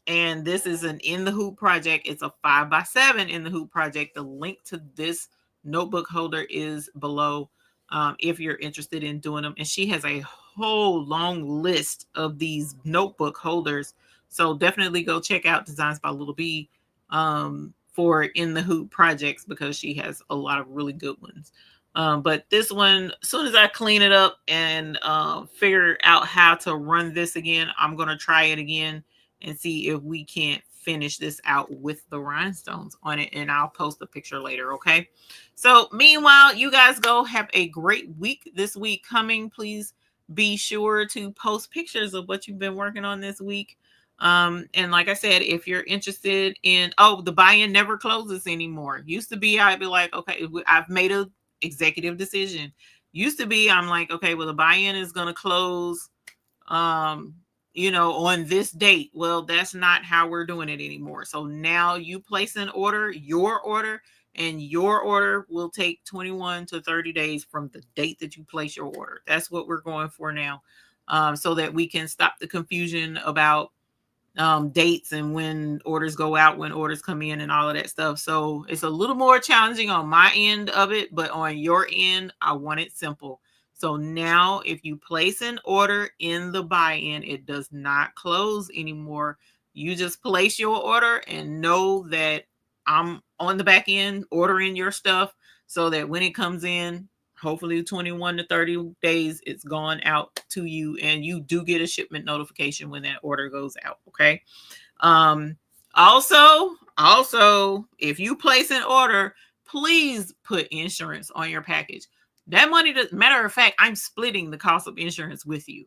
And this is an In the Hoop project. It's a 5x7 In the Hoop project. The link to this notebook holder is below if you're interested in doing them. And she has a whole long list of these notebook holders. So definitely go check out Designs by Little B for In the Hoop projects, because she has a lot of really good ones. But this one, as soon as I clean it up and figure out how to run this again, I'm going to try it again and see if we can't finish this out with the rhinestones on it. And I'll post a picture later. Okay. So meanwhile, you guys go have a great week this week coming. Please be sure to post pictures of what you've been working on this week. And like I said, if you're interested in, the buy-in never closes anymore. Used to be, I'd be like, okay, I've made a executive decision. Used to be, I'm like, okay, well, the buy-in is going to close, on this date. Well, that's not how we're doing it anymore. So now you place an order, and your order will take 21 to 30 days from the date that you place your order. That's what we're going for now. So that we can stop the confusion about dates and when orders go out, when orders come in, and all of that stuff. So it's a little more challenging on my end of it, but on your end, I want it simple. So now if you place an order in the buy-in, it does not close anymore. You just place your order and know that I'm on the back end ordering your stuff, so that when it comes in, hopefully 21 to 30 days, it's gone out to you, and you do get a shipment notification when that order goes out. Okay. Also, if you place an order, please put insurance on your package. That money, matter of fact, I'm splitting the cost of insurance with you.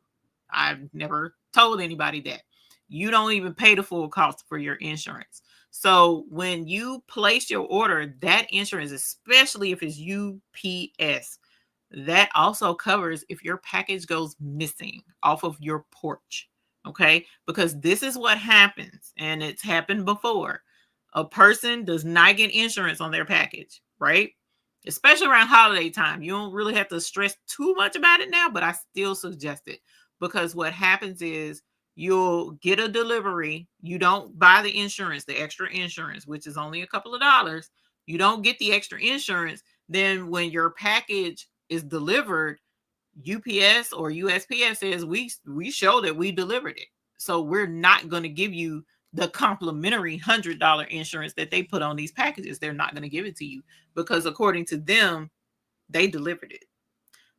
I've never told anybody that. You don't even pay the full cost for your insurance. So when you place your order, that insurance, especially if it's UPS, that also covers if your package goes missing off of your porch. Okay. Because this is what happens, and it's happened before. A person does not get insurance on their package, right? Especially around holiday time. You don't really have to stress too much about it now, but I still suggest it, because what happens is you'll get a delivery. You don't buy the insurance, the extra insurance, which is only a couple of dollars. You don't get the extra insurance. Then when your package is delivered, UPS or USPS says we show that we delivered it. So we're not going to give you the complimentary $100 insurance that they put on these packages. They're not going to give it to you, because according to them, they delivered it.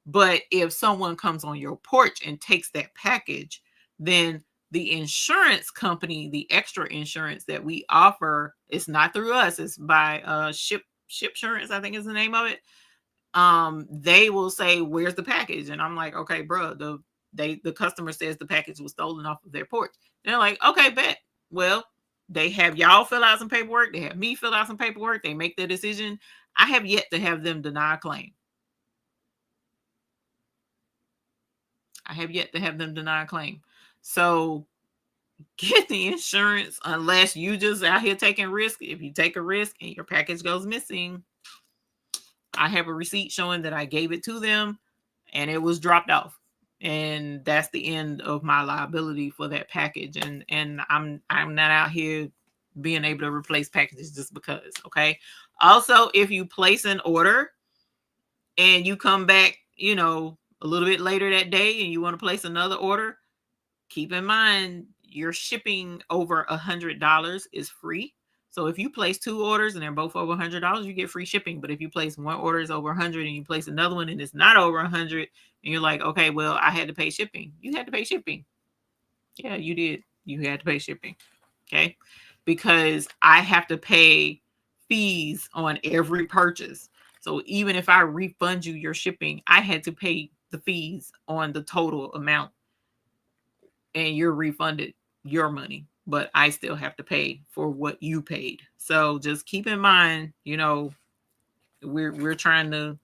But if someone comes on your porch and takes that package, then the insurance company, the extra insurance that we offer, it's not through us, it's by Ship Insurance, I think is the name of it. They will say, where's the package? And I'm like, okay, bro, the customer says the package was stolen off of their porch. They're like, okay, bet. Well, they have y'all fill out some paperwork. They have me fill out some paperwork. They make their decision. I have yet to have them deny a claim. So get the insurance, unless you just out here taking risk. If you take a risk and your package goes missing, I have a receipt showing that I gave it to them and it was dropped off. And that's the end of my liability for that package. And I'm not out here being able to replace packages just because. Okay. Also, if you place an order and you come back, a little bit later that day and you want to place another order, keep in mind your shipping over $100 is free. So if you place 2 orders and they're both over $100, you get free shipping. But if you place one order is over 100 and you place another one and it's not over 100, and you're like, okay, well, I had to pay shipping. You had to pay shipping. Yeah, you did. You had to pay shipping. Okay. Because I have to pay fees on every purchase. So even if I refund you your shipping, I had to pay the fees on the total amount, and you're refunded your money, but I still have to pay for what you paid. So just keep in mind, we're trying to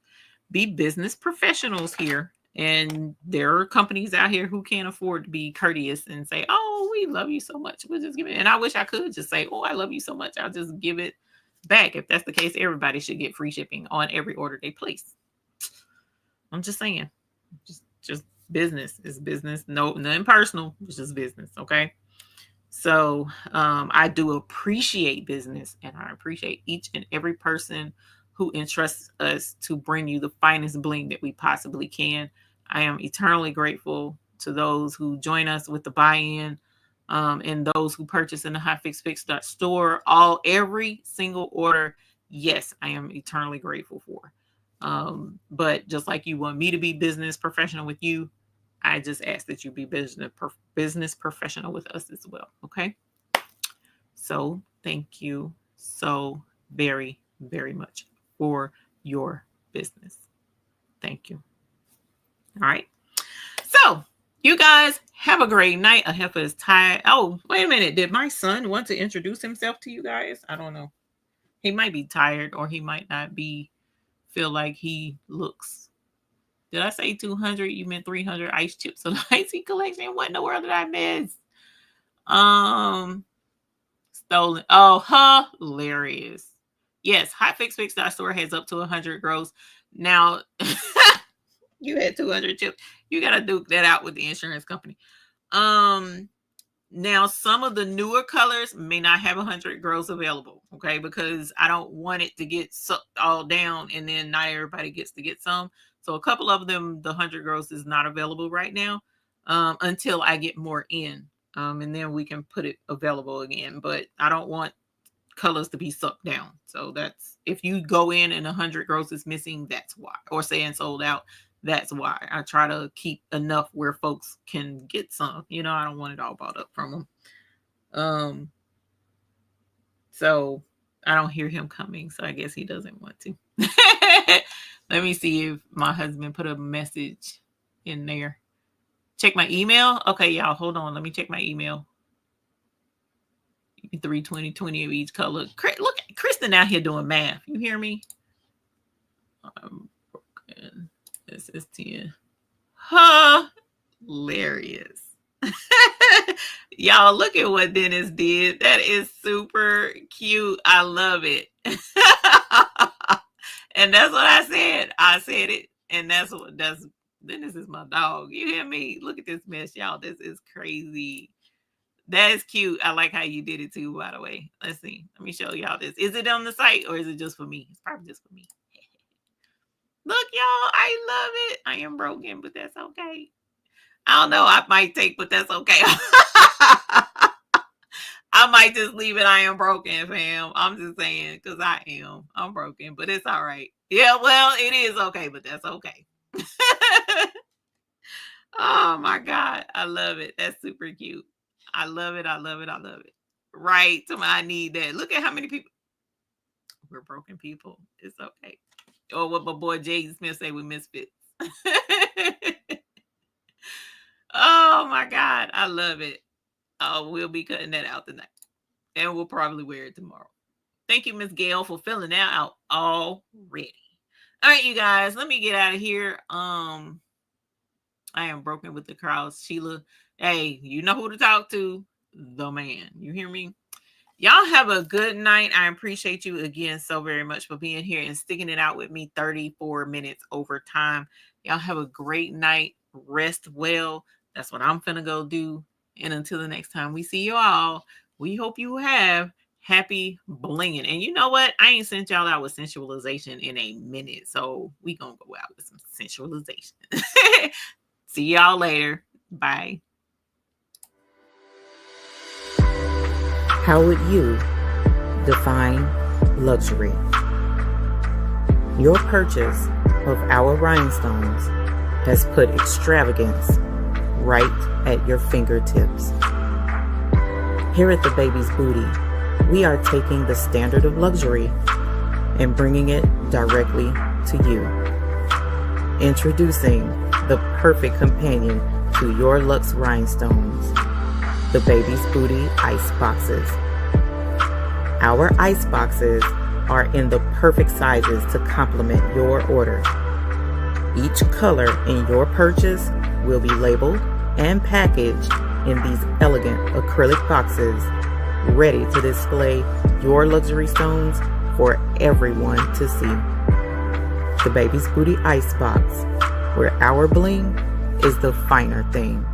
be business professionals here, and there are companies out here who can't afford to be courteous and say, "Oh, we love you so much. We'll just give it." And I wish I could just say, "Oh, I love you so much. I'll just give it back." If that's the case, everybody should get free shipping on every order they place. I'm just saying, just business is business. No, nothing personal. It's just business. Okay. So I do appreciate business, and I appreciate each and every person who entrusts us to bring you the finest bling that we possibly can. I am eternally grateful to those who join us with the buy-in, and those who purchase in the hotfixfix.store. Every single order, yes, I am eternally grateful for. But just like you want me to be business professional with you, I just ask that you be business professional with us as well. Okay. So thank you so very, very much for your business. Thank you. All right. So You guys have a great night. A heifer is tired. Oh, wait a minute. Did my son want to introduce himself to you guys? I don't know. He might be tired, or he might not feel like he looks. Did I say 200? You meant 300 ice chips on the icy collection? What in the world did I miss? Stolen. Oh, hilarious. Yes, hotfix.store has up to 100 gross. Now, you had 200 chips. You got to duke that out with the insurance company. Now some of the newer colors may not have 100 gross available, okay? Because I don't want it to get sucked all down and then not everybody gets to get some. So a couple of them, the 100 gross is not available right now until I get more in. And then we can put it available again. But I don't want colors to be sucked down. So that's, if you go in and 100 gross is missing, that's why. Or saying sold out, that's why. I try to keep enough where folks can get some. You know, I don't want it all bought up from them. So I don't hear him coming. So I guess he doesn't want to. Let me see if my husband put a message in there. Check my email. Okay, y'all, hold on. Let me check my email. 320, 20 of each color. Look at Kristen out here doing math. You hear me? I'm broken. This is 10. Hilarious. Y'all, look at what Dennis did. That is super cute. I love it. And that's what I said. I said it. And that's Dennis is my dog. You hear me? Look at this mess, y'all. This is crazy. That is cute. I like how you did it too, by the way. Let's see. Let me show y'all this. Is it on the site or is it just for me? It's probably just for me. Look, y'all. I love it. I am broken, but that's okay. I don't know. I might take, but that's okay. I might just leave it. I am broken, fam. I'm just saying, because I'm broken, but it's all right. Yeah, well, it is okay, but that's okay. Oh my God. I love it. That's super cute. I love it. I love it. I love it. Right. I need that. Look at how many people. We're broken people. It's okay. Or what my boy Jay Smith say with misfits. Oh my God. I love it. Oh, we'll be cutting that out tonight. And we'll probably wear it tomorrow. Thank you, Miss Gail, for filling that out already. All right, you guys. Let me get out of here. I am broken with the crowds. Sheila, hey, you know who to talk to. The man. You hear me? Y'all have a good night. I appreciate you again so very much for being here and sticking it out with me 34 minutes over time. Y'all have a great night. Rest well. That's what I'm finna go do. And until the next time we see you all, we hope you have happy blinging. And you know what? I ain't sent y'all out with sensualization in a minute. So we gonna go out with some sensualization. See y'all later. Bye. How would you define luxury? Your purchase of our rhinestones has put extravagance right at your fingertips. Here at the Baby's Booty, we are taking the standard of luxury and bringing it directly to you. Introducing the perfect companion to your luxe rhinestones, the Baby's Booty Ice Boxes. Our ice boxes are in the perfect sizes to complement your order. Each color in your purchase will be labeled and packaged in these elegant acrylic boxes, ready to display your luxury stones for everyone to see. The Baby's Booty Ice Box, where our bling is the finer thing.